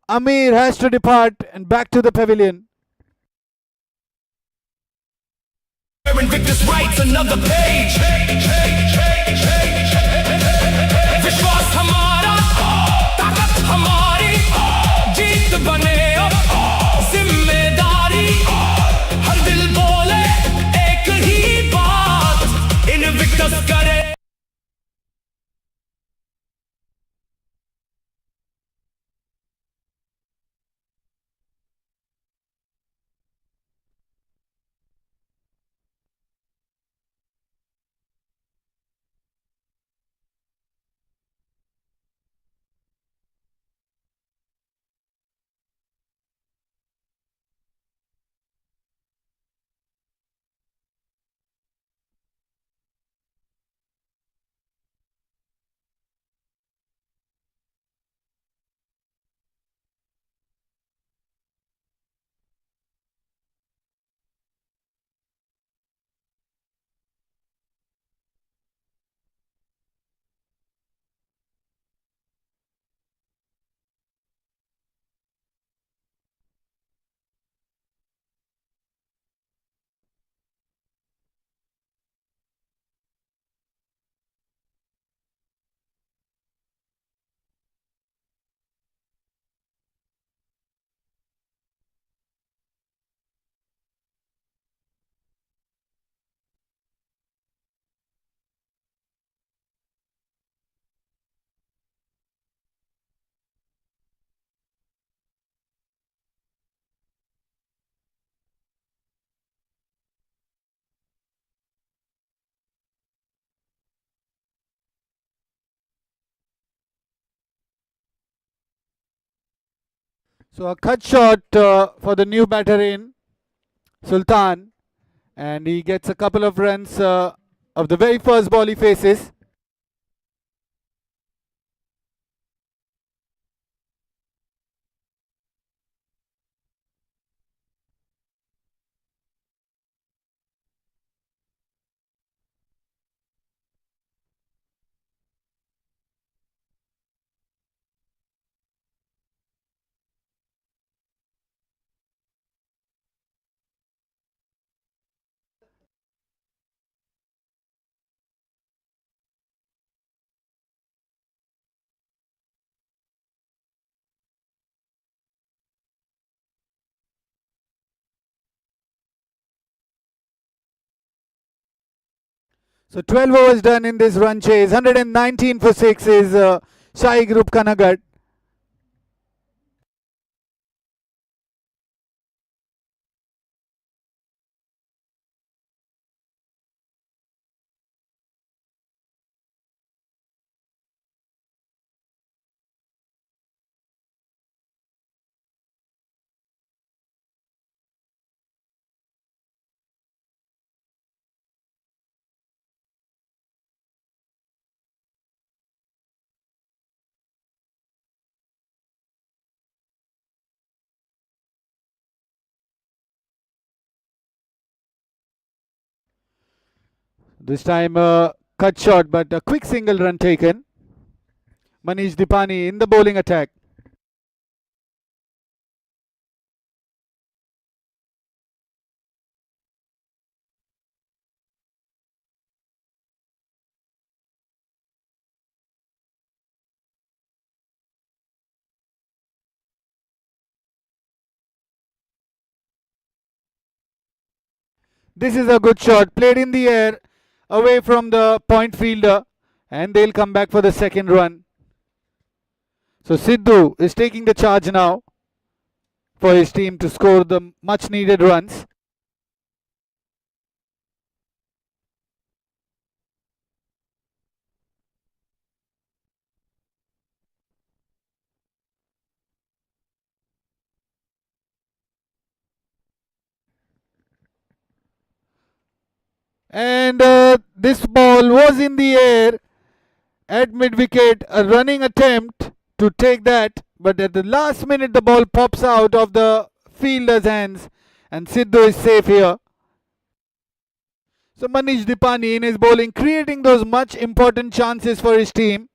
Amir, has to depart and back to the pavilion. Invictus writes another page. विश्वास हमारा, ताकत हमारी, जीत बने अब जिम्मेदारी. हर दिल बोले एक ही बात, Invictus करे. So a cut shot for the new batter in, Sultan. And he gets a couple of runs of the very first ball he faces. So 12 overs done in this run chase. 119 for 6 is Shahi Group Kanhangad. This time cut shot, but a quick single run taken. Manish Dipani in the bowling attack. This is a good shot, played in the air, away from the point fielder, and they'll come back for the second run. So Sidhu is taking the charge now for his team to score the much needed runs. And this ball was in the air at mid wicket, a running attempt to take that, but at the last minute the ball pops out of the fielder's hands and Sidhu is safe here. So Manish Dipani in his bowling creating those much important chances for his team.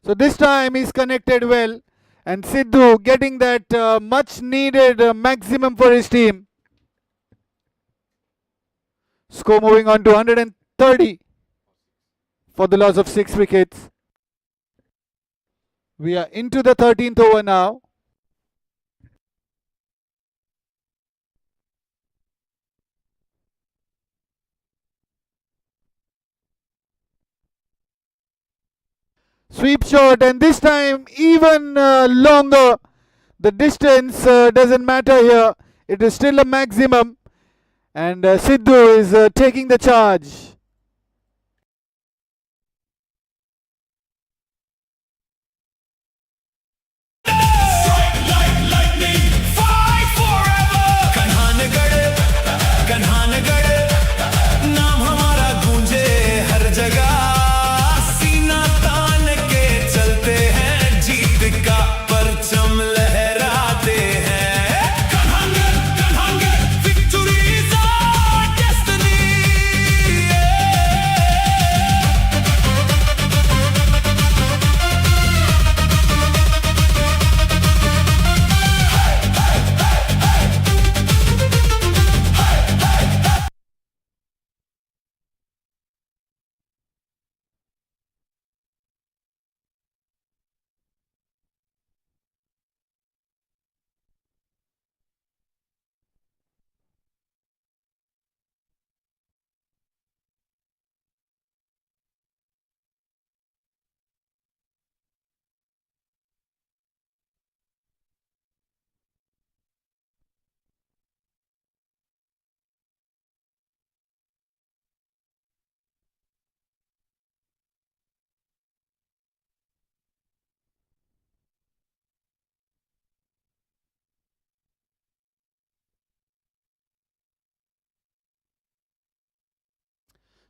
So this time he's connected well and Sidhu getting that much needed maximum for his team. Score moving on to 130 for the loss of 6 wickets. We are into the 13th over now. Sweep shot, and this time even longer. The distance doesn't matter here. It is still a maximum. And Sidhu is taking the charge. Strike like lightning, fight forever. Kanhangad, नाम हमारा गूंजे हर जगह. सीना तान के चलते हैं, जीत का परचम लहराते हैं. Kanhangad, victory is our destiny.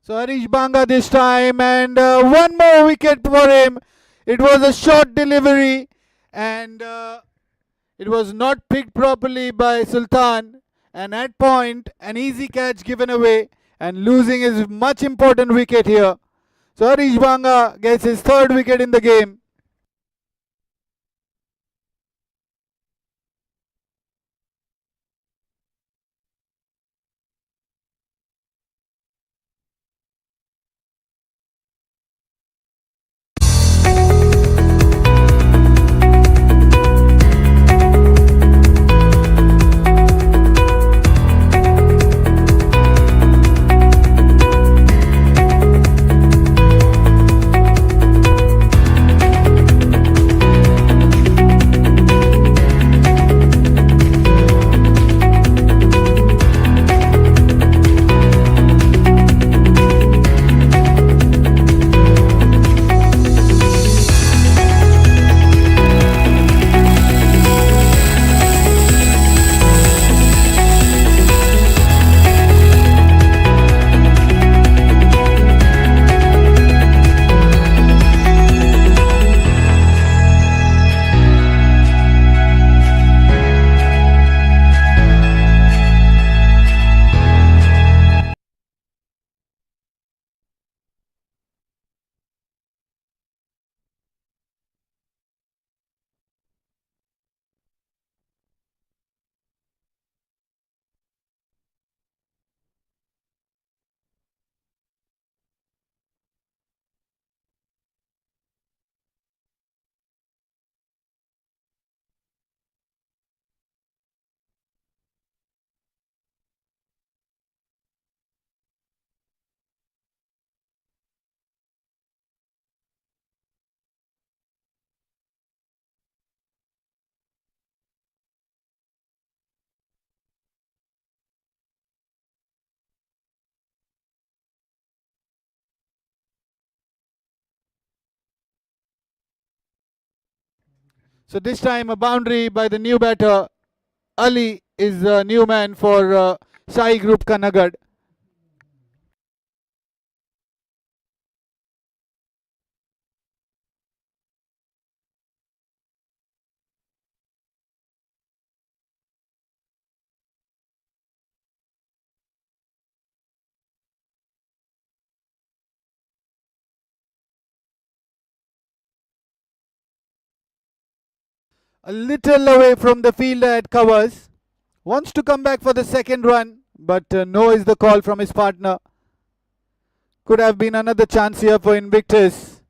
So Harish Banga this time, and one more wicket for him. It was a short delivery and it was not picked properly by Sultan, and at point an easy catch given away and losing his much important wicket here. So Harish Banga gets his 3rd wicket in the game. So this time a boundary by the new batter. Ali is the new man for Sai Group Kanhangad. A little away from the fielder at covers. Wants to come back for the second run, but no is the call from his partner. Could have been another chance here for Invictus.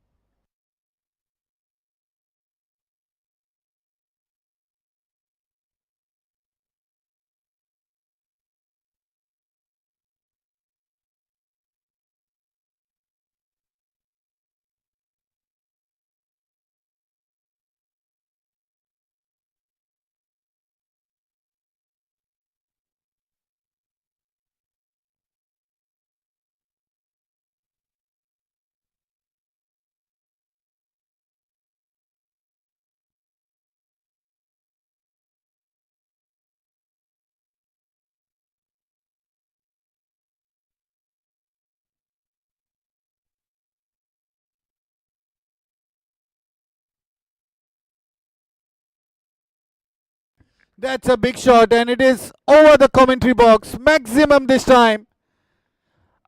That's a big shot and it is over the commentary box. Maximum this time.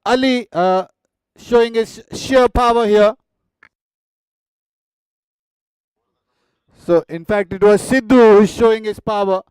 Ali showing his sheer power here. So in fact it was Sidhu who's showing his power.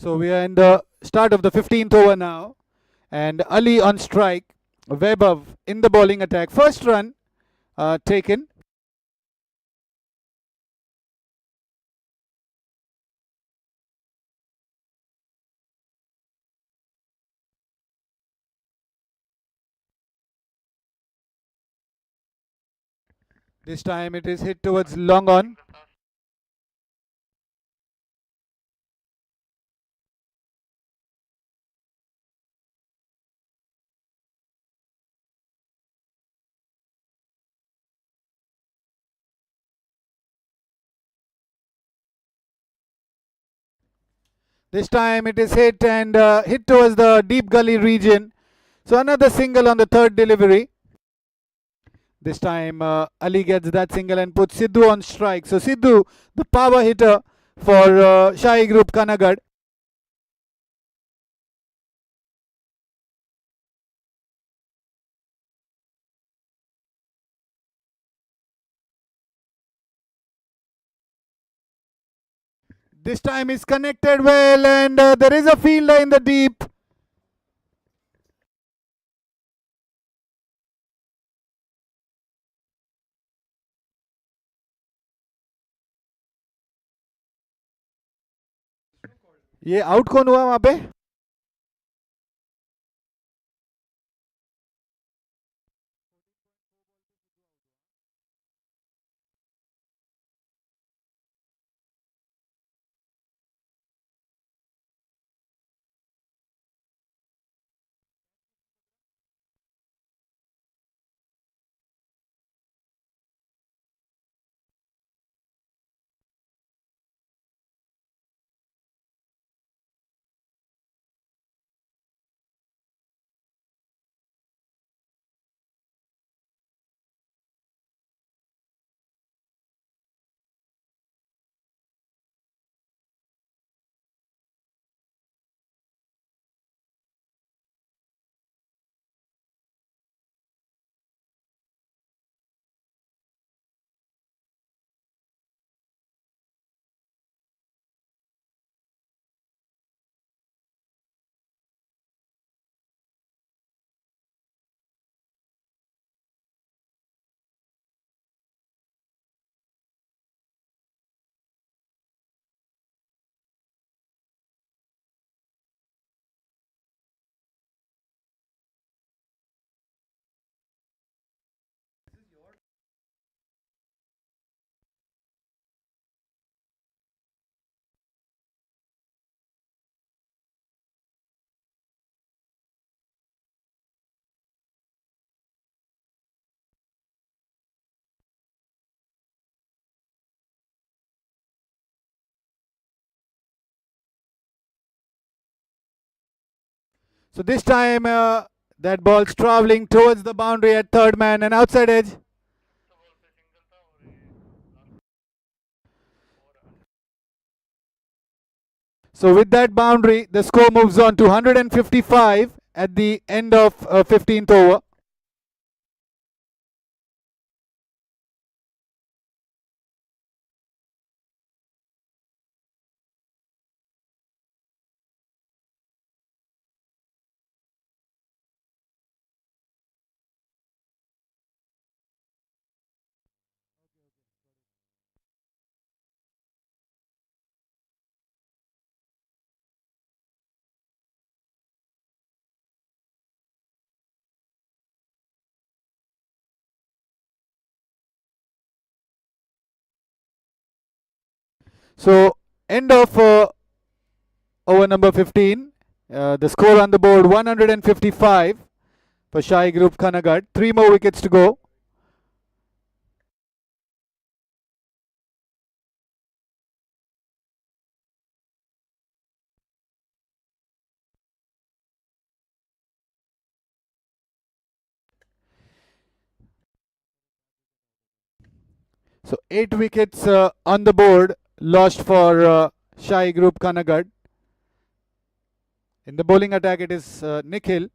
So we are in the start of the 15th over now, and Ali on strike, Vaibhav in the bowling attack. First run taken. This time it is hit towards long on. This time it is hit and hit towards the deep gully region. So another single on the third delivery. This time Ali gets that single and puts Sidhu on strike. So Sidhu, the power hitter for Shahi Group Kanhangad. This time is connected well, and there is a fielder in the deep. ये out कौन हुआ वहां पे? So this time that ball's traveling towards the boundary at third man and outside edge. So with that boundary, the score moves on to 155 at the end of 15th over. So end of over number 15. The score on the board 155 for Shahi Group Kanhangad. 3 more wickets to go. So 8 wickets on the board lost for Shahi Group Kanhangad. In the bowling attack, it is Nikhil.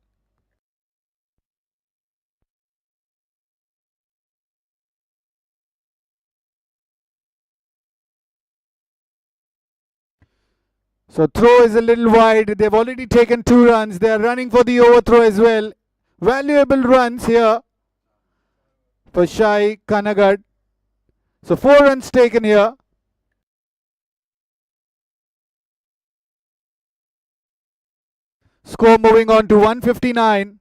So throw is a little wide. They've already taken 2 runs. They are running for the overthrow as well. Valuable runs here for Shai Kanhangad. So 4 runs taken here. Score moving on to 159.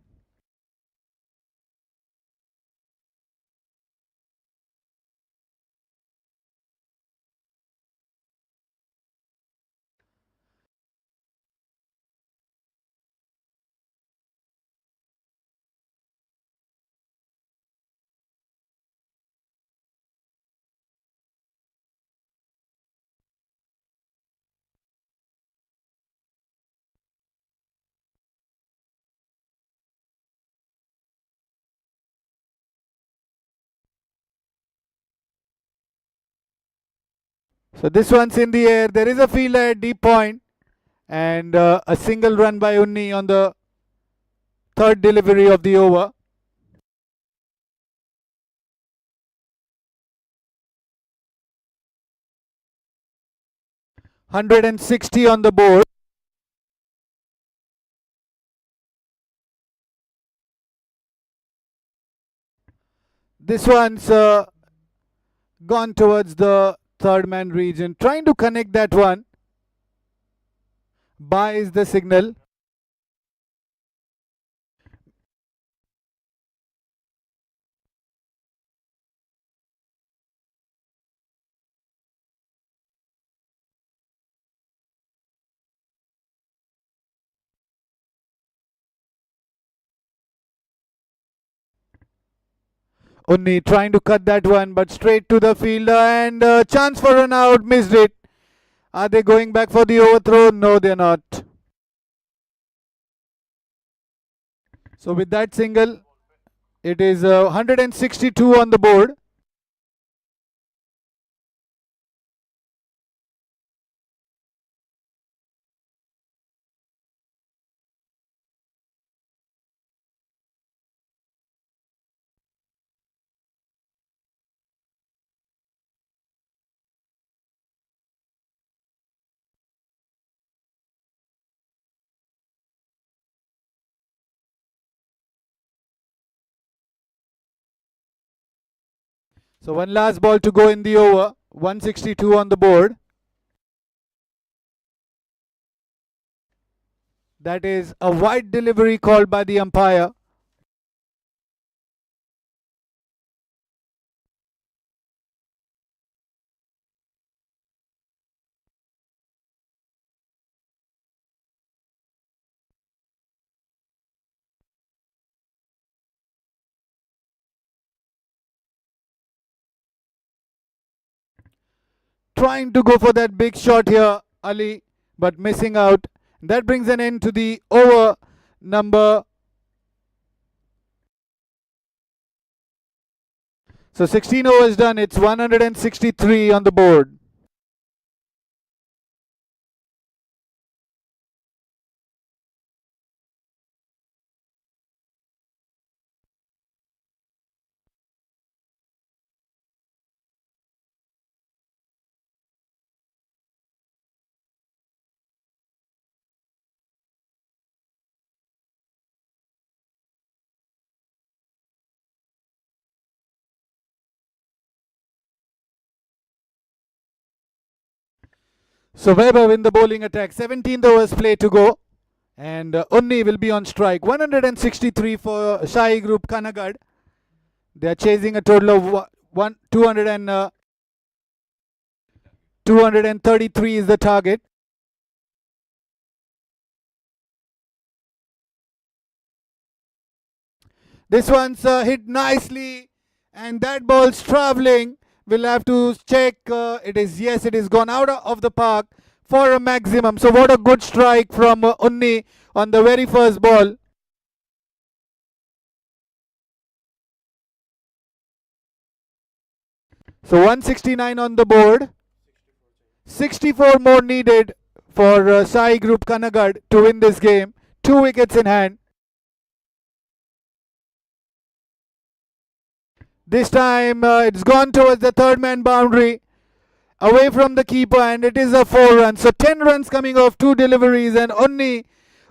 So this one's in the air. There is a fielder at deep point, and a single run by Unni on the third delivery of the over. $160 on the board. This one's gone towards the third man region, trying to connect that one. Bye is the signal. Unni trying to cut that one, but straight to the fielder, and chance for an out, missed it. Are they going back for the overthrow? No, they're not. So with that single, it is 162 on the board. So one last ball to go in the over. 162 on the board. That is a wide delivery called by the umpire. Trying to go for that big shot here, Ali, but missing out. That brings an end to the over number. So 16 overs done. It's 163 on the board. So Weber in the bowling attack. 17th overs play to go. And Unni will be on strike. 163 for Shai Group Kanhangad. They are chasing a total of 233 is the target. This one's hit nicely, and that ball's traveling. We'll have to check. It is gone out of the park for a maximum. So what a good strike from Unni on the very first ball. So 169 on the board. 64 more needed for Sai Group Kanhangad to win this game. 2 wickets in hand. This time it's gone towards the third man boundary, away from the keeper, and it is a 4 run. So 10 runs coming off 2 deliveries, and Unni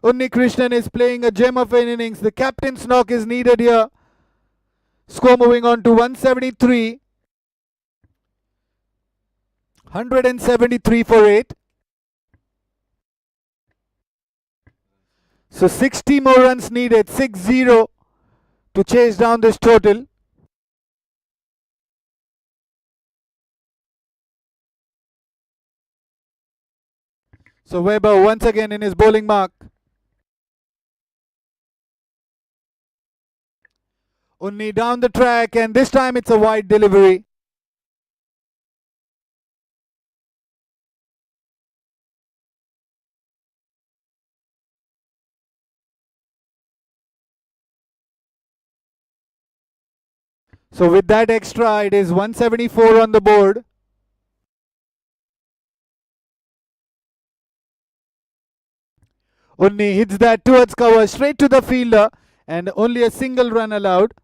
Krishnan is playing a gem of an innings. The captain's knock is needed here. Score moving on to 173. 173 for 8. So 60 more runs needed, 6-0 to chase down this total. So Weber once again in his bowling mark. Unni down the track, and this time it's a wide delivery. So with that extra, it is 174 on the board. Unni hits that towards cover, straight to the fielder, and only a single run allowed.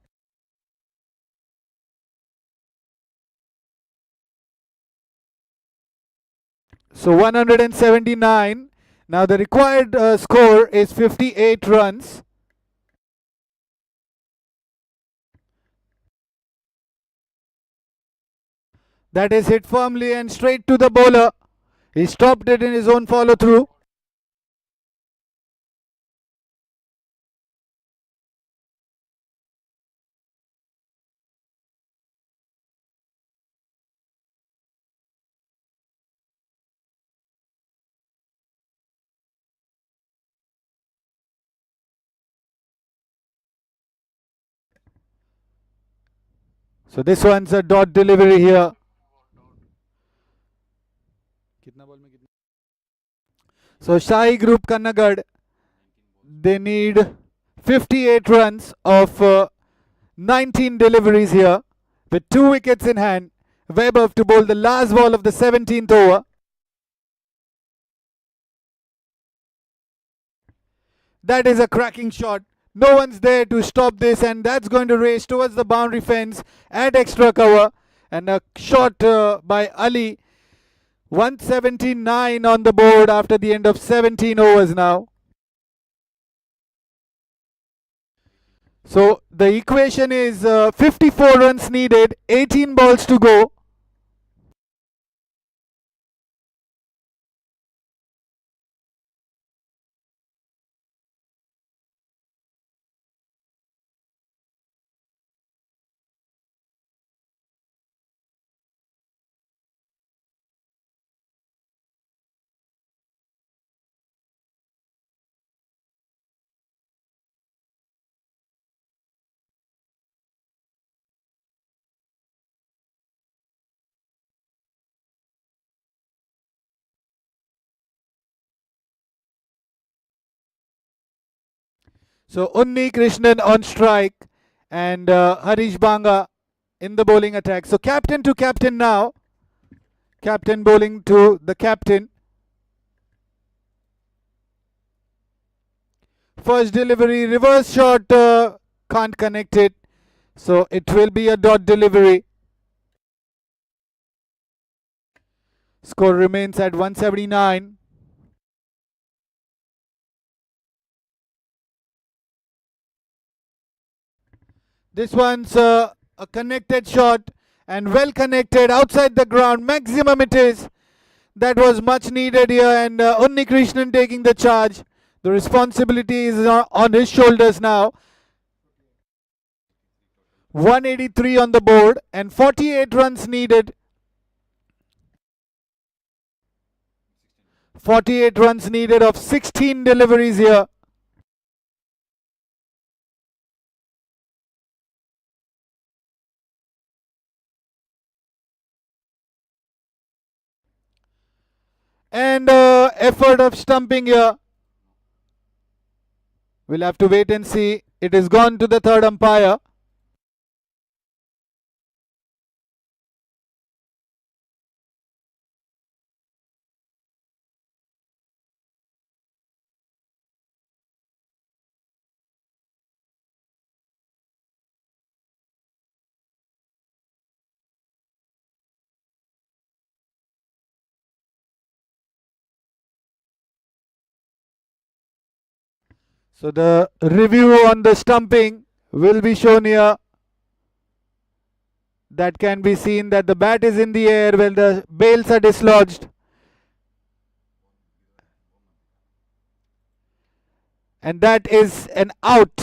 So 179. Now the required score is 58 runs. That is hit firmly and straight to the bowler. He stopped it in his own follow through. So this one's a dot delivery here. So Shahi Group Kanhangad, they need 58 runs of 19 deliveries here with 2 wickets in hand. Weber to bowl the last ball of the 17th over. That is a cracking shot. No one's there to stop this, and that's going to race towards the boundary fence at extra cover. And a shot by Ali. 179 on the board after the end of 17 overs now. So the equation is 54 runs needed, 18 balls to go. So Unni Krishnan on strike, and Harish Banga in the bowling attack. So captain to captain now. Captain bowling to the captain. First delivery, reverse shot, can't connect it. So it will be a dot delivery. Score remains at 179. This one's a connected shot, and well connected outside the ground. Maximum it is. That was much needed here, and Unni Krishnan taking the charge. The responsibility is on his shoulders now. 183 on the board and 48 runs needed. 48 runs needed of 16 deliveries here. And effort of stumping here. We'll have to wait and see. It is gone to the third umpire. So the review on the stumping will be shown here. That can be seen that the bat is in the air when the bails are dislodged. And that is an out.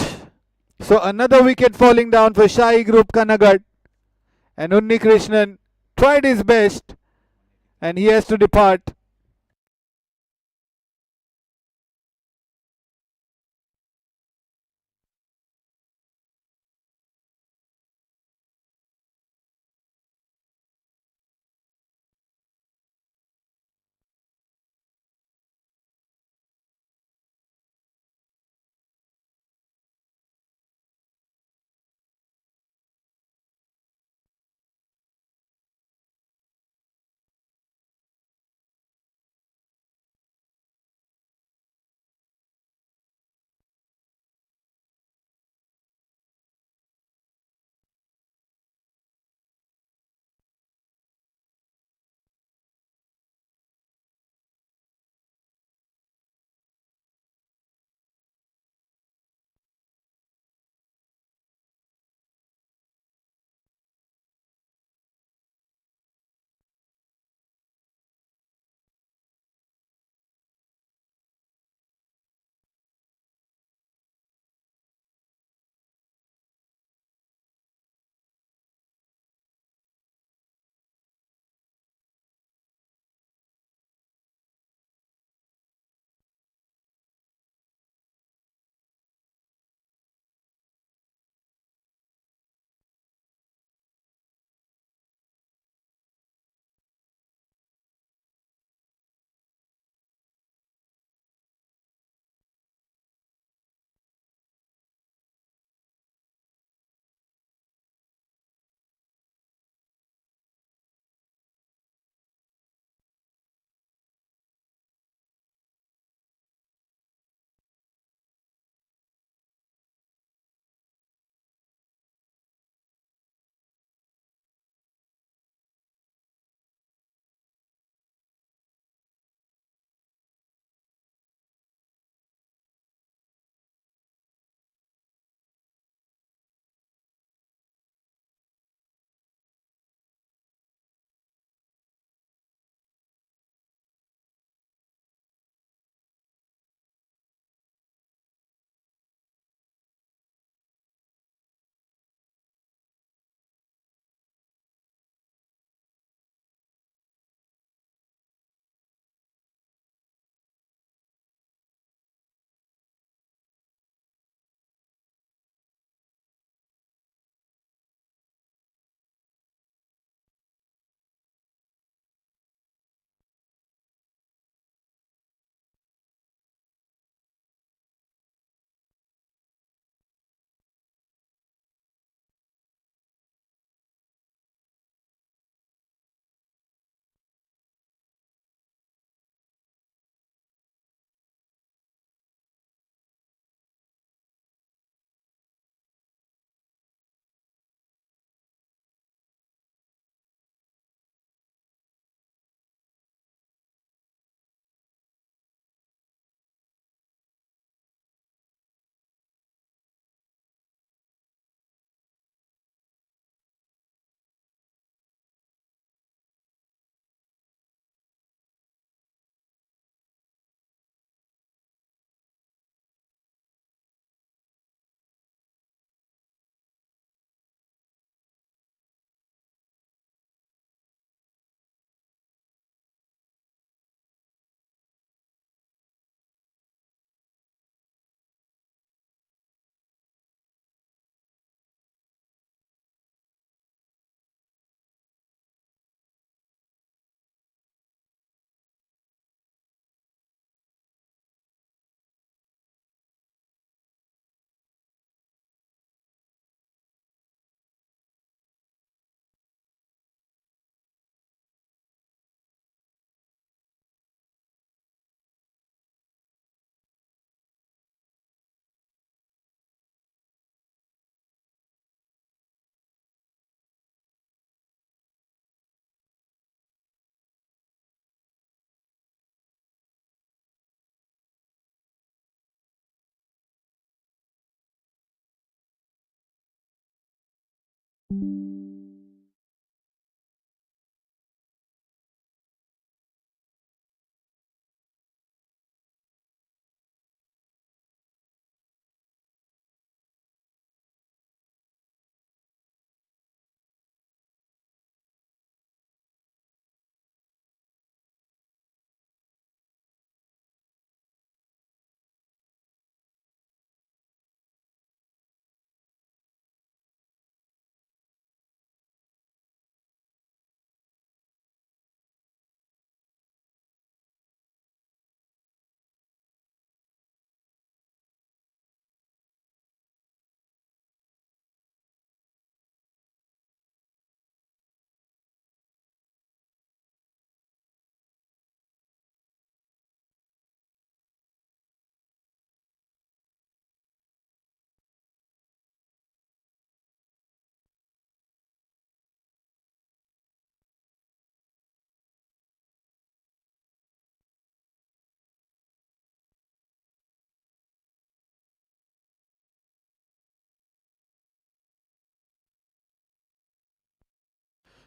So another wicket falling down for Shahi Group Kanhangad. And Unni Krishnan tried his best and he has to depart.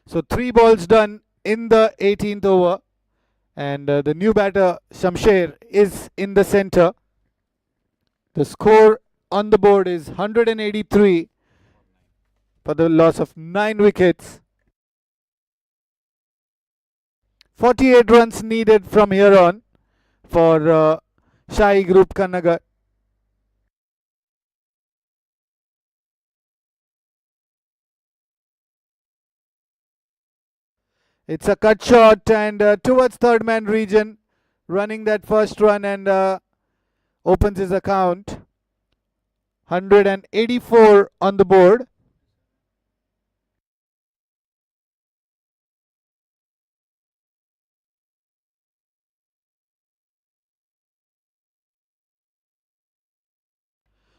So 3 balls done in the 18th over, and the new batter Shamsher is in the center. The score on the board is 183 for the loss of 9 wickets. 48 runs needed from here on for Shahi Group Kanhangad. It's a cut shot and towards third man region, running that first run and opens his account. 184 on the board.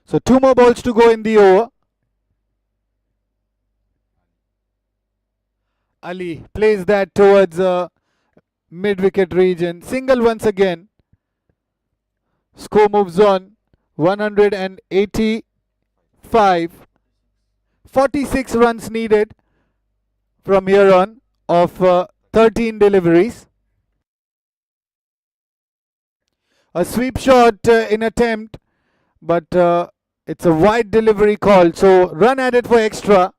So 2 more balls to go in the over. Ali plays that towards mid-wicket region. Single once again. Score moves on. 185. 46 runs needed from here on of 13 deliveries. A sweep shot in attempt, but it's a wide delivery call. So run added for extra.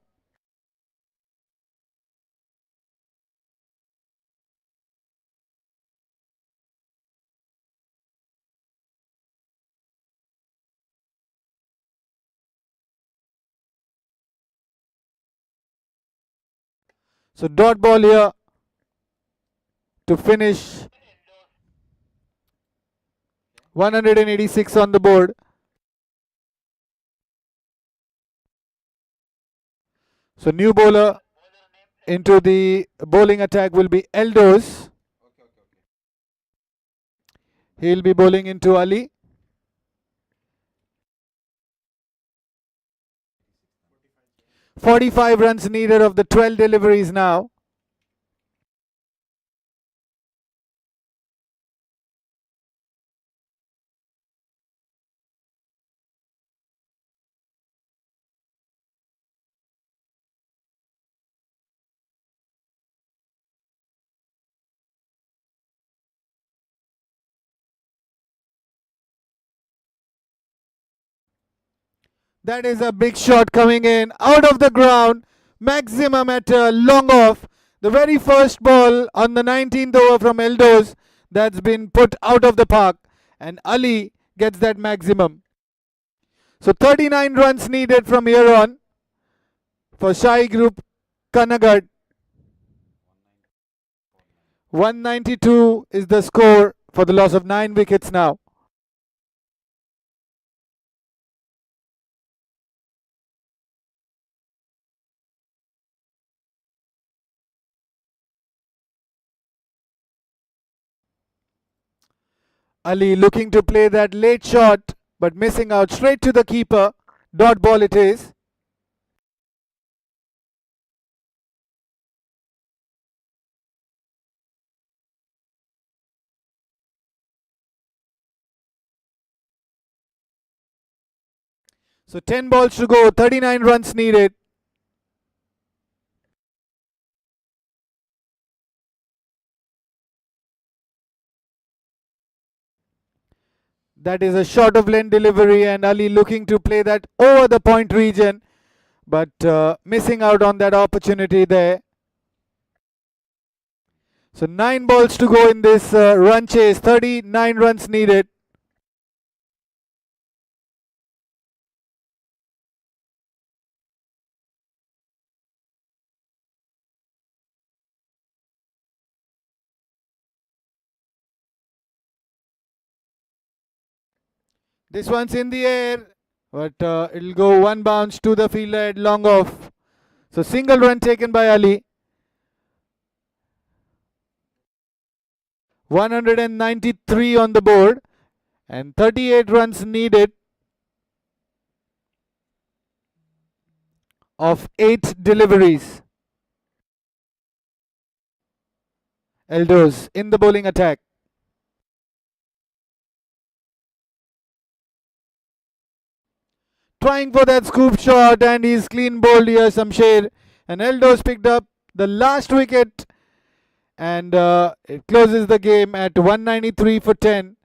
So dot ball here to finish. 186 on the board. So new bowler into the bowling attack will be Eldos. He'll be bowling into Ali. .45 runs needed of the 12 deliveries now. That is a big shot coming in out of the ground. Maximum at long off. The very first ball on the 19th over from Eldos that's been put out of the park. And Ali gets that maximum. So 39 runs needed from here on for Shahi Group Kanhangad. 192 is the score for the loss of 9 wickets now. Ali looking to play that late shot, but missing out straight to the keeper. Dot ball it is. So 10 balls to go, 39 runs needed. That is a short of length delivery, and Ali looking to play that over the point region, but missing out on that opportunity there. So 9 balls to go in this run chase, 39 runs needed. This one's in the air, but it'll go one bounce to the fielder at long off. So single run taken by Ali. 193 on the board and 38 runs needed of 8 deliveries. Eldos in the bowling attack. Trying for that scoop shot, and he's clean bowled here, Shamsher. And Eldos picked up the last wicket, and it closes the game at 193 for 10.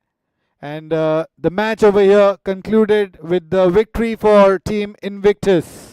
And the match over here concluded with the victory for Team Invictus.